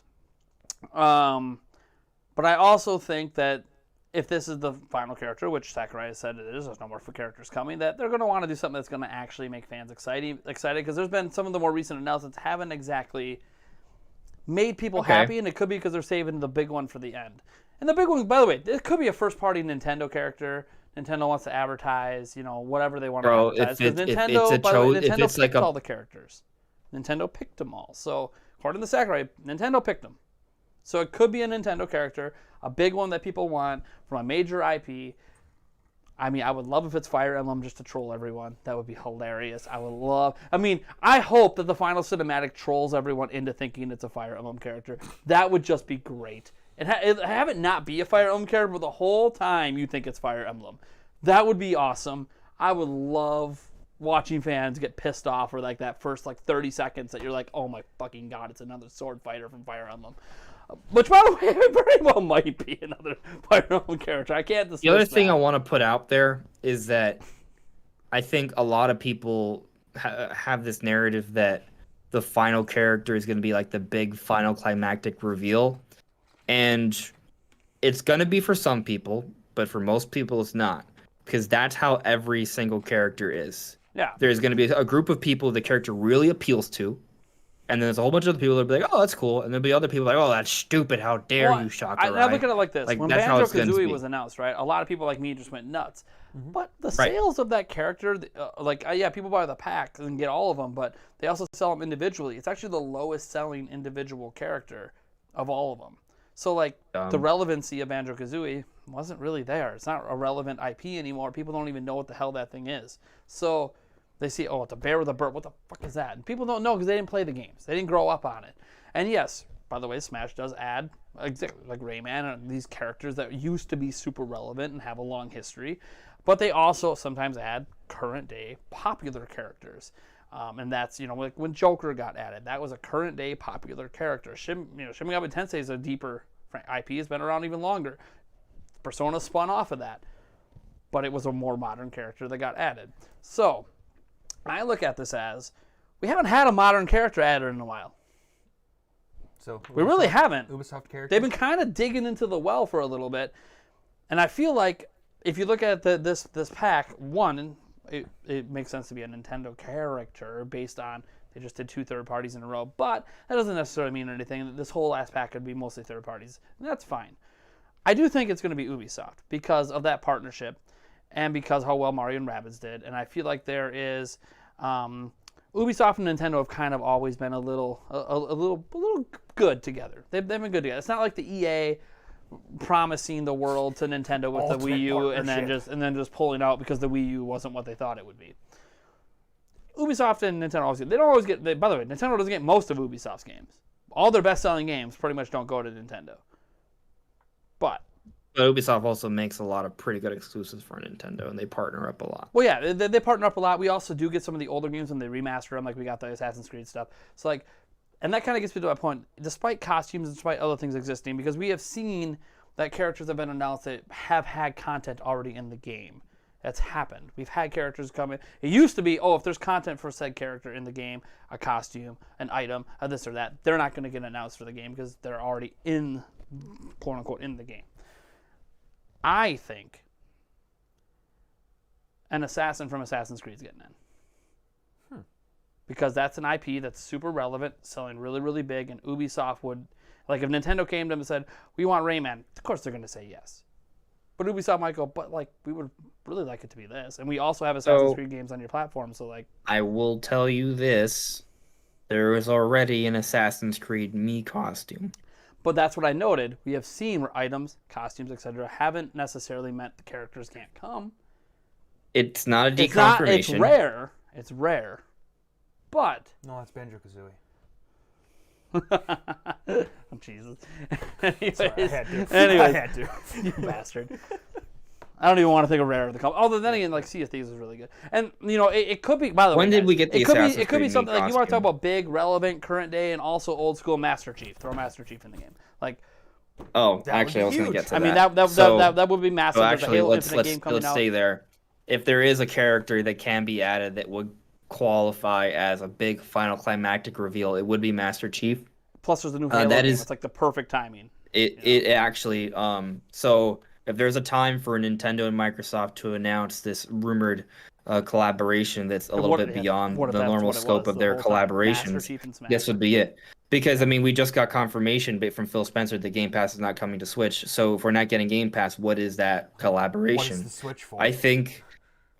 But I also think that if this is the final character, which Sakurai has said it is, there's no more for characters coming, that they're going to want to do something that's going to actually make fans excited, because there's been some of the more recent announcements haven't exactly made people happy, and it could be because they're saving the big one for the end. And the big one, by the way, it could be a first-party Nintendo character. Nintendo wants to advertise, whatever they want to advertise. Because Nintendo picked all the characters. Nintendo picked them all. So, according to Sakurai, Nintendo picked them. So it could be a Nintendo character, a big one that people want from a major IP. I mean, I would love if it's Fire Emblem just to troll everyone. That would be hilarious. I hope that the final cinematic trolls everyone into thinking it's a Fire Emblem character. That would just be great. And have it not be a Fire Emblem character, but the whole time you think it's Fire Emblem. That would be awesome. I would love watching fans get pissed off for like that first 30 seconds that you're like, oh my fucking god, it's another sword fighter from Fire Emblem. Which, by the way, it very well might be another Fire Emblem character. I can't dismiss The other thing I want to put out there is that I think a lot of people have this narrative that the final character is going to be like the big final climactic reveal. And it's going to be for some people, but for most people it's not. Because that's how every single character is. Yeah. There's going to be a group of people the character really appeals to. And then there's a whole bunch of people that will be like, oh, that's cool. And there'll be other people like, oh, that's stupid. How dare you, Sakurai. I look at it like this. When Banjo-Kazooie was announced, right, a lot of people like me just went nuts. Mm-hmm. But the sales of that character, people buy the pack and get all of them, but they also sell them individually. It's actually the lowest selling individual character of all of them. So, the relevancy of Banjo-Kazooie wasn't really there. It's not a relevant IP anymore. People don't even know what the hell that thing is. So they see, oh, it's a bear with a bird. What the fuck is that? And people don't know because they didn't play the games. They didn't grow up on it. And yes, by the way, Smash does add, exactly like Rayman, and these characters that used to be super relevant and have a long history. But they also sometimes add current-day popular characters. And that's, like when Joker got added. That was a current-day popular character. Shin Megami Tensei is a deeper IP. It's been around even longer. Persona spun off of that. But it was a more modern character that got added. So I look at this as, we haven't had a modern character added in a while. So we really haven't. Ubisoft character. They've been kind of digging into the well for a little bit. And I feel like if you look at this pack, one, it makes sense to be a Nintendo character based on they just did 2 third parties in a row. But that doesn't necessarily mean anything. This whole last pack could be mostly third parties. And that's fine. I do think it's going to be Ubisoft because of that partnership and because how well Mario and Rabbids did. And I feel like there is Ubisoft and Nintendo have kind of always been a little good together. They've been good together. It's not like the EA promising the world to Nintendo with the Wii U and then just pulling out because the Wii U wasn't what they thought it would be. Ubisoft and Nintendo always get. They don't always get. By the way, Nintendo doesn't get most of Ubisoft's games. All their best-selling games pretty much don't go to Nintendo. But Ubisoft also makes a lot of pretty good exclusives for Nintendo, and they partner up a lot. well, yeah, they partner up a lot. We also do get some of the older games when they remaster them, like we got the Assassin's Creed stuff. So like, and that kind of gets me to my point. Despite costumes, and despite other things existing, because we have seen that characters have been announced that have had content already in the game. That's happened. We've had characters come in. It used to be, if there's content for said character in the game, a costume, an item, this or that, they're not going to get announced for the game because they're already in, quote unquote, in the game. I think an assassin from Assassin's Creed is getting in. Because that's an IP that's super relevant, selling really, really big, and Ubisoft would, like if Nintendo came to them and said, we want Rayman, of course they're going to say yes. But Ubisoft might go, but like we would really like it to be this, and we also have Assassin's Creed games on your platform. So like, I will tell you this: there is already an Assassin's Creed Me costume. But that's what I noted. We have seen where items, costumes, etc., haven't necessarily meant the characters can't come. It's not a deconfirmation. It's rare. It's rare. But No, that's Banjo-Kazooie. oh, Jesus. Anyways, Sorry, I had to. anyways, I had to. you bastard. I don't even want to think of rare of the company. Although then again, like Sea of Thieves is really good, and it could be. By the way, When did we get the Assassin's it could be Creed something Me like you want to talk costume? about big, relevant, current day, and also old school Master Chief. Throw Master Chief in the game. Like, Oh, That would actually, be I was going to huge. get to I that. mean, that would be massive. So There's a actually, Halo let's Infinite game coming out. stay there. If there is a character that can be added that would qualify as a big final climactic reveal, it would be Master Chief. Plus, there's the new Halo that game. is- It's like the perfect timing. It actually so if there's a time for Nintendo and Microsoft to announce this rumored collaboration that's a little bit beyond what if the that's normal what it scope was of the their whole time? collaborations, Master Chief and Smash. this would be it. Because I mean, we just got confirmation from Phil Spencer that Game Pass is not coming to Switch. So if we're not getting Game Pass, what is that What collaboration? is the Switch for? I think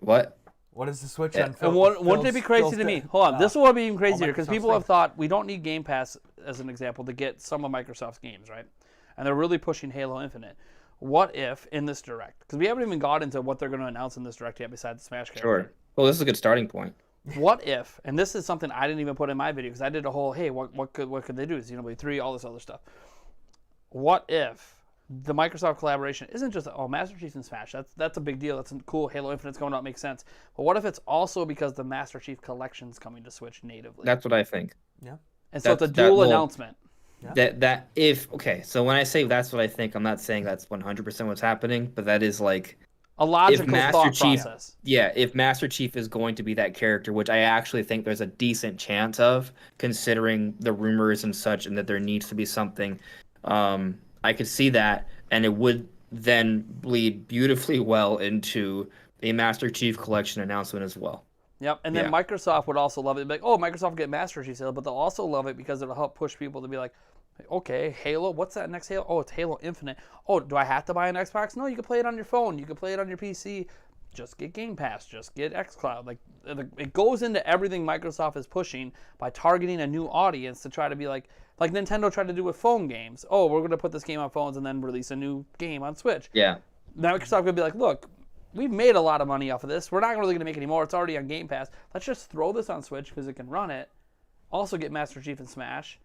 what? What is the Switch Yeah. on? Phil, And wouldn't it be crazy to me? Hold on, this will be even crazier because Microsoft's people thing. have thought we don't need Game Pass as an example to get some of Microsoft's games, right? And they're really pushing Halo Infinite. What if in this direct? Because we haven't even got into what they're going to announce in this direct yet, besides the Smash character. Sure. Well, this is a good starting point. What if? And this is something I didn't even put in my video because I did a whole what could they do? Xenoblade 3, all this other stuff. What if the Microsoft collaboration isn't just Master Chief and Smash? That's a big deal. That's cool. Halo Infinite's coming out, makes sense. But what if it's also because the Master Chief Collection's coming to Switch natively? That's what I think. Yeah. And so it's a that dual will- announcement. That if okay, so when I say that's what I think, I'm not saying that's 100% what's happening, but that is like A logical Master thought Chief- process. yeah, if Master Chief is going to be that character, which I actually think there's a decent chance of, considering the rumors and such, and that there needs to be something, I could see that, and it would then bleed beautifully well into a Master Chief collection announcement as well. Yep, and then Yeah. Microsoft would also love it. Be like, Microsoft will get Master Chief sale, but they'll also love it because it'll help push people to be like, okay, Halo, what's that next Halo? Oh, it's Halo Infinite. Oh, do I have to buy an Xbox? No, you can play it on your phone. You can play it on your PC. Just get Game Pass. Just get xCloud. Like, it goes into everything Microsoft is pushing by targeting a new audience to try to be like Nintendo tried to do with phone games. Oh, we're going to put this game on phones and then release a new game on Switch. Yeah. Now Microsoft could be like, look, we've made a lot of money off of this. We're not really going to make any more. It's already on Game Pass. Let's just throw this on Switch because it can run it. Also get Master Chief and Smash.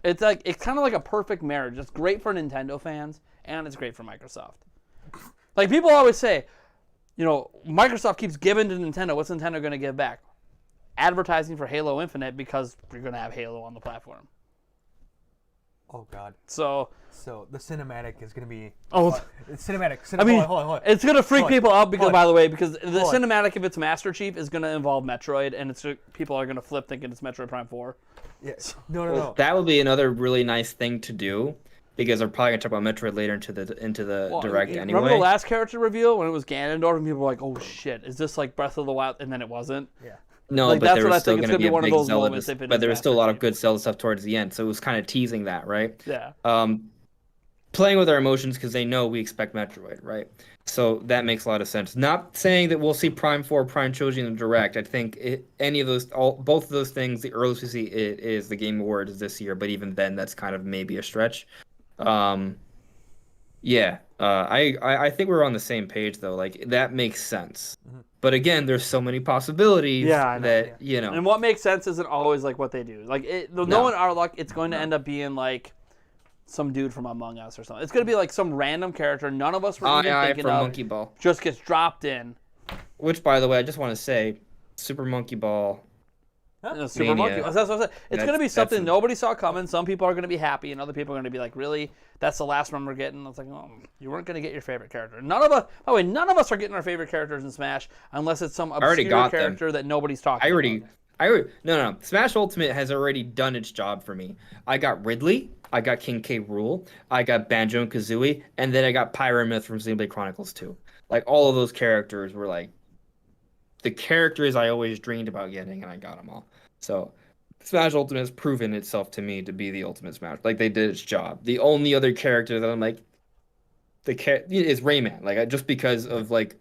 It's kind of like a perfect marriage. It's great for Nintendo fans and it's great for Microsoft. Like people always say, Microsoft keeps giving to Nintendo. What's Nintendo going to give back? Advertising for Halo Infinite because you're going to have Halo on the platform. Oh God. So the cinematic is gonna be. Oh. It's cinematic. I mean, hold on. it's gonna freak Hold on. people out because, Hold on. by the way, because the Hold on. cinematic, if it's Master Chief, is gonna involve Metroid, and people are gonna flip thinking it's Metroid Prime 4. Yeah. No. That would be another really nice thing to do, because they're probably gonna talk about Metroid later into the direct anyway. Remember the last character reveal when it was Ganondorf, and people were like, "Oh shit, is this like Breath of the Wild?" And then it wasn't. Yeah. No, Like, but that's there what I was still think. It's going to gonna be be a one of big those Zelda, moments if it but is there was still a lot of Master good Zelda stuff towards the end, so it was kind of teasing that, right? Yeah. Playing with our emotions because they know we expect Metroid, right? So that makes a lot of sense. Not saying that we'll see Prime 4, Prime Trilogy in the Direct. I think both of those things, the earliest we see it is the Game Awards this year, but even then, that's kind of maybe a stretch. Yeah, I think we're on the same page though. Like that makes sense. But again, there's so many possibilities Yeah, I know, that And what makes sense isn't always like what they do. Like knowing our luck, it's going to end up being like some dude from Among Us or something. It's going to be like some random character none of us were even thinking from of. Monkey Ball. Just gets dropped in. Which, by the way, I just want to say, Super Monkey Ball. Super Monkey. That's what I said. It's going to be something that's nobody saw coming. Some people are going to be happy, and other people are going to be like, "Really? That's the last one we're getting?" It's like, "Oh, you weren't going to get your favorite character." None of us. By the way, none of us are getting our favorite characters in Smash unless it's some obscure character that nobody's talking about. No. Smash Ultimate has already done its job for me. I got Ridley, I got King K. Rool, I got Banjo and Kazooie, and then I got Pyramyth from Xenoblade Chronicles 2. Like all of those characters were like the characters I always dreamed about getting, and I got them all. So Smash Ultimate has proven itself to me to be the ultimate Smash. Like they did its job. The only other character that I'm like is Rayman. Like just because of like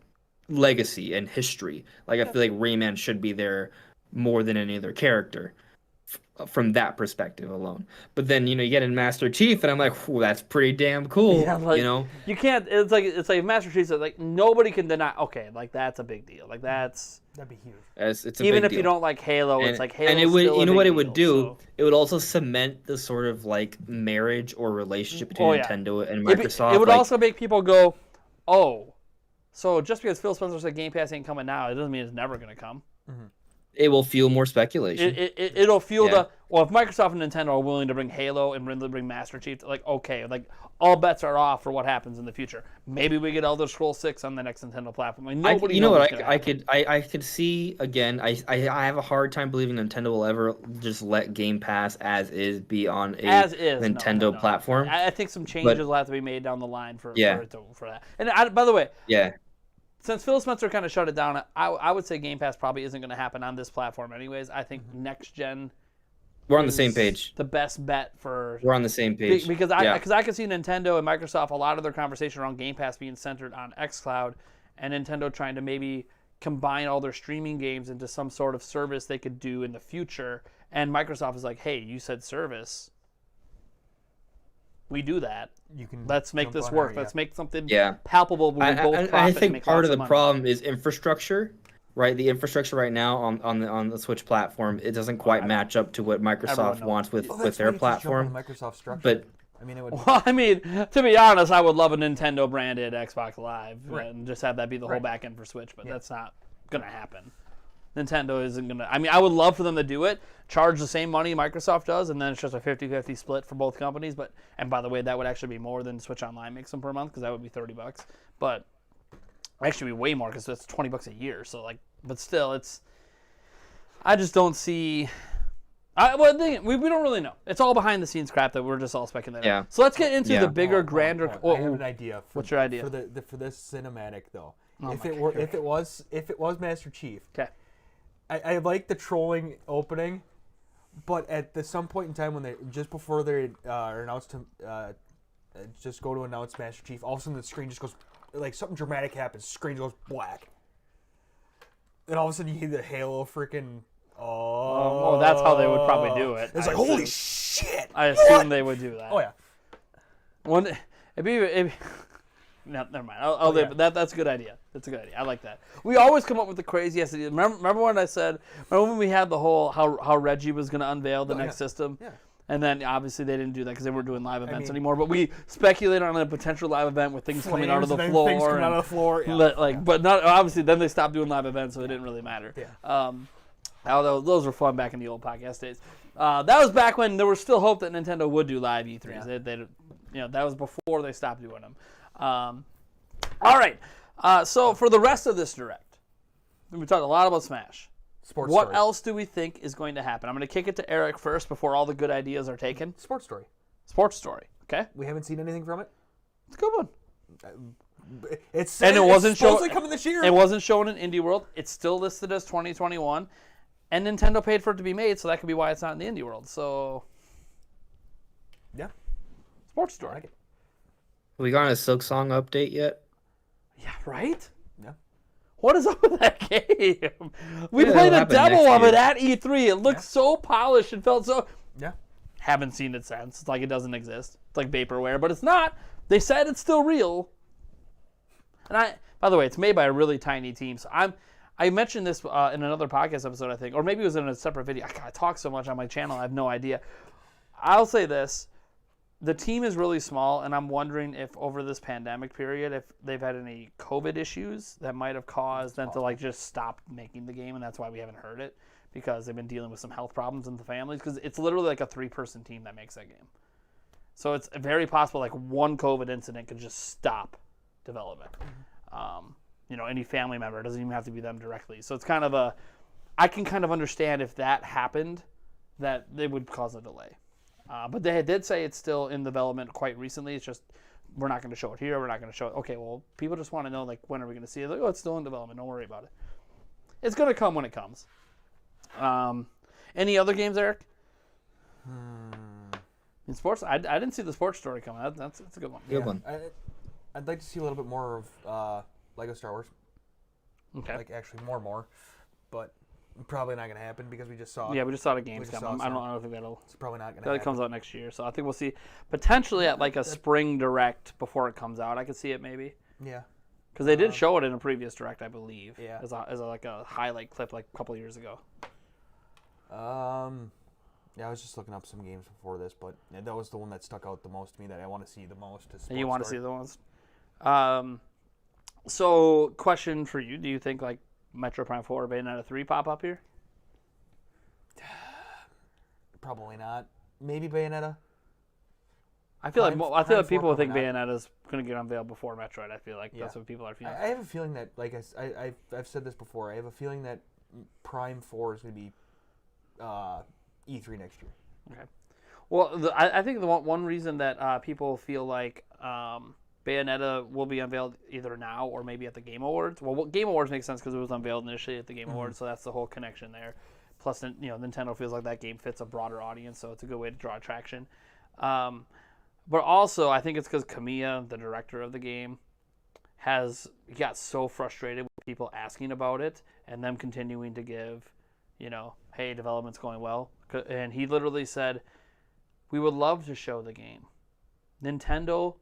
legacy and history. Like I feel like Rayman should be there more than any other character from that perspective alone. But then you get in Master Chief, and I'm like, "Ooh, that's pretty damn cool." Yeah, like, you can't. It's like Master Chief's like nobody can deny. Okay, like that's a big deal. Like that'd be huge. It's a even big if deal. you don't like Halo, it's like Halo. And it would, what it would do? So. It would also cement the sort of like marriage or relationship between Nintendo and Microsoft. It would also make people go, "Oh, so just because Phil Spencer said Game Pass ain't coming now, it doesn't mean it's never gonna come." Mm-hmm. It will fuel more speculation. It'll fuel if Microsoft and Nintendo are willing to bring Halo and bring Master Chief, like okay, like all bets are off for what happens in the future. Maybe we get Elder Scrolls 6 on the next Nintendo platform. Like, nobody you know knows what I could see again. I have a hard time believing Nintendo will ever just let Game Pass as is be on a Nintendo platform. I think some changes will have to be made down the line for that. And by the way, since Phil Spencer kind of shut it down, I would say Game Pass probably isn't going to happen on this platform anyways. I think next gen. We're on the same page. The best bet for. We're on the same page because I can see Nintendo and Microsoft, a lot of their conversation around Game Pass being centered on xCloud, and Nintendo trying to maybe combine all their streaming games into some sort of service they could do in the future. And Microsoft is like, "Hey, you said service. We do that. Let's make this work. Let's make something palpable." I think part of the problem is infrastructure, right? The infrastructure right now on the Switch platform, it doesn't quite match up to what Microsoft wants with their platform. Microsoft structure. But I mean, it would. Well, I mean, to be honest, I would love a Nintendo branded Xbox Live and just have that be the whole backend for Switch, but that's not gonna happen. Nintendo isn't going to... I mean, I would love for them to do it, charge the same money Microsoft does, and then it's just a 50-50 split for both companies. And by the way, that would actually be more than Switch Online makes them per month, because that would be $30. But actually be way more, because that's $20 a year. So, like, but still, it's... I just don't see... we don't really know. It's all behind-the-scenes crap that we're just all speculating. Yeah. So let's get into the bigger, grander... I have an idea. What's your idea? For this cinematic, though. Oh if it was Master Chief... Okay. I like the trolling opening, but at some point in time when just before they are announced to just go to announce Master Chief, all of a sudden the screen just goes like something dramatic happens. Screen goes black, and all of a sudden you hear the Halo freaking. Oh, that's how they would probably do it. It's like holy shit! I assume they would do that. Oh yeah. No, never mind. That's a good idea. That's a good idea. I like that. We always come up with the craziest ideas. Remember when I said? Remember when we had the whole how Reggie was going to unveil the next system? Yeah. And then obviously they didn't do that because they weren't doing live events anymore. But we speculated on a potential live event with things coming out of the floor. Things coming out of the floor. Yeah. But not obviously. Then they stopped doing live events, so it didn't really matter. Yeah. Although those were fun back in the old podcast days. That was back when there was still hope that Nintendo would do live E3s. Yeah. That was before they stopped doing them. All right. So for the rest of this direct, we talked a lot about Smash. What else do we think is going to happen? I'm going to kick it to Eric first before all the good ideas are taken. Sports Story. Okay. We haven't seen anything from it. It's a good one. It wasn't supposedly coming this year. It wasn't shown in Indie World. It's still listed as 2021, and Nintendo paid for it to be made, so that could be why it's not in the Indie World. So, yeah. Sports Story. I like it. We got a Silk Song update yet? Yeah, right? Yeah. What is up with that game? We played a demo of it at E3. It looked so polished and felt so... Yeah. Haven't seen it since. It's like it doesn't exist. It's like vaporware, but it's not. They said it's still real. And by the way, it's made by a really tiny team. So I mentioned this in another podcast episode, I think, or maybe it was in a separate video. I talk so much on my channel, I have no idea. I'll say this. The team is really small, and I'm wondering if over this pandemic period, if they've had any COVID issues that might have caused them to just stop making the game, and that's why we haven't heard it, because they've been dealing with some health problems in the families, because it's literally like a 3-person team that makes that game. So it's very possible one COVID incident could just stop development. Any family member, it doesn't even have to be them directly. So it's kind of I can kind of understand if that happened, that they would cause a delay. But they did say it's still in development quite recently. It's just, we're not going to show it here. We're not going to show it. Okay, well, people just want to know, when are we going to see it? It's still in development. Don't worry about it. It's going to come when it comes. Any other games, Eric? In sports? I didn't see the sports story coming. That's a good one. Good one. I'd like to see a little bit more of Lego Star Wars. Okay. Actually more. But probably not going to happen because we just saw it. Yeah, we just saw it at Gamescom. I don't think that'll... It's probably not going to happen. That comes out next year. So I think we'll see potentially at a spring direct before it comes out. I could see it maybe. Yeah. Because they did show it in a previous direct, I believe. Yeah. As a highlight clip a couple of years ago. Yeah, I was just looking up some games before this, but that was the one that stuck out the most to me that I want to see the most. And you want to see the ones? So, question for you. Do you think, Metro Prime 4 or Bayonetta 3 pop up here? Probably not. Maybe Bayonetta. I feel like people think not. Bayonetta's going to get unveiled before Metroid. I feel like that's what people are feeling. I have a feeling that, I've said this before, I have a feeling that Prime 4 is going to be E3 next year. Okay. Well, I think the one reason that people feel like Bayonetta will be unveiled either now or maybe at the Game Awards. Well, Game Awards makes sense because it was unveiled initially at the Game Awards, so that's the whole connection there. Plus, Nintendo feels like that game fits a broader audience, so it's a good way to draw attraction. But also, I think it's because Kamiya, the director of the game, got so frustrated with people asking about it and them continuing to give, hey, development's going well. And he literally said, we would love to show the game. Nintendo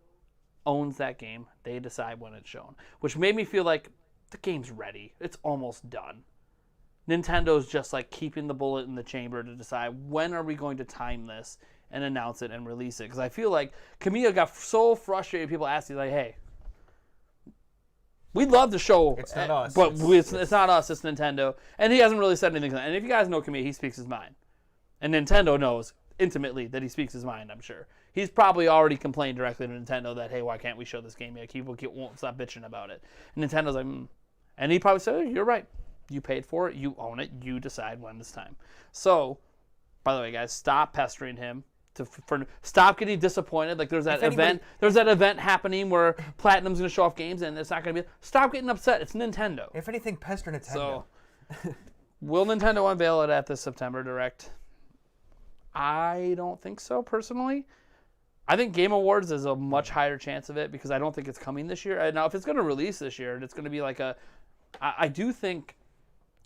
owns that game. They decide when it's shown. Which made me feel like the game's ready. It's almost done. Nintendo's just keeping the bullet in the chamber to decide when are we going to time this and announce it and release it. Because I feel like Kamiya got so frustrated, people asking, hey, we'd love to show, it's not us. But it's not us, it's Nintendo. And he hasn't really said anything. And if you guys know Kamiya, he speaks his mind. And Nintendo knows intimately that he speaks his mind, I'm sure. He's probably already complained directly to Nintendo that, hey, why can't we show this game yet? People won't stop bitching about it. And Nintendo's like, And he probably said, you're right. You paid for it. You own it. You decide when it's time. So, by the way, guys, stop pestering him. Stop getting disappointed. There's that event. There's that event happening where Platinum's going to show off games, and it's not going to be. Stop getting upset. It's Nintendo. If anything, pester Nintendo. So, will Nintendo unveil it at this September Direct? I don't think so, personally. I think Game Awards is a much higher chance of it because I don't think it's coming this year. Now, if it's going to release this year, it's going to be I do think.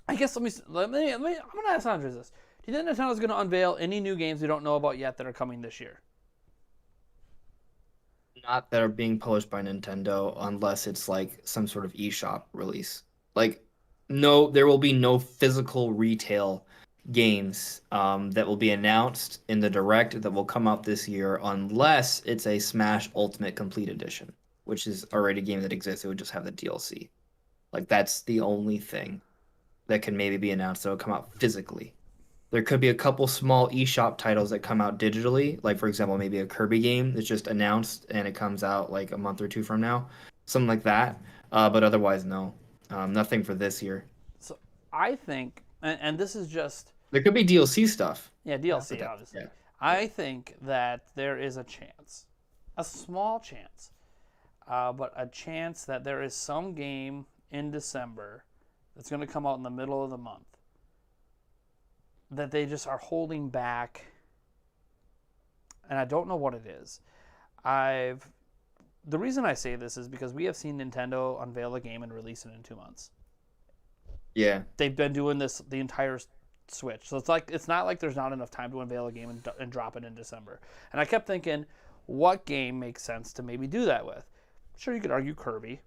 I guess I'm going to ask Andres this. Do you think Nintendo's going to unveil any new games we don't know about yet that are coming this year? Not that are being published by Nintendo unless it's some sort of eShop release. No, there will be no physical retail games that will be announced in the Direct that will come out this year unless it's a Smash Ultimate Complete Edition, which is already a game that exists. It would just have the DLC. That's the only thing that can maybe be announced that will come out physically. There could be a couple small eShop titles that come out digitally, for example, maybe a Kirby game that's just announced and it comes out a month or two from now, something like that. But otherwise, no, nothing for this year. So I think, and this is just there could be DLC stuff. Yeah, DLC, obviously. Yeah. I think that there is a chance, a small chance, but a chance that there is some game in December that's going to come out in the middle of the month that they just are holding back, and I don't know what it is. The reason I say this is because we have seen Nintendo unveil a game and release it in 2 months. Yeah. They've been doing this the entire Switch. So it's not like there's not enough time to unveil a game and drop it in December. And I kept thinking, what game makes sense to maybe do that with? Sure, you could argue Kirby.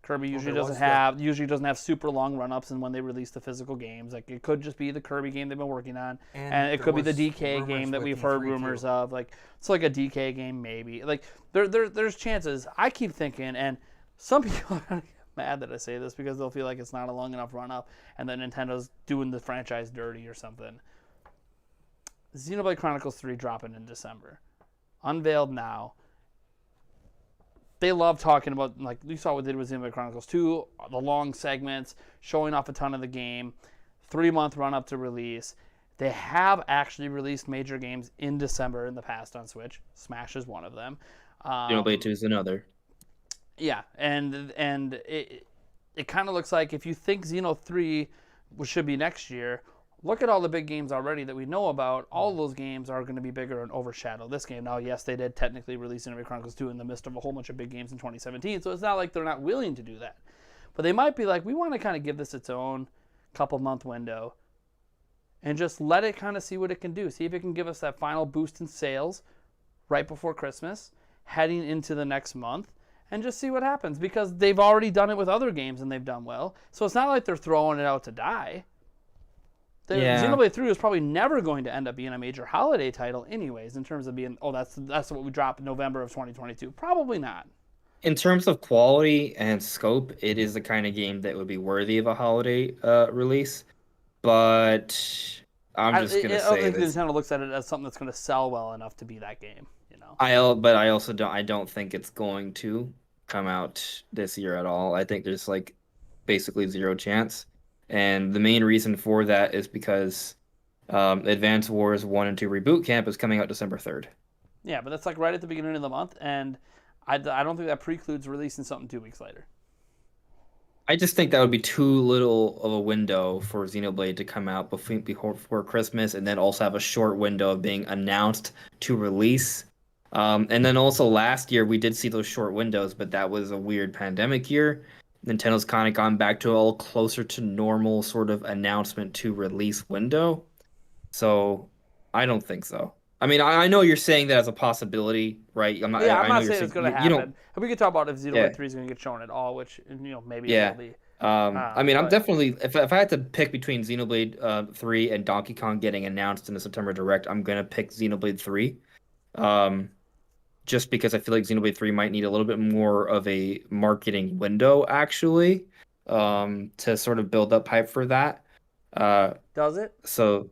Kirby usually doesn't have super long run-ups, and when they release the physical games, like it could just be the Kirby game they've been working on, and it could be the DK game that we've heard rumors of. Like it's like a DK game maybe. Like there's chances. I keep thinking, and some people are gonna get mad that I say this because they'll feel like it's not a long enough run-up, and that Nintendo's doing the franchise dirty or something. Xenoblade Chronicles 3 dropping in December, unveiled now. They love talking about, like you saw what they did with Xenoblade Chronicles 2, the long segments, showing off a ton of the game, 3-month run up to release. They have actually released major games in December in the past on Switch. Smash is one of them. Xenoblade 2 is another. Yeah, and it kind of looks like if you think Xeno 3 should be next year, look at all the big games already that we know about. All of those games are going to be bigger and overshadow this game. Now, yes, they did technically release Xenoblade Chronicles 2 in the midst of a whole bunch of big games in 2017, so it's not like they're not willing to do that. But they might be like, we want to kind of give this its own couple-month window and just let it kind of see what it can do. See if it can give us that final boost in sales right before Christmas, heading into the next month, and just see what happens. Because they've already done it with other games and they've done well. So it's not like they're throwing it out to die. Xenoblade 3 is probably never going to end up being a major holiday title anyways, in terms of being, that's what we dropped in November of 2022. Probably not. In terms of quality and scope, it is the kind of game that would be worthy of a holiday release. But I'm just going to say I don't think Nintendo looks at it as something that's going to sell well enough to be that game. But I also don't think it's going to come out this year at all. I think there's like basically zero chance. And the main reason for that is because Advance Wars 1 and 2 Reboot Camp is coming out December 3rd. Yeah, but that's like right at the beginning of the month, and I don't think that precludes releasing something 2 weeks later. I just think that would be too little of a window for Xenoblade to come out before Christmas, and then also have a short window of being announced to release. And then also last year we did see those short windows, but that was a weird pandemic year. Nintendo's kind of gone back to a little closer to normal sort of announcement to release window. So I don't think so. I mean, I know you're saying that as a possibility, right? I'm not saying it's going to happen. We could talk about if Xenoblade 3 is going to get shown at all, which, maybe it will be. I mean, I'm definitely, if I had to pick between Xenoblade 3 and Donkey Kong getting announced in the September Direct, I'm going to pick Xenoblade 3. Just because I feel like Xenoblade 3 might need a little bit more of a marketing window, actually, to sort of build up hype for that. Does it? So,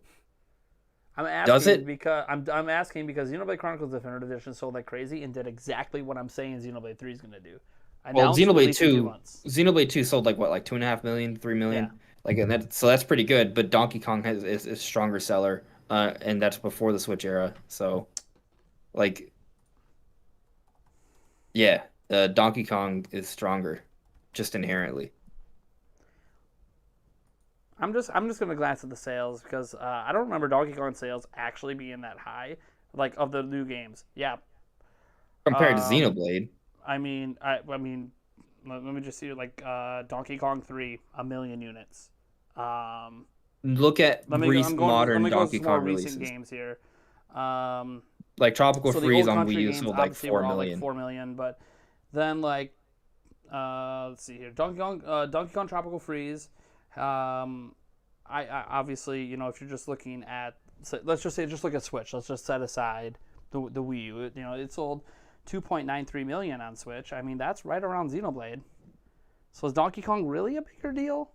I'm asking because I'm asking because Xenoblade Chronicles Definitive Edition sold like crazy and did exactly what I'm saying Xenoblade 3 is going to do. Xenoblade 2 sold like 2.5 million, 3 million, so that's pretty good. But Donkey Kong is a stronger seller, and that's before the Switch era. So, Donkey Kong is stronger, just inherently. I'm just gonna glance at the sales because I don't remember Donkey Kong sales actually being that high, like of the new games. Yeah. Compared to Xenoblade. I mean, let me just see Donkey Kong 3, 1 million units. Look at modern Donkey Kong recent games here. Like Tropical Freeze on Wii U sold like 4 million. Like 4 million, but then let's see here, Donkey Kong Tropical Freeze. I obviously, if you're just looking at, let's just look at Switch. Let's just set aside the Wii U. It sold 2.93 million on Switch. I mean, that's right around Xenoblade. So is Donkey Kong really a bigger deal?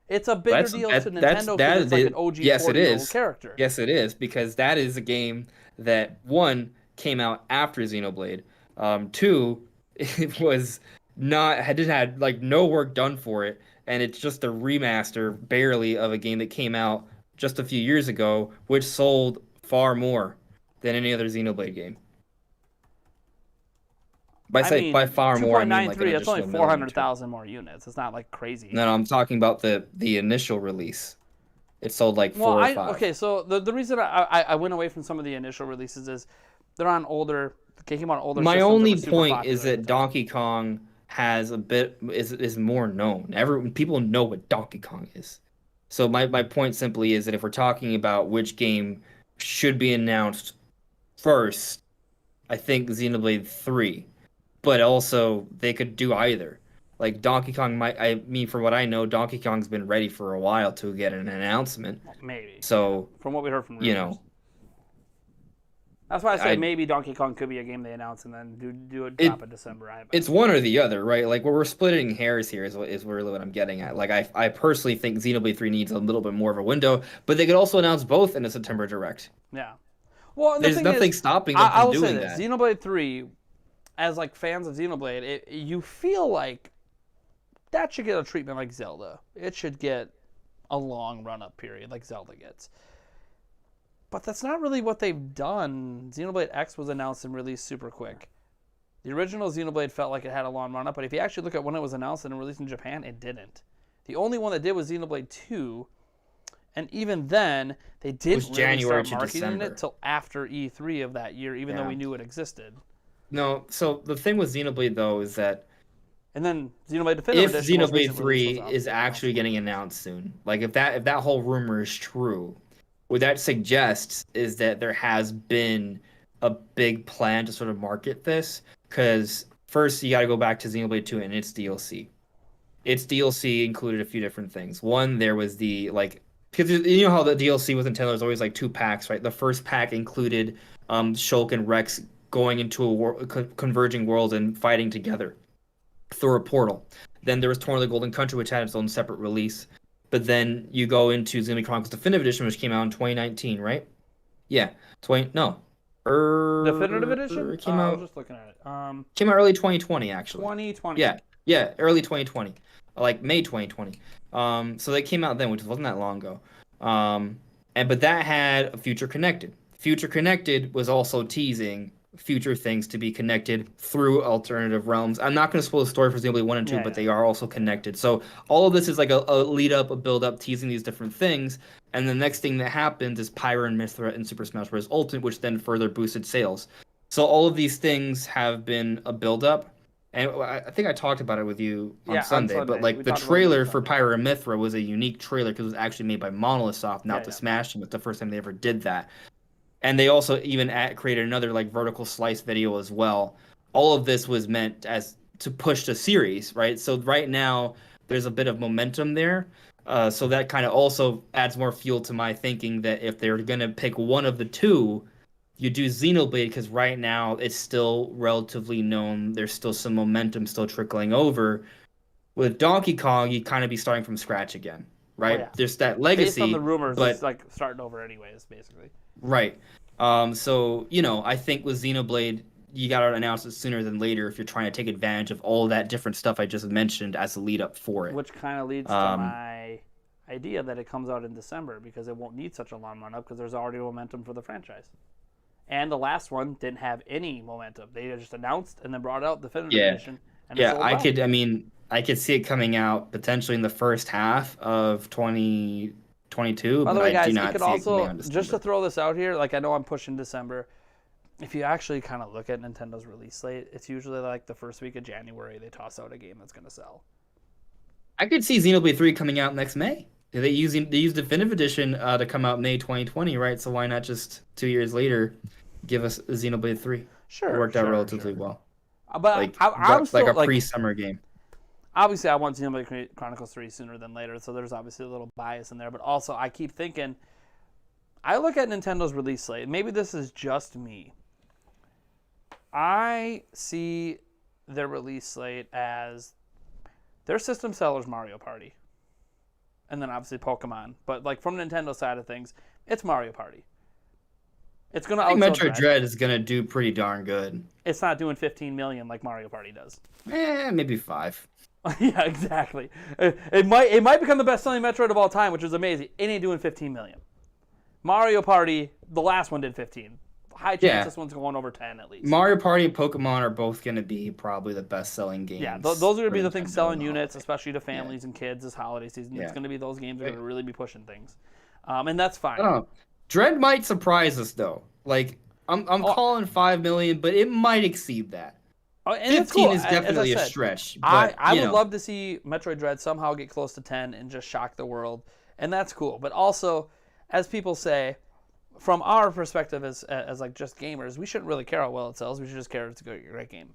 It's a bigger deal to Nintendo because it's like an OG 40-year-old character. Yes, it is, because that is a game that, 1, came out after Xenoblade. 2, it had like no work done for it, and it's just a remaster, barely, of a game that came out just a few years ago, which sold far more than any other Xenoblade game. By far more, I mean like 2.93, that's only 400,000 more units. It's not like crazy. No, I'm talking about the initial release. It sold like 4 or 5. Okay, so the reason I went away from some of the initial releases is they're on older. They came on older. My only point is that Donkey Kong has is more known. People know what Donkey Kong is. So my point simply is that if we're talking about which game should be announced first, I think Xenoblade 3, but also they could do either. Like Donkey Kong might, I mean, from what I know, Donkey Kong's been ready for a while to get an announcement. Well, maybe. So, From what we heard from you rumors. know, That's why I say I maybe Donkey Kong could be a game they announce and then do a drop in December. it's one or the other, right? Like where we're splitting hairs here is really what I'm getting at. Like I personally think Xenoblade 3 needs a little bit more of a window, but they could also announce both in a September Direct. Yeah. Well, and the There's thing nothing is, stopping them I from will say doing this: that. Xenoblade 3, as like fans of Xenoblade, you feel like that should get a treatment like Zelda. It should get a long run-up period like Zelda gets. But that's not really what they've done. Xenoblade X was announced and released super quick. The original Xenoblade felt like it had a long run-up, but if you actually look at when it was announced and released in Japan, it didn't. The only one that did was Xenoblade 2, and even then, they didn't really January start to marketing December. it till after E3 of that year, even though Yeah. we knew it existed. No, so the thing with Xenoblade though is that And then Xenoblade Definitive if Edition, most Xenoblade recent release, 3 was is obviously actually announced. getting announced soon, like if that whole rumor is true, what that suggests is that there has been a big plan to sort of market this. Because first you got to go back to Xenoblade 2 and its DLC. Its DLC included a few different things. One, there was the like, because you know how the DLC with Nintendo is always like two packs, right? The first pack included Shulk and Rex going into a converging world and fighting together through a portal. Then there was Torn of the Golden Country, which had its own separate release. But then you go into Xenoblade Chronicles Definitive Edition, which came out in 2019, right? Yeah, Definitive Edition? It came I out was just looking at it. came out early 2020, actually. 2020. Yeah, early 2020, like May 2020. So they came out then, which wasn't that long ago. But that had a Future Connected. Future Connected was also teasing future things to be connected through alternative realms. I'm not going to spoil the story for Xenoblade 1 and 2, but they are also connected. So all of this is like a lead up, a build up, teasing these different things. And the next thing that happens is Pyra and Mythra in Super Smash Bros. Ultimate, which then further boosted sales. So all of these things have been a build up. And I think I talked about it with you on Sunday, but like the trailer for Pyra and Mythra was a unique trailer because it was actually made by Monolith Soft, not the Smash team. It's the first time they ever did that. And they also even created another like vertical slice video as well. All of this was meant as to push the series, right? So right now there's a bit of momentum there. So that kind of also adds more fuel to my thinking that if they're going to pick one of the two, you do Xenoblade because right now it's still relatively known. There's still some momentum still trickling over. With Donkey Kong, you kind of be starting from scratch again, right? Oh, yeah. There's that legacy. Based on the rumors, but it's like starting over anyways, basically. Right. So, I think with Xenoblade, you got to announce it sooner than later if you're trying to take advantage of all that different stuff I just mentioned as a lead up for it. Which kind of leads to my idea that it comes out in December because it won't need such a long run up because there's already momentum for the franchise. And the last one didn't have any momentum. They just announced and then brought out the Definitive Edition. And I could see it coming out potentially in the first half of 2022. By the way, guys, I do not it could see also, it coming out in just December. to throw this out here, like I know I'm pushing December. If you actually kind of look at Nintendo's release slate, it's usually like the first week of January they toss out a game that's going to sell. I could see Xenoblade 3 coming out next May. They use Definitive Edition to come out May 2020, right? So why not just 2 years later give us Xenoblade 3? Sure, It worked out relatively well. But I'm still like a pre-summer game. Obviously, I want Xenoblade Chronicles 3 sooner than later, so there's obviously a little bias in there. But also, I keep thinking, I look at Nintendo's release slate. Maybe this is just me. I see their release slate as their system seller's Mario Party. And then obviously Pokemon. But like from Nintendo's side of things, it's Mario Party. It's going to I think Metroid Dread is going to do pretty darn good. It's not doing 15 million like Mario Party does. Maybe 5. Yeah, exactly. It might become the best-selling Metroid of all time, which is amazing. It ain't doing 15 million. Mario Party, the last one did 15. High chance this one's going over 10 at least. Mario Party and Pokemon are both going to be probably the best-selling games. Yeah, those are going to be the things selling units, especially to families and kids this holiday season. Yeah. It's going to be those games that are going to really be pushing things. And that's fine. I don't know. Dread might surprise us, though. Like, I'm calling 5 million, but it might exceed that. And 15 is definitely a stretch. But, I would love to see Metroid Dread somehow get close to 10 and just shock the world. And that's cool. But also, as people say, from our perspective as like just gamers, we shouldn't really care how well it sells. We should just care it's a great game.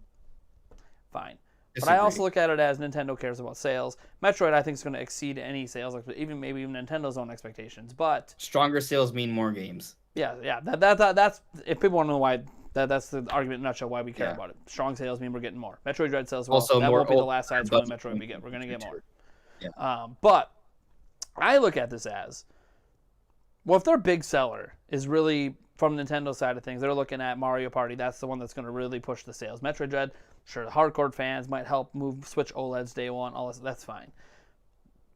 Fine. But I also look at it as Nintendo cares about sales. Metroid, I think, is going to exceed any sales, maybe even Nintendo's own expectations. But stronger sales mean more games. Yeah. That's if people want to know why. That's the argument in a nutshell why we care about it. Strong sales mean we're getting more. Metroid Dread sells well. Also, that more won't be the last side-scrolling Metroid we get. We're going to get more. Yeah. But I look at this as, well, if their big seller is really from Nintendo side of things, they're looking at Mario Party. That's the one that's going to really push the sales. Metroid Dread, sure, the hardcore fans might help switch OLEDs day one. All this, that's fine.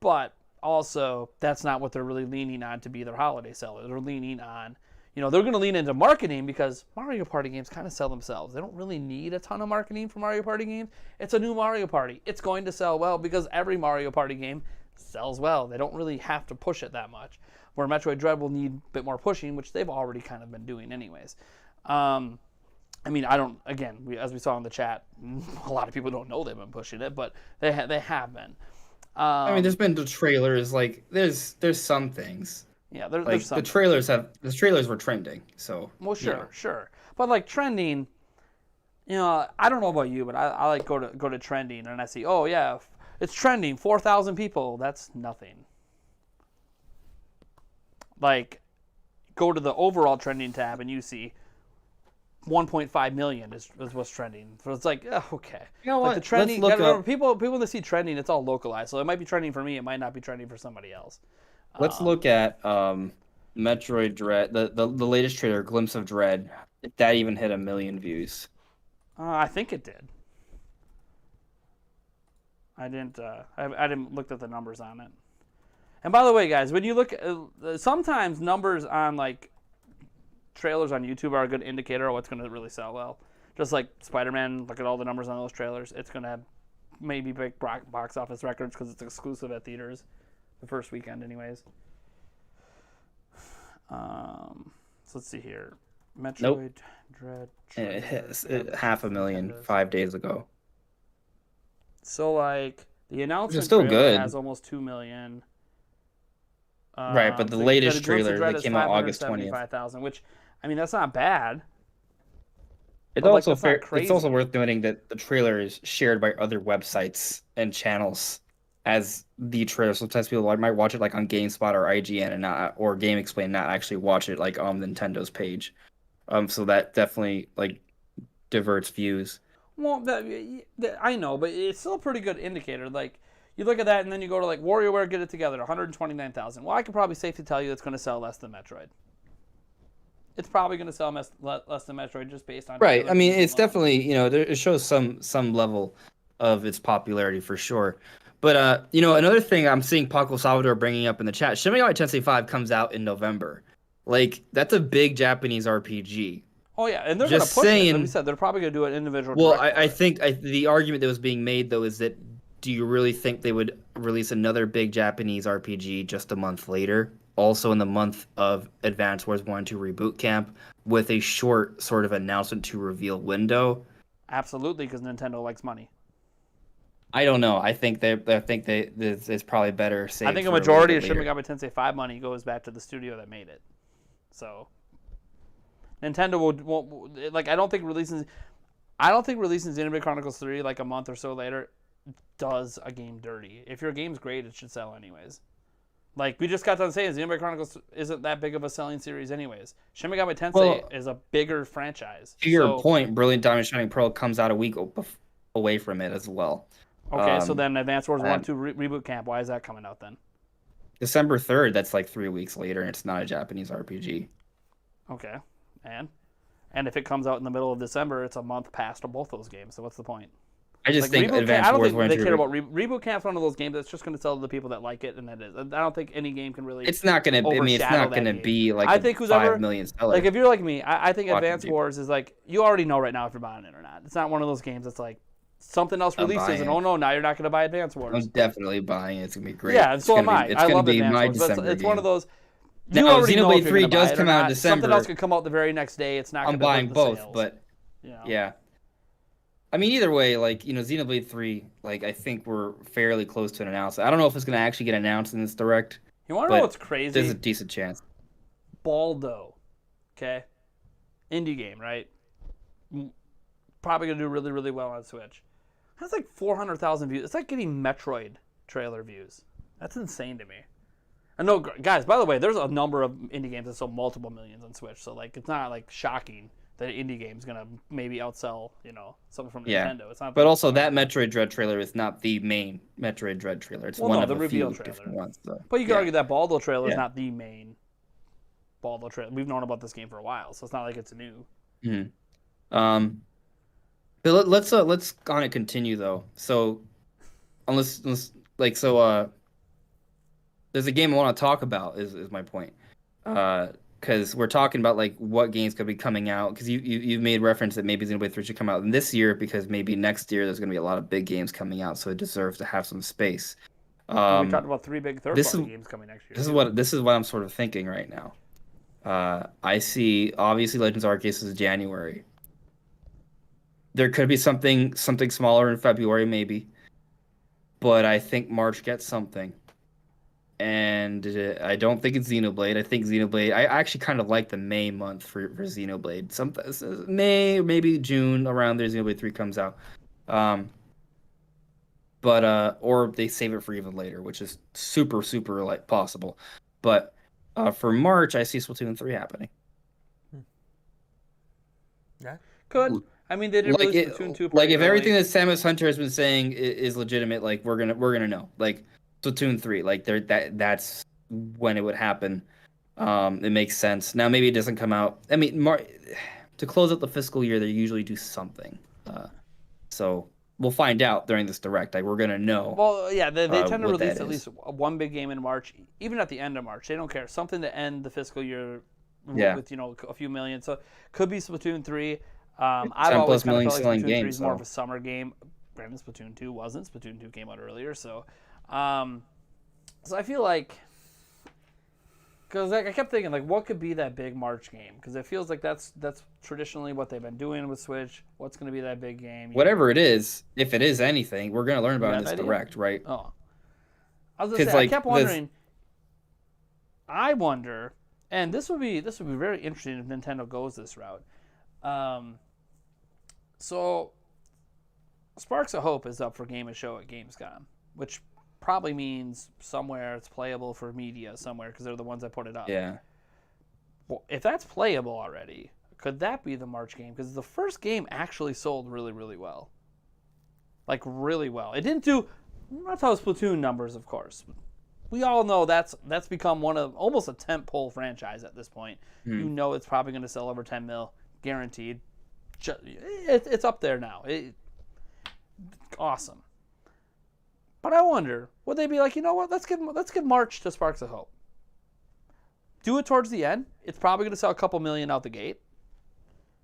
But also, that's not what they're really leaning on to be their holiday seller. They're leaning on, they're going to lean into marketing because Mario Party games kind of sell themselves. They don't really need a ton of marketing for Mario Party games. It's a new Mario Party. It's going to sell well because every Mario Party game sells well. They don't really have to push it that much. Where Metroid Dread will need a bit more pushing, which they've already kind of been doing anyways. As we saw in the chat, a lot of people don't know they've been pushing it, but they have been. There's been the trailers, like there's some things. Yeah, there's some. The trailers were trending, so. Well, sure. But like trending, I don't know about you, but I like go to trending and I see, oh yeah, it's trending, 4,000 people. That's nothing. Like, go to the overall trending tab and you see 1.5 million is what's trending. So it's like, okay. You know what? Like the trending, Let's look up. People that see trending, it's all localized. So it might be trending for me. It might not be trending for somebody else. Let's look at Metroid Dread, the latest trailer, Glimpse of Dread. If that even hit 1 million views. I think it did. I didn't look at the numbers on it. And by the way, guys, when you look, sometimes numbers on like trailers on YouTube are a good indicator of what's going to really sell well. Just like Spider-Man, look at all the numbers on those trailers. It's going to have maybe big box office records because it's exclusive at theaters the first weekend anyways. So let's see here. Metroid Dread. It hit 500,000 5 days ago. So like the announcement still trailer good. has almost 2 million. Right, but the latest trailer that came out August 20th. 575,000, which, that's not bad. It's also fair. It's also worth noting that the trailer is shared by other websites and channels as the trailer. Sometimes people might watch it like on GameSpot or IGN or GameXplain, not actually watch it like on Nintendo's page. So that definitely like diverts views. Well, I know, but it's still a pretty good indicator. Like, you look at that, and then you go to, like, WarioWare Get It Together, 129,000. Well, I can probably safely tell you it's going to sell less than Metroid. It's probably going to sell less than Metroid just based on... Right. It's definitely, it shows some level of its popularity for sure. But, another thing I'm seeing Paco Salvador bringing up in the chat, Shin Megami Tensei 5 comes out in November. Like, that's a big Japanese RPG. Oh, yeah, and they're going to push it. Like we said, they're probably going to do an individual... Well, I think the argument that was being made, though, is that do you really think they would release another big Japanese RPG just a month later, also in the month of Advance Wars 1 2 Reboot Camp, with a short sort of announcement to reveal window? Absolutely, because Nintendo likes money. I don't know. I think it's probably better saved. I think a majority of Shin Megami Tensei 5 money goes back to the studio that made it. So Nintendo won't like. I don't think releasing Xenoblade Chronicles 3 like a month or so later does a game dirty. If your game's great, it should sell anyways. Like, we just got done saying, Xenoblade Chronicles isn't that big of a selling series anyways. Shin Megami Tensei is a bigger franchise. To your point, Brilliant Diamond Shining Pearl comes out a week away from it as well. Okay, so then Advance Wars 1 2 Reboot Camp, why is that coming out then? December 3rd, that's like 3 weeks later, and it's not a Japanese RPG. Okay, and if it comes out in the middle of December, it's a month past both those games, so what's the point? I just think Advance Wars 1 they care about Reboot Camp's one of those games that's just going to sell to the people that like it, and that is. I don't think any game can really. It's not going to. It's not going to be like I think 5 million seller. Like, if you're like me, I think Advance Wars is like, you already know right now if you're buying it or not. It's not one of those games that's like something else releases and oh no, now you're not going to buy Advance Wars. I'm definitely buying it. It's going to be great. Yeah, and so am I. I love Advance Wars, but it's one of those. You already know if you're going to buy it or not. Xenoblade 3 does come out in December. Something else could come out the very next day. It's not going to be I'm buying both, but yeah. Either way, like, Xenoblade 3, like, I think we're fairly close to an announcement. I don't know if it's going to actually get announced in this Direct. You want to know what's crazy? There's a decent chance. Baldo Okay, indie game, right? Probably gonna do really, really well on Switch. That's like 400,000 views. It's like getting Metroid trailer views. That's insane to me. And no, guys, by the way, there's a number of indie games that sell multiple millions on Switch. So like, it's not like shocking that an indie game's gonna maybe outsell, something from Nintendo. It's not. But also, that Metroid Dread trailer is not the main Metroid Dread trailer. It's one of the a reveal few trailer. different ones. So. But you could argue that Baldo trailer is Yeah. not the main Baldo trailer. We've known about this game for a while, so it's not like it's new. Mm-hmm. But let's kind of continue though. So, unless there's a game I want to talk about is my point. Because we're talking about like what games could be coming out. Because you've made reference that maybe Xenoblade 3 should come out in this year because maybe next year there's going to be a lot of big games coming out, so it deserves to have some space. We talked about 3 big third-party games coming next year. This is what I'm sort of thinking right now. I see obviously Legends Arceus is January. There could be something smaller in February maybe, but I think March gets something. And I don't think it's Xenoblade. I think Xenoblade. I actually kind of like the May month for Xenoblade. May, maybe June around there. Xenoblade 3 comes out. But or they save it for even later, which is super like possible. But for March, I see Splatoon 3 happening. Yeah. Could. I mean, they did release Splatoon 2. Like if everything that Samus Hunter has been saying is legitimate, like we're gonna know. Like Splatoon 3, like that's when it would happen. It makes sense. Now maybe it doesn't come out. I mean, to close out the fiscal year, they usually do something. So we'll find out during this direct. Like we're gonna know. Well, yeah, they tend to release at is. least one big game in March, even at the end of March. They don't care. Something to end the fiscal year with a few million. So could be Splatoon 3. I've always kind of felt like Splatoon 3 is more of a summer game. Granted, Splatoon 2 wasn't. Splatoon 2 came out earlier, so I feel like, because I kept thinking like, what could be that big March game? Because it feels like that's traditionally what they've been doing with Switch. What's going to be that big game? Whatever it is, if it is anything, we're going to learn about it in this direct, right? Oh, I was going to say, I kept wondering. I wonder, and this would be very interesting if Nintendo goes this route. So, Sparks of Hope is up for Game of Show at Gamescom, which probably means somewhere it's playable for media somewhere because they're the ones that put it up. Yeah. Well, if that's playable already, could that be the March game? Because the first game actually sold really, really well. Like, really well. It didn't do, not how Splatoon numbers, of course. We all know that's become one of almost a tentpole franchise at this point. You know it's probably going to sell over 10 mil, guaranteed. It's up there now. Awesome. But I wonder, would they be like, you know what? Let's give March to Sparks of Hope. Do it towards the end. It's probably going to sell a couple million out the gate.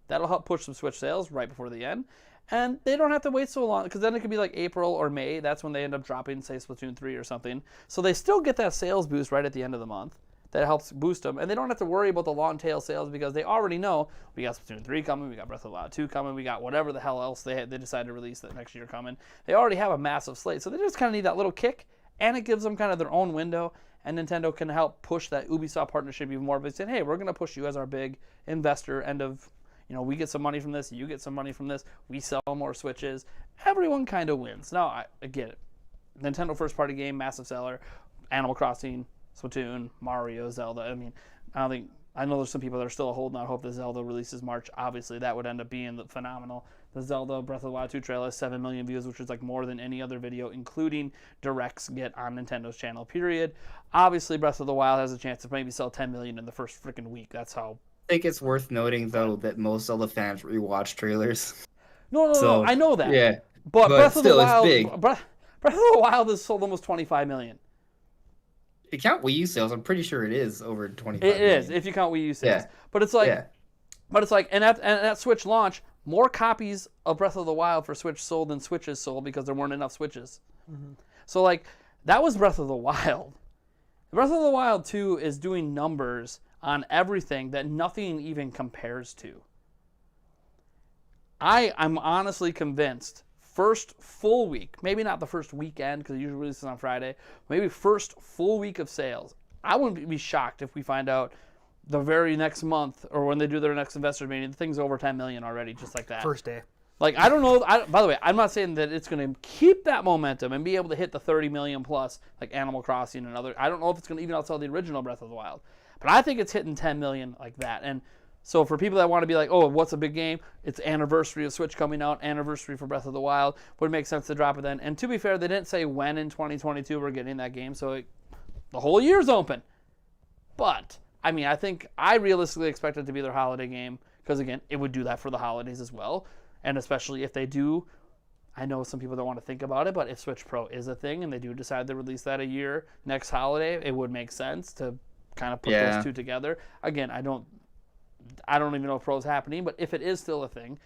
That'll help push some Switch sales right before the end. And they don't have to wait so long, because then it could be like April or May. That's when they end up dropping, say, Splatoon 3 or something. So they still get that sales boost right at the end of the month. That helps boost them. And they don't have to worry about the long tail sales because they already know we got Splatoon 3 coming, we got Breath of the Wild 2 coming, we got whatever the hell else they decide to release that next year coming. They already have a massive slate. So they just kind of need that little kick, and it gives them kind of their own window. And Nintendo can help push that Ubisoft partnership even more by saying, hey, we're going to push you as our big investor end of, we get some money from this, you get some money from this, we sell more Switches. Everyone kind of wins. Now, I get it. Nintendo first-party game, massive seller, Animal Crossing, Splatoon, Mario, Zelda. I mean, I know there's some people that are still holding out hope that Zelda releases March. Obviously, that would end up being phenomenal. The Zelda Breath of the Wild 2 trailer has 7 million views, which is like more than any other video, including directs, get on Nintendo's channel, period. Obviously, Breath of the Wild has a chance to maybe sell 10 million in the first freaking week. That's how. I think it's worth noting, though, that most Zelda fans rewatch trailers. No, I know that. Yeah. But Breath of the Wild, it's big. Breath of the Wild has sold almost 25 million. If you count Wii U sales, I'm pretty sure it is over 25 It million. is, if you count Wii U sales. Yeah. But it's like, and at Switch launch, more copies of Breath of the Wild for Switch sold than Switches sold because there weren't enough Switches. Mm-hmm. So, like, that was Breath of the Wild. Breath of the Wild 2 is doing numbers on everything that nothing even compares to. I'm honestly convinced, first full week, maybe not the first weekend because it usually releases on Friday, maybe first full week of sales, I wouldn't be shocked if we find out the very next month or when they do their next investor meeting, the thing's over 10 million already, just like that. First day. Like, I don't know. By the way, I'm not saying that it's going to keep that momentum and be able to hit the 30 million plus, like Animal Crossing and other. I don't know if it's going to even outsell the original Breath of the Wild. But I think it's hitting 10 million like that. And so for people that want to be like, oh, what's a big game? It's anniversary of Switch coming out, anniversary for Breath of the Wild. Would make sense to drop it then. And to be fair, they didn't say when in 2022 we're getting that game. So the whole year's open. But, I mean, I realistically expect it to be their holiday game. Because, again, it would do that for the holidays as well. And especially if they do, I know some people don't want to think about it, but if Switch Pro is a thing and they do decide to release that a year next holiday, it would make sense to kind of put those two together. Again, I don't even know if Pro is happening, but if it is still a thing,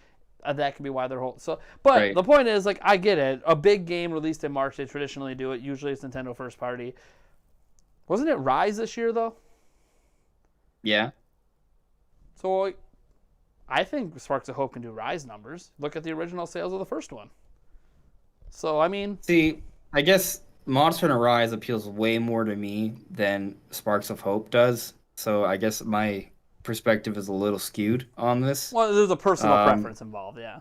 that could be why they're holding. So, but Right. The point is, like, I get it. A big game released in March, they traditionally do it. Usually it's Nintendo first party. Wasn't it Rise this year though? Yeah. So I think Sparks of Hope can do Rise numbers. Look at the original sales of the first one. So, I mean... See, I guess Monster Hunter Rise appeals way more to me than Sparks of Hope does. So I guess my perspective is a little skewed on this. Well, there's a personal preference involved, yeah.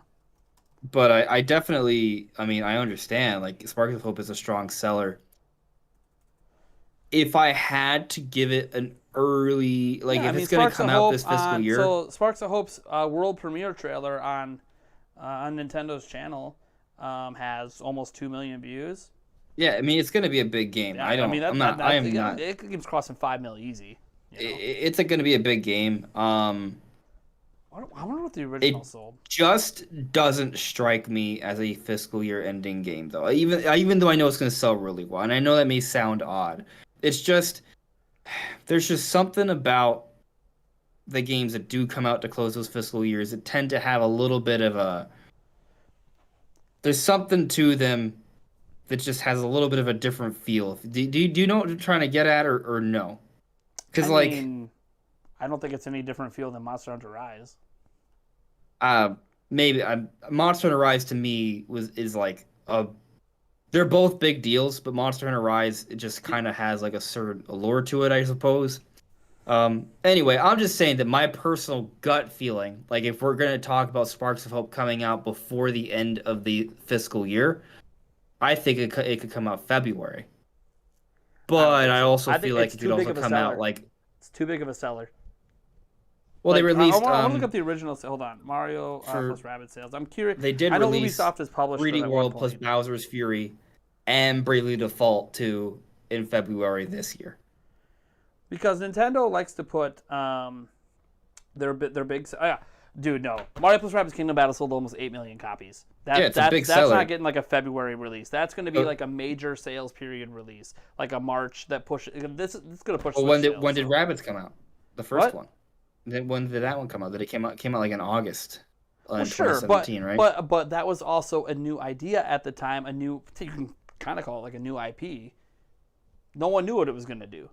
But I definitely, I mean, I understand. Like, Sparks of Hope is a strong seller. If I had to give it an early, like, if it's going to come out this fiscal year. So Sparks of Hope's world premiere trailer on Nintendo's channel has almost 2 million views. Yeah, I mean, it's going to be a big game. Yeah, I don't. I'm not. I am not. It game's crossing 5 mil easy. It's going to be a big game. I wonder what the original sold. Just doesn't strike me as a fiscal year ending game, though. Even though I know it's going to sell really well, and I know that may sound odd. It's just there's just something about the games that do come out to close those fiscal years that tend to have a little bit of a. There's something to them that just has a little bit of a different feel. Do you know what I'm trying to get at, or no? Because I mean, I don't think it's any different feel than Monster Hunter Rise. Maybe Monster Hunter Rise to me is like a. They're both big deals, but Monster Hunter Rise, it just kind of has like a certain allure to it, I suppose. Anyway, I'm just saying that my personal gut feeling, like if we're going to talk about Sparks of Hope coming out before the end of the fiscal year, I think it could come out February. But I also feel like it could also come out like... It's too big of a seller. Well, they released... I want to look up the original... Hold on. Mario plus Rabbids sales. I'm curious. They did release Ubisoft has published 3D World plus Bowser's Fury and Bravely Default 2 in February this year. Because Nintendo likes to put their big... Oh, yeah. Dude, no. Mario plus Rabbids Kingdom Battle sold almost 8 million copies. It's a big seller. That's not getting like a February release. That's going to be like a major sales period release. Like a March that pushes... This is going to push when did Rabbids come out? The first one. When did that one come out? That it came out like in August. Well, sure, 2017, right? But that was also a new idea at the time. You can kind of call it like a new IP. No one knew what it was going to do.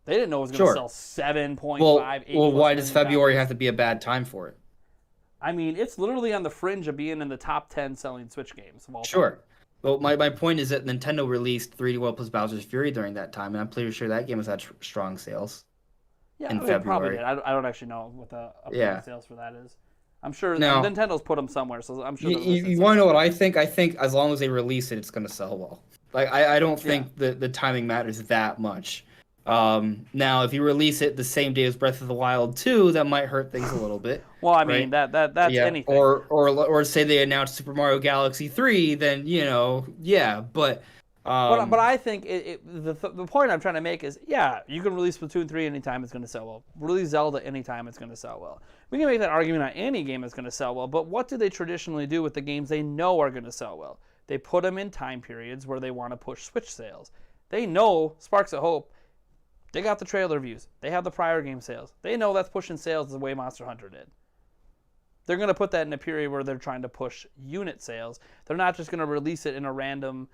They didn't know it was going to sell 7.5, 8. Well, why does February have to be a bad time for it? I mean, it's literally on the fringe of being in the top 10 selling Switch games of all time. Sure. Well, my point is that Nintendo released 3D World plus Bowser's Fury during that time, and I'm pretty sure that game has had strong sales. Yeah, in February. Probably did. I don't actually know what the sales for that is. I'm sure Nintendo's put them somewhere, so I'm sure. You want to know what I think? I think as long as they release it, it's going to sell well. Like I don't think the timing matters that much. Now, if you release it the same day as Breath of the Wild 2, that might hurt things a little bit. Well, I mean that's anything. Or say they announced Super Mario Galaxy 3, then but. But I think the point I'm trying to make is, you can release Splatoon 3 anytime it's going to sell well. Release Zelda anytime it's going to sell well. We can make that argument on any game that's going to sell well, but what do they traditionally do with the games they know are going to sell well? They put them in time periods where they want to push Switch sales. They know Sparks of Hope, they got the trailer views. They have the prior game sales. They know that's pushing sales the way Monster Hunter did. They're going to put that in a period where they're trying to push unit sales. They're not just going to release it in a random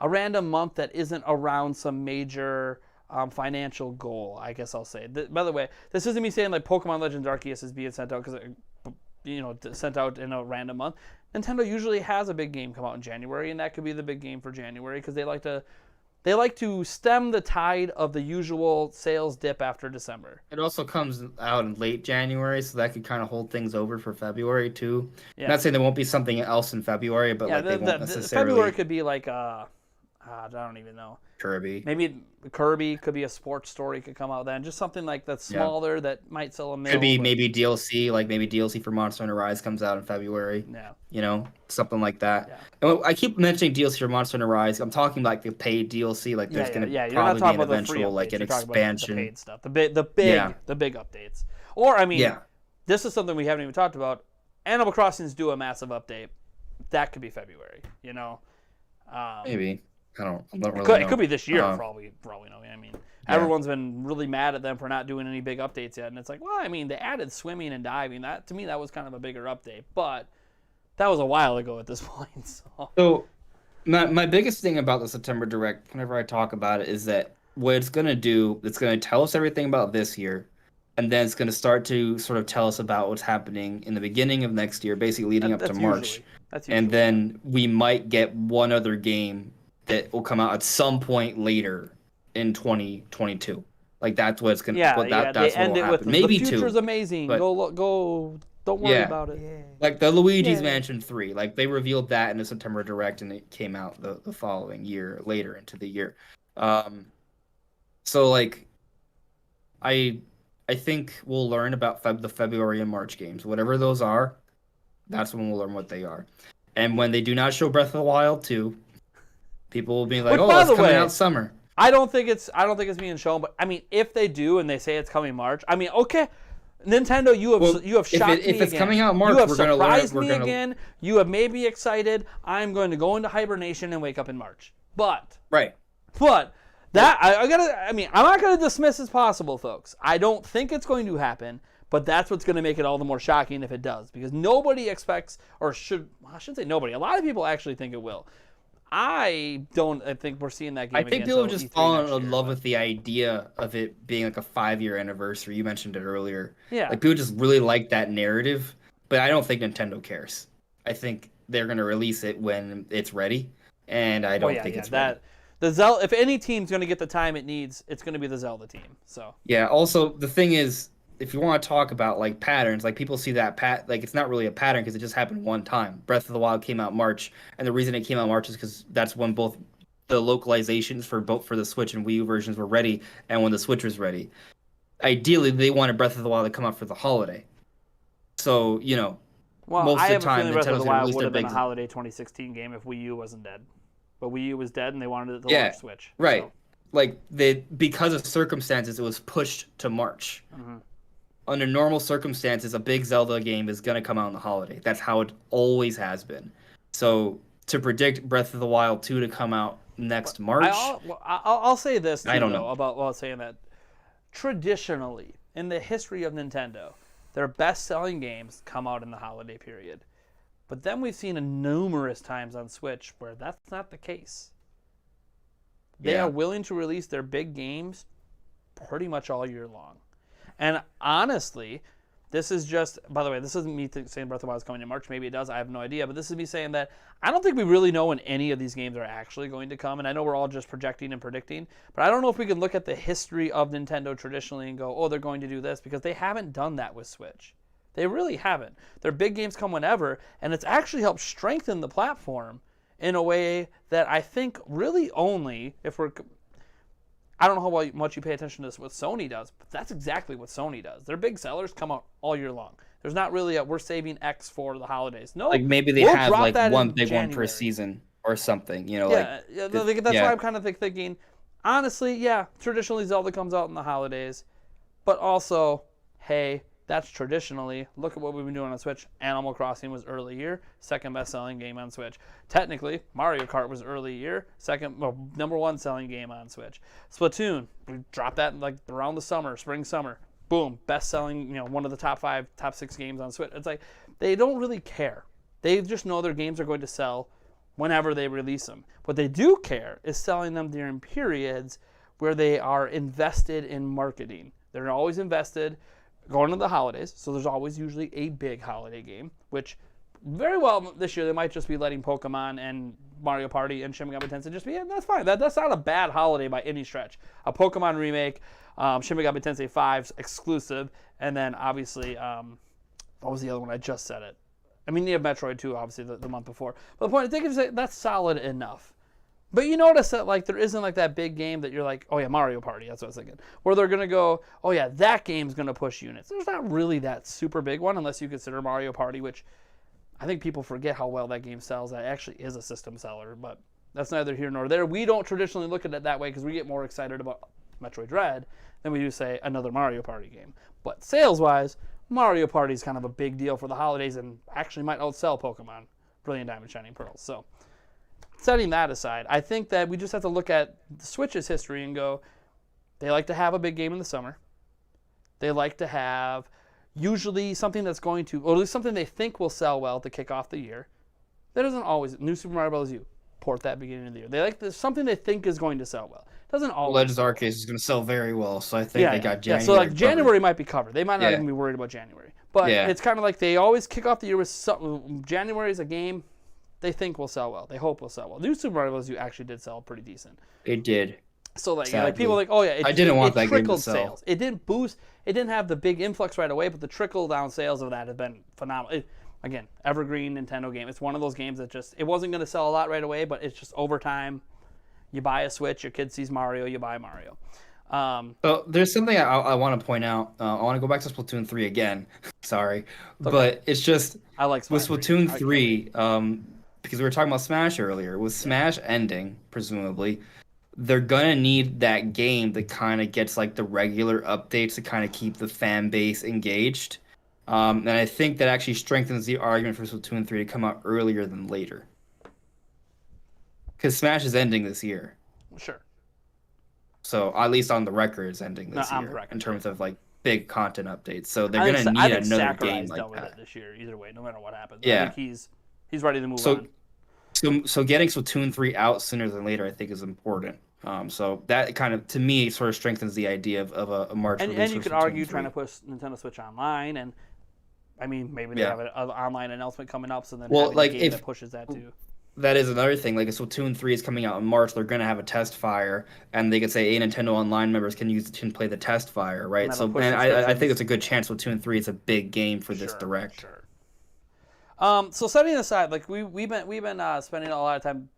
month that isn't around some major financial goal, I guess I'll say. By the way, this isn't me saying like Pokemon Legends Arceus is being sent out because sent out in a random month. Nintendo usually has a big game come out in January, and that could be the big game for January because they like to they like to stem the tide of the usual sales dip after December. It also comes out in late January, so that could kind of hold things over for February too. Yeah. Not saying there won't be something else in February, but Yeah, like they won't the necessarily. February could be like I don't even know. Kirby. Maybe Kirby could be a sports story could come out then. Just something like that's smaller that might sell a mil. Could be maybe DLC, like maybe DLC for Monster Hunter Rise comes out in February. Yeah. You know, something like that. Yeah. And I keep mentioning DLC for Monster Hunter Rise. I'm talking like the paid DLC. Like there's going to probably be an eventual like an expansion. The paid stuff. The big updates. Or I mean, this is something we haven't even talked about. Animal Crossing's do a massive update. That could be February. You know. Maybe. I don't really know. It could be this year for all we know. I mean, everyone's been really mad at them for not doing any big updates yet, and it's like, well, I mean, they added swimming and diving. That to me, that was kind of a bigger update, but that was a while ago at this point. So my biggest thing about the September Direct, whenever I talk about it, is that what it's going to do, it's going to tell us everything about this year, and then it's going to start to sort of tell us about what's happening in the beginning of next year, basically leading up to March. And then we might get one other game that will come out at some point later in 2022. Like that's what it's gonna. Yeah, that's they end what will it happen. with Maybe the future's two, amazing. but, Go. Don't worry about it. Yeah. Like the Luigi's Mansion 3, like they revealed that in the September Direct, and it came out the following year, later into the year. So like, I think we'll learn about the February and March games, whatever those are. That's when we'll learn what they are. And when they do not show Breath of the Wild 2, people will be like, "Oh, it's coming out summer." I don't think it's being shown, but I mean, if they do and they say it's coming March, I mean, okay, Nintendo, you have shocked me again. If it's coming out March, you have we're going to learn. surprised me again. You have made me excited. I'm going to go into hibernation and wake up in March. But that I'm not going to dismiss as possible, folks. I don't think it's going to happen. But that's what's going to make it all the more shocking if it does, because nobody expects, I shouldn't say nobody. A lot of people actually think it will. I think we're seeing that game. I think people have just fallen in love with the idea of it being like a 5-year anniversary. You mentioned it earlier. Yeah. Like people just really like that narrative, but I don't think Nintendo cares. I think they're going to release it when it's ready, and I don't think it's ready. The Zelda, if any team's going to get the time it needs, it's going to be the Zelda team. So. Yeah. Also, the thing is, if you want to talk about like patterns, like people see that like it's not really a pattern because it just happened one time. Breath of the Wild came out March, and the reason it came out March is because that's when both the localizations for the Switch and Wii U versions were ready, and when the Switch was ready. Ideally, they wanted Breath of the Wild to come out for the holiday. So most of the time, Breath of the Wild would have been a holiday 2016 game if Wii U wasn't dead, but Wii U was dead, and they wanted it to launch Switch. Right. So. Like because of circumstances, it was pushed to March. Mm-hmm. Under normal circumstances, a big Zelda game is going to come out in the holiday. That's how it always has been. So to predict Breath of the Wild 2 to come out next March... I'll say this, too, I don't know about saying that. Traditionally, in the history of Nintendo, their best-selling games come out in the holiday period. But then we've seen numerous times on Switch where that's not the case. They are willing to release their big games pretty much all year long. And honestly, this is just, by the way, this isn't me saying Breath of the Wild is coming in March. Maybe it does. I have no idea. But this is me saying that I don't think we really know when any of these games are actually going to come. And I know we're all just projecting and predicting. But I don't know if we can look at the history of Nintendo traditionally and go, oh, they're going to do this. Because they haven't done that with Switch. They really haven't. Their big games come whenever. And it's actually helped strengthen the platform in a way that I think really only if we're... I don't know how much you pay attention to this, what Sony does, but that's exactly what Sony does. Their big sellers come out all year long. There's not really we're saving X for the holidays. No, like maybe they have like one big one per season or something. That's why I'm kind of thinking. Honestly, traditionally Zelda comes out in the holidays, but also, hey, that's traditionally. Look at what we've been doing on Switch. Animal Crossing was early year, second best-selling game on Switch. Technically, Mario Kart was early year, number one selling game on Switch. Splatoon, we dropped that like around the summer, spring, summer. Boom, best-selling, one of the top 5, top 6 games on Switch. It's like they don't really care. They just know their games are going to sell whenever they release them. What they do care is selling them during periods where they are invested in marketing. They're always invested going into the holidays, so there's always usually a big holiday game, which very well this year they might just be letting Pokemon and Mario Party and Shin Megami Tensei. Just that's fine. That's not a bad holiday by any stretch. A Pokemon remake, Shin Megami Tensei 5's exclusive, and then obviously, what was the other one? I just said it. I mean, you have Metroid 2, obviously, the month before. But the point I think is that that's solid enough. But you notice that like there isn't like that big game that you're like, oh yeah, Mario Party. That's what I was thinking. Where they're gonna go, oh yeah, that game's gonna push units. There's not really that super big one unless you consider Mario Party, which I think people forget how well that game sells. That actually is a system seller, but that's neither here nor there. We don't traditionally look at it that way because we get more excited about Metroid Dread than we do say another Mario Party game. But sales-wise, Mario Party is kind of a big deal for the holidays and actually might outsell Pokemon Brilliant Diamond Shining Pearls. So setting that aside, I think that we just have to look at the Switch's history and go, they like to have a big game in the summer. They like to have usually something that's going to, or at least something they think will sell well to kick off the year. That doesn't always, New Super Mario Bros. U, port that beginning of the year. They like something they think is going to sell well. Doesn't always. Legends Arceus is going to sell very well, so I think they got January. Yeah, so like January might be covered. They might not even be worried about January. But it's kind of like they always kick off the year with something. January is a game they think will sell well. They hope will sell well. New Super Mario Bros. U actually did sell pretty decent. It did. So like people are like, oh yeah, I didn't want that game to trickled sell. Sales. It didn't boost. It didn't have the big influx right away, but the trickle down sales of that have been phenomenal. Again, evergreen Nintendo game. It's one of those games that just it wasn't going to sell a lot right away, but it's just over time. You buy a Switch, your kid sees Mario, you buy Mario. So there's something I want to point out. I want to go back to Splatoon 3 again. Sorry, but it's just I like with Smash Splatoon 3 because we were talking about Smash earlier. With Smash ending, presumably, they're gonna need that game that kind of gets like the regular updates to kind of keep the fan base engaged. And I think that actually strengthens the argument for Splatoon 3 to come out earlier than later. Because Smash is ending this year. Sure. So at least on the record, it's ending this year in terms of like big content updates. So they're gonna need another game like with that it this year. Either way, no matter what happens. Yeah. I think he's ready to move on. So getting Splatoon 3 out sooner than later, I think, is important. So that kind of, to me, sort of strengthens the idea of a March release. And you could argue 3. trying to push Nintendo Switch Online, and I mean maybe they have an online announcement coming up, so then having a game that pushes that too. That is another thing. Like, if Splatoon 3 is coming out in March, they're going to have a test fire, and they could say, hey, Nintendo Online members can play the test fire, right? So, and I think it's a good chance Splatoon 3 is a big game for this Direct. Sure. So setting aside, like we've been spending a lot of time,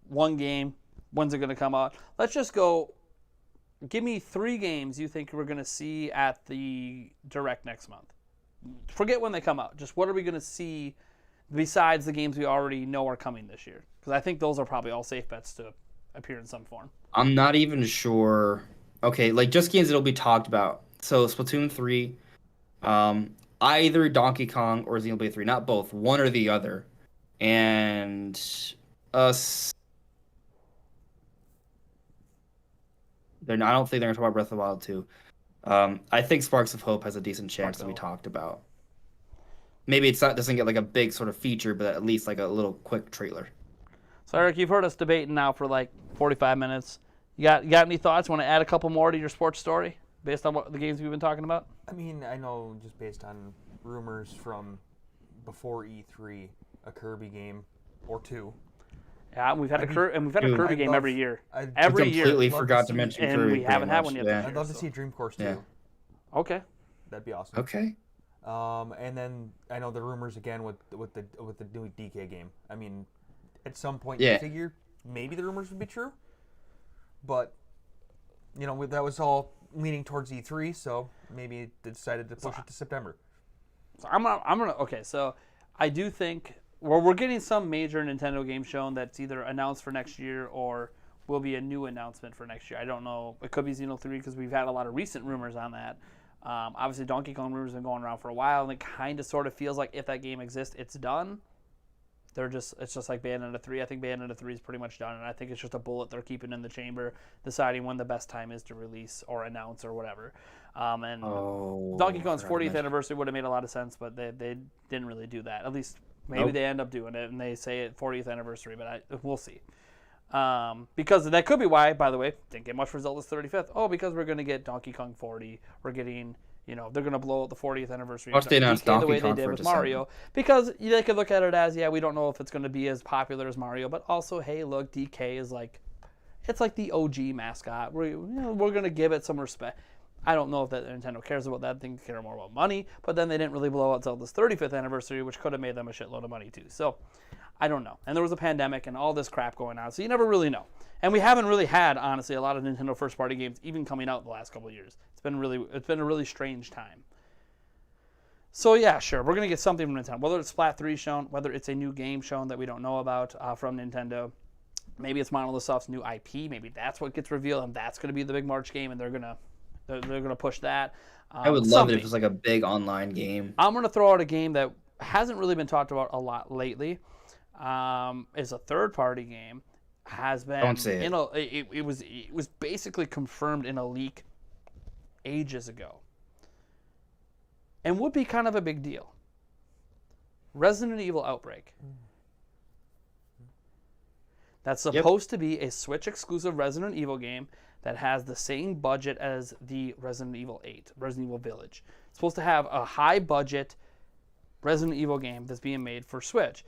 one game, when's it going to come out? Let's just go. Give me 3 games you think we're going to see at the Direct next month. Forget when they come out. Just what are we going to see besides the games we already know are coming this year? Because I think those are probably all safe bets to appear in some form. I'm not even sure. Okay, like just games that'll be talked about. So Splatoon 3, either Donkey Kong or Xenoblade 3, not both, one or the other. And I don't think they're going to talk about Breath of the Wild 2. I think Sparks of Hope has a decent chance to be talked about. Maybe doesn't get like a big sort of feature, but at least like a little quick trailer. So Eric, you've heard us debating now for like 45 minutes. You got any thoughts? Want to add a couple more to your sports story based on what the games we've been talking about? I mean, I know just based on rumors from before E3, a Kirby game or 2. Yeah, we've had a Kirby game every year. Every year. I completely forgot to mention and Kirby. We haven't had one yet. Yeah. I'd love to see Dream Course 2. Yeah. Okay. That'd be awesome. Okay. And then I know the rumors again with the new DK game. I mean, at some point you figure maybe the rumors would be true, but that was all leaning towards E3, so maybe they decided to push it to September. So I'm gonna okay. So I do think we're getting some major Nintendo game shown that's either announced for next year or will be a new announcement for next year. I don't know. It could be Xeno 3 because we've had a lot of recent rumors on that. Obviously, Donkey Kong rumors have been going around for a while, and it kind of sort of feels like if that game exists, it's done. It's just like Bayonetta 3. I think Bayonetta 3 is pretty much done, and I think it's just a bullet they're keeping in the chamber, deciding when the best time is to release or announce or whatever. Donkey Kong's 40th anniversary would have made a lot of sense, but they didn't really do that. At least maybe they end up doing it, and they say it 40th anniversary, but we'll see. Because that could be why, by the way, didn't get much for Zelda's 35th. Oh, because we're going to get Donkey Kong 40. We're getting You know, they're going to blow out the 40th anniversary Watch they announced DK the Donkey way they Kong did for with December. Mario. Because they could look at it as, yeah, we don't know if it's going to be as popular as Mario, but also, hey, look, DK is like, it's like the OG mascot. We're going to give it some respect. I don't know if that Nintendo cares about that. I think they care more about money. But then they didn't really blow out Zelda's 35th anniversary, which could have made them a shitload of money too. So I don't know. And there was a pandemic and all this crap going on. So you never really know. And we haven't really had, honestly, a lot of Nintendo first-party games even coming out the last couple of years. It's been a really strange time. So yeah, sure, we're gonna get something from Nintendo. Whether it's Splat 3 shown, whether it's a new game shown that we don't know about from Nintendo. Maybe it's Monolith Soft's new IP. Maybe that's what gets revealed, and that's gonna be the big March game, and they're gonna push that. I would love it if it was like a big online game. I'm gonna throw out a game that hasn't really been talked about a lot lately. Is a third-party game. Has been Don't say it. It was basically confirmed in a leak ages ago, and would be kind of a big deal. Resident Evil Outbreak. That's supposed to be a Switch exclusive Resident Evil game that has the same budget as the Resident Evil 8, Resident Evil Village. It's supposed to have a high budget Resident Evil game that's being made for Switch.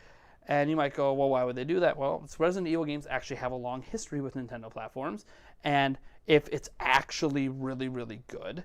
And you might go, well, why would they do that? Well, Resident Evil games actually have a long history with Nintendo platforms. And if it's actually really, really good,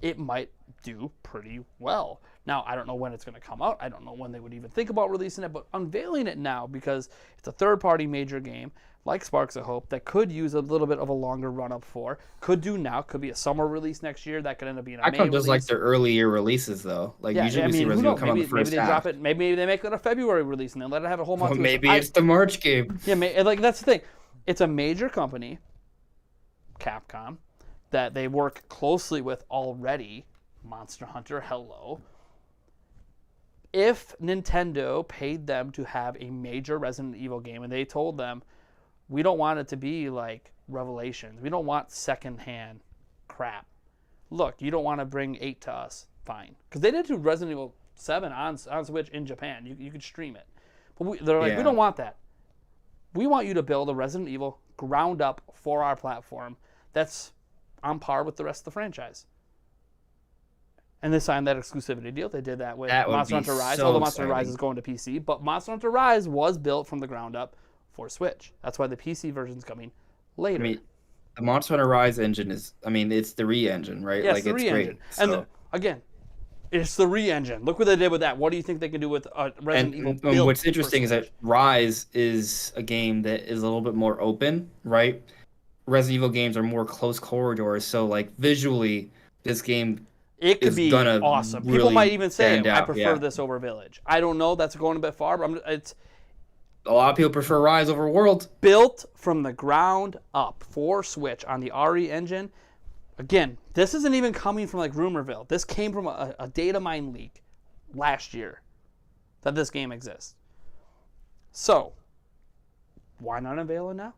it might do pretty well. Now, I don't know when it's going to come out. I don't know when they would even think about releasing it. But unveiling it now, because it's a third-party major game, like Sparks of Hope, that could use a little bit of a longer run-up for. Could do now. Could be a summer release next year. That could end up being a May I come release. just like their early year releases, though. Like, Yeah, usually I we see mean, who Resident knows? Evil come out in the first Maybe they half. drop it. Maybe they make it a February release and then let it have a whole month. Well, to maybe itself. it's the March game. Yeah, like that's the thing. It's a major company, Capcom, that they work closely with already. Monster Hunter, hello. If Nintendo paid them to have a major Resident Evil game and they told them, we don't want it to be like Revelations. We don't want secondhand crap. Look, you don't want to bring 8 to us. Fine. Because they did do Resident Evil 7 on Switch in Japan. You could stream it. But they're like, we don't want that. We want you to build a Resident Evil ground up for our platform that's on par with the rest of the franchise. And they signed that exclusivity deal. They did that with Monster Hunter Rise. Although Monster Hunter Rise is going to PC. But Monster Hunter Rise was built from the ground up for Switch. That's why the PC version's coming later. I mean, the Monster Hunter Rise engine is, it's the re-engine, right? Yeah, like, it's the re-engine. So. Again, it's the re-engine. Look what they did with that. What do you think they can do with Resident Evil built? And what's interesting is that Rise is a game that is a little bit more open, right? Resident Evil games are more close corridors, so like visually, this game it could be awesome. People really might even say, I out, prefer this over Village. I don't know. That's going a bit far, but it's a lot of people prefer Rise over World. Built from the ground up for Switch on the RE engine. Again, this isn't even coming from like Rumorville. This came from a data mine leak last year that this game exists. So, why not unveil it now?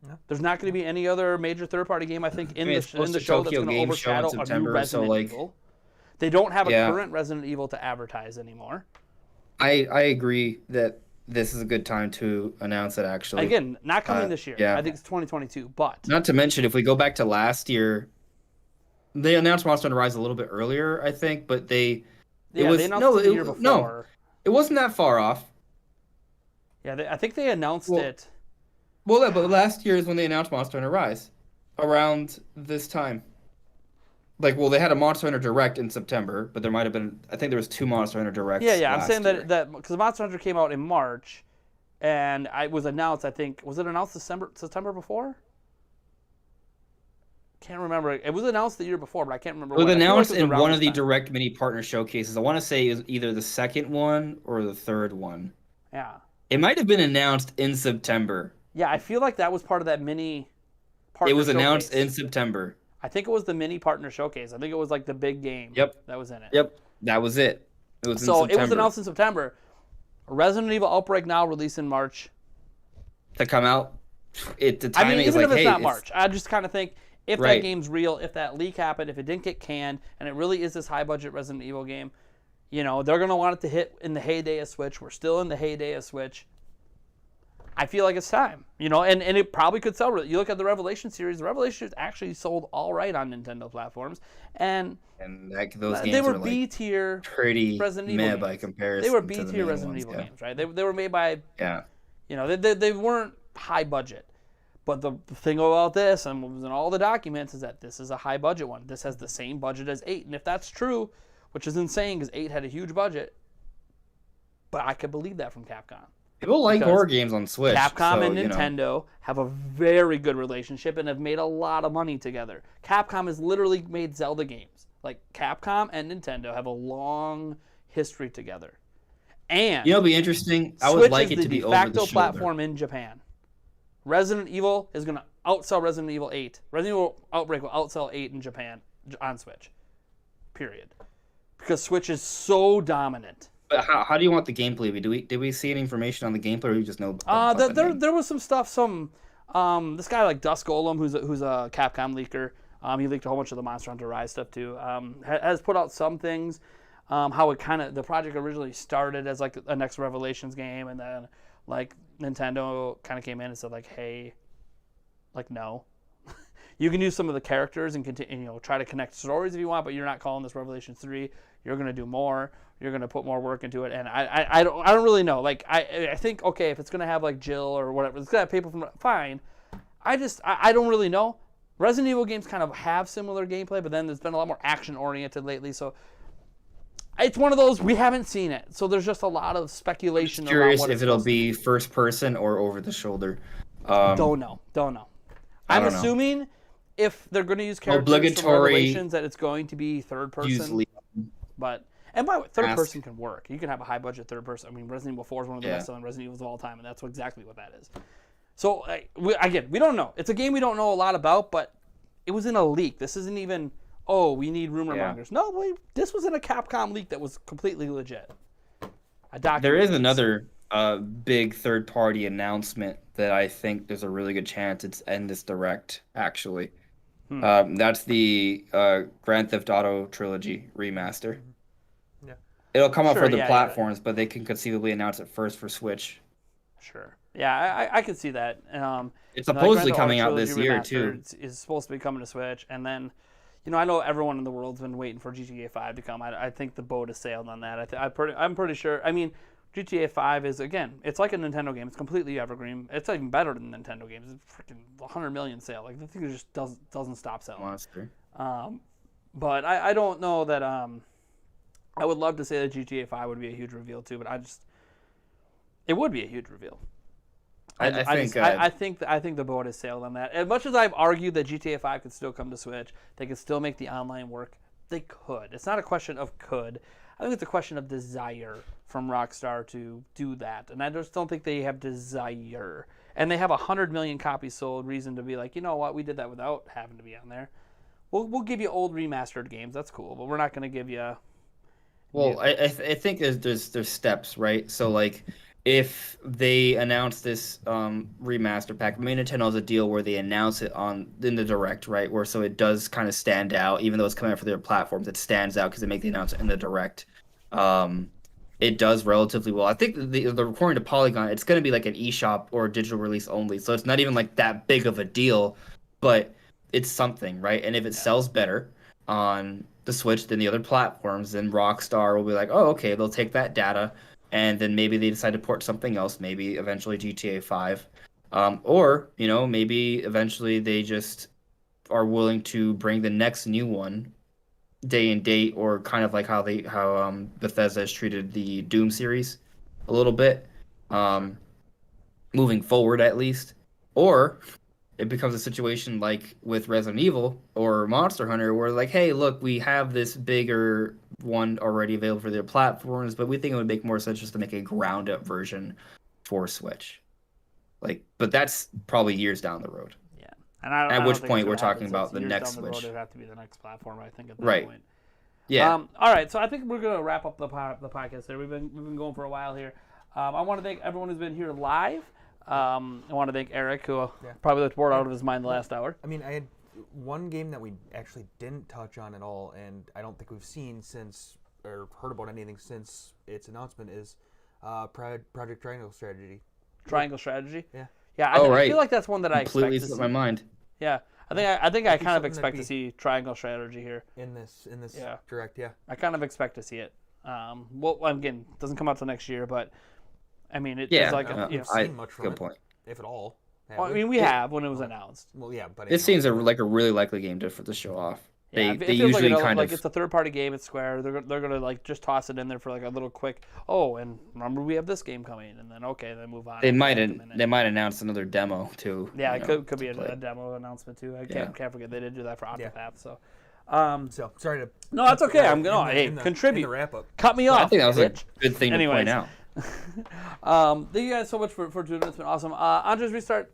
Yeah. There's not going to be any other major third-party game, I think, in the show that's going to overshadow a new Resident Evil. They don't have a current Resident Evil to advertise anymore. I agree that this is a good time to announce it, actually. Again, not coming this year. Yeah. I think it's 2022, but... Not to mention, if we go back to last year, they announced Monster Hunter Rise a little bit earlier, I think, but they announced it the year before. No, it wasn't that far off. Yeah, I think they announced it... Well, but last year is when they announced Monster Hunter Rise, around this time. Like, well, they had a Monster Hunter Direct in September, but there might have been, I think there was 2 Monster Hunter Directs. Yeah, I'm saying that because Monster Hunter came out in March, and it was announced, I think, was it announced September before? Can't remember. It was announced the year before, but I can't remember. It was announced in one of the Direct Mini Partner Showcases. I want to say it was either the second one or the third one. Yeah. It might have been announced in September. Yeah, I feel like that was part of that mini partner It was announced in September. I think it was the mini partner showcase. I think it was like the big game that was in it. Yep, that was it. It was in September. So it was announced in September. Resident Evil Outbreak now released in March. To come out, the timing I mean, even is like, if it's not March, I just kind of think if right. that game's real, if that leak happened, if it didn't get canned, and it really is this high-budget Resident Evil game, they're going to want it to hit in the heyday of Switch. We're still in the heyday of Switch. I feel like it's time, and it probably could sell. You look at the Revelation series. The Revelation actually sold all right on Nintendo platforms, and those they games were are like B tier pretty Resident Evil meh games. by comparison. They were to B the tier main Resident ones, Evil yeah. games, right? They were made by, Yeah. they weren't high budget. But the thing about this, and what was in all the documents, is that this is a high budget one. This has the same budget as 8, and if that's true, which is insane because 8 had a huge budget, but I could believe that from Capcom. People like Because horror games on Switch. Capcom so, and Nintendo have a very good relationship and have made a lot of money together. Capcom has literally made Zelda games. Like, Capcom and Nintendo have a long history together. And it'll be interesting. I Switch would like is it the to be de over facto the shoulder. platform in Japan. Resident Evil is going to outsell Resident Evil 8. Resident Evil Outbreak will outsell 8 in Japan on Switch. Period. Because Switch is so dominant. But how do you want the gameplay to be? Did we see any information on the gameplay, or you just know? There was some stuff. This guy like Dusk Golem, who's a Capcom leaker. He leaked a whole bunch of the Monster Hunter Rise stuff too. Has put out some things. How it the project originally started as like a next Revelations game, and then like Nintendo kind of came in and said like, hey, like no. You can use some of the characters and continue, try to connect stories if you want, but you're not calling this Revelations 3. You're going to do more. You're going to put more work into it, and I don't really know. Like I think okay, if it's going to have like Jill or whatever, it's going to have people from fine. I don't really know. Resident Evil games kind of have similar gameplay, but then there's been a lot more action oriented lately, so it's one of those we haven't seen it. So there's just a lot of speculation. I'm curious around what if it'll be first person or over the shoulder. Don't know. I'm assuming if they're going to use characters from Revelations that it's going to be third person. But by the way, third person can work. You can have a high budget third person. I mean, Resident Evil 4 is one of the best selling Resident Evils of all time, and that's exactly what that is. So we don't know. It's a game we don't know a lot about, but it was in a leak. This isn't even we need rumor mongers. No, this was in a Capcom leak that was completely legit. There is another big third party announcement that I think there's a really good chance it's in this direct actually. That's the Grand Theft Auto trilogy remaster. Yeah. It'll come out for the platforms, but they can conceivably announce it first for Switch. Sure. Yeah, I could see that. It's supposedly coming out this year too. Is supposed to be coming to Switch, and then, I know everyone in the world's been waiting for GTA 5 to come. I think the boat has sailed on that. I'm pretty sure. I mean, GTA 5 is, again, it's like a Nintendo game. It's completely evergreen. It's even better than Nintendo games. It's freaking 100 million sale. Like, the thing just doesn't stop selling. Monster. But I don't know that. I would love to say that GTA 5 would be a huge reveal too, but it would be a huge reveal. I think the boat has sailed on that. As much as I've argued that GTA 5 could still come to Switch, they could still make the online work. They could. It's not a question of could. I think it's a question of desire from Rockstar to do that, and I just don't think they have desire. And they have 100 million copies sold. Reason to be like, you know what? We did that without having to be on there. We'll give you old remastered games. That's cool, but we're not going to give you. Well, I think there's steps, right? So like, if they announce this remaster pack, Nintendo has a deal where they announce it in the direct, right? Where so it does kind of stand out, even though it's coming out for their platforms, it stands out because they make the announcement in the direct. It does relatively well. I think according to Polygon, it's going to be like an eShop or digital release only, so it's not even like that big of a deal, but it's something, right? And if it sells better on the Switch than the other platforms, then Rockstar will be like, oh, okay, they'll take that data. And then maybe they decide to port something else, maybe eventually GTA 5. Or, maybe eventually they just are willing to bring the next new one day and date, or kind of like how Bethesda has treated the Doom series a little bit, moving forward at least. Or it becomes a situation like with Resident Evil or Monster Hunter where like, hey, look, we have this bigger one already available for their platforms, but we think it would make more sense just to make a ground up version for Switch. But that's probably years down the road. Yeah. And at which point we're talking about the next Switch. It would have to be the next platform, I think, at that right. point. Yeah. All right, so I think we're going to wrap up the podcast there. We've been going for a while here. I want to thank everyone who's been here live. I want to thank Eric, who probably looked bored out of his mind the last hour. I mean, I had one game that we actually didn't touch on at all, and I don't think we've seen since or heard about anything since its announcement is Project Triangle Strategy. Triangle Strategy. Yeah. Yeah, Oh, I right. feel like that's one that I Completely expect to slipped see. my mind. Yeah, I think I kind of something expect to that'd see Triangle Strategy here. In this Yeah. direct, yeah. I kind of expect to see it. Well, again, it doesn't come out till next year, but I mean, it Yeah, is like I don't think we've I seen much from good it, point. if at all. Have Well, I we? mean, we have when it was announced. Well, yeah, but It seems like a really likely game to show off. Yeah, They it feels usually like, kind like of it's a third-party game. It's Square. They're gonna like just toss it in there for like a little quick. Oh, and remember we have this game coming, and then okay, then move on. they after might a minute. they might announce another demo too. Yeah, you it know, could be to play. a demo announcement too. I Yeah. can't forget they did do that for Yeah. Octopath. So, So sorry to. no, that's okay. I'm in gonna the- hey in the- contribute. In the wrap up. Cut me I off. think that was bitch. a good thing to Anyways. point out. Thank you guys so much for tuning in. It's been awesome. Andres Restart.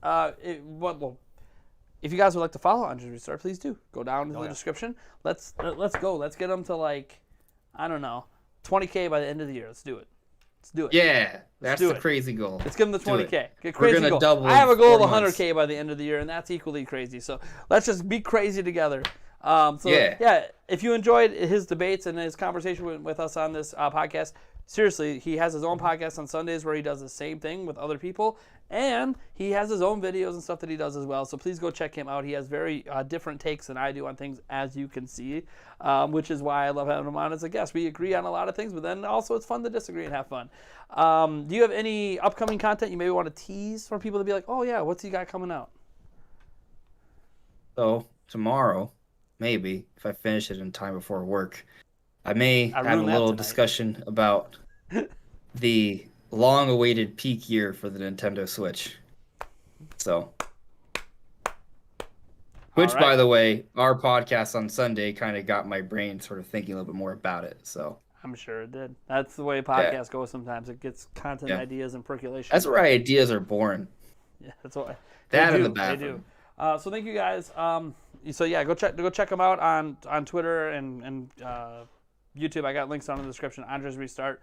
If you guys would like to follow Andres Restart, please do. Go down in the description. Let's go. Let's get them to like, I don't know, 20K by the end of the year. Let's do it. Let's do it. Yeah, that's do the it. crazy goal. Let's give them the Do it. 20K. Get We're crazy gonna goal. double I have a in goal of 4 months. 100K by the end of the year, and that's equally crazy. So let's just be crazy together. So Yeah. if you enjoyed his debates and his conversation with us on this podcast, seriously, he has his own podcast on Sundays where he does the same thing with other people, and he has his own videos and stuff that he does as well. So please go check him out. He has very different takes than I do on things, as you can see, which is why I love having him on as a guest. We agree on a lot of things, but then also it's fun to disagree and have fun. Do you have any upcoming content you maybe want to tease for people to be like, oh yeah, what's he got coming out? So tomorrow, maybe if I finish it in time before work, I may have a ruined that little tonight. discussion about the long-awaited peak year for the Nintendo Switch. So, which, right. by the way, our podcast on Sunday kind of got my brain sort of thinking a little bit more about it. So I'm sure it did. That's the way podcasts go sometimes. It gets content ideas and percolation. that's where ideas are born. Yeah, that's what That they in do. the bathroom. They do. So thank you guys. So yeah, go check them out on Twitter and YouTube. I got links down in the description. Andres Restart.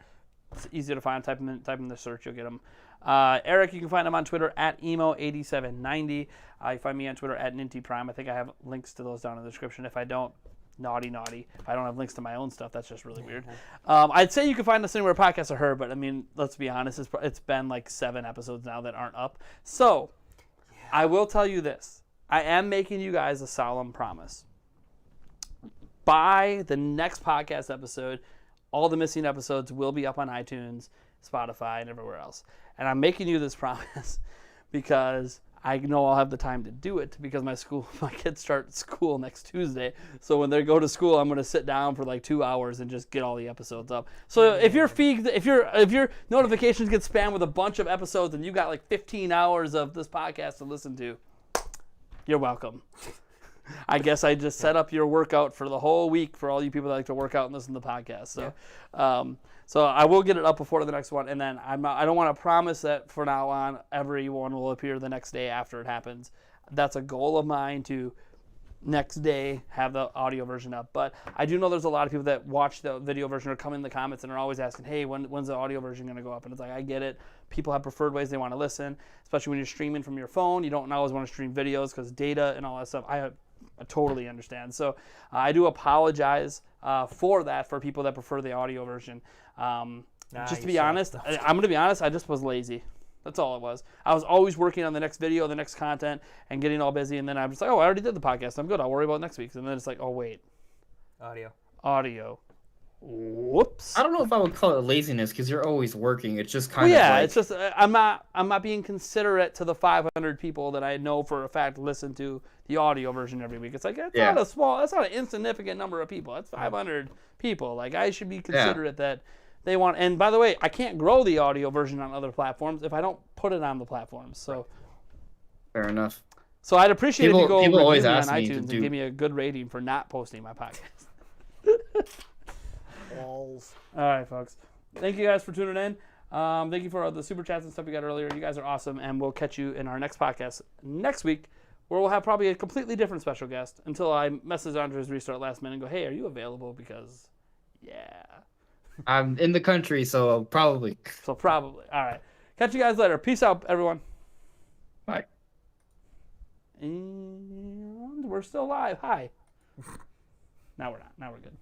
It's easy to find. Type in the search, you'll get them. Eric, you can find him on Twitter at emo8790. You can find me on Twitter at NintyPrime. I think I have links to those down in the description. If I don't, naughty. If I don't have links to my own stuff, that's just really weird. I'd say you can find us anywhere podcasts are heard, but I mean, let's be honest, it's been like 7 episodes now that aren't up. So I will tell you this. I am making you guys a solemn promise. By the next podcast episode, all the missing episodes will be up on iTunes, Spotify, and everywhere else. And I'm making you this promise because I know I'll have the time to do it because my kids start school next Tuesday. So when they go to school, I'm going to sit down for like 2 hours and just get all the episodes up. So if your notifications get spammed with a bunch of episodes and you got like 15 hours of this podcast to listen to, you're welcome. I guess I just set up your workout for the whole week for all you people that like to work out and listen to the podcast. So, so I will get it up before the next one, and then I don't want to promise that from now on everyone will appear the next day after it happens. That's a goal of mine to next day have the audio version up. But I do know there's a lot of people that watch the video version or come in the comments and are always asking, hey, when's the audio version going to go up? And it's like, I get it. People have preferred ways they want to listen, especially when you're streaming from your phone. You don't always want to stream videos because data and all that stuff. I totally understand. So I do apologize for that for people that prefer the audio version. Just to be honest, I'm going to be honest, I just was lazy. That's all it was. I was always working on the next video, the next content, and getting all busy. And then I'm just like, oh, I already did the podcast. I'm good. I'll worry about next week's. And then it's like, oh, wait. Audio. Whoops. I don't know if I would call it laziness because you're always working. It's just kind of like... it's just I'm not being considerate to the 500 people that I know for a fact listen to the audio version every week. It's like that's not an insignificant number of people. That's 500 people. Like I should be considerate that they want. And by the way, I can't grow the audio version on other platforms if I don't put it on the platforms. So fair enough. So I'd appreciate if you go review always me on ask me to iTunes and give me a good rating for not posting my podcast. All right, folks. Thank you guys for tuning in. Thank you for the super chats and stuff we got earlier. You guys are awesome, and we'll catch you in our next podcast next week, where we'll have probably a completely different special guest until I message Andres Restart last minute and go, hey, are you available? Because, I'm in the country, so probably. All right. Catch you guys later. Peace out, everyone. Bye. And we're still live. Hi. Now we're not. Now we're good.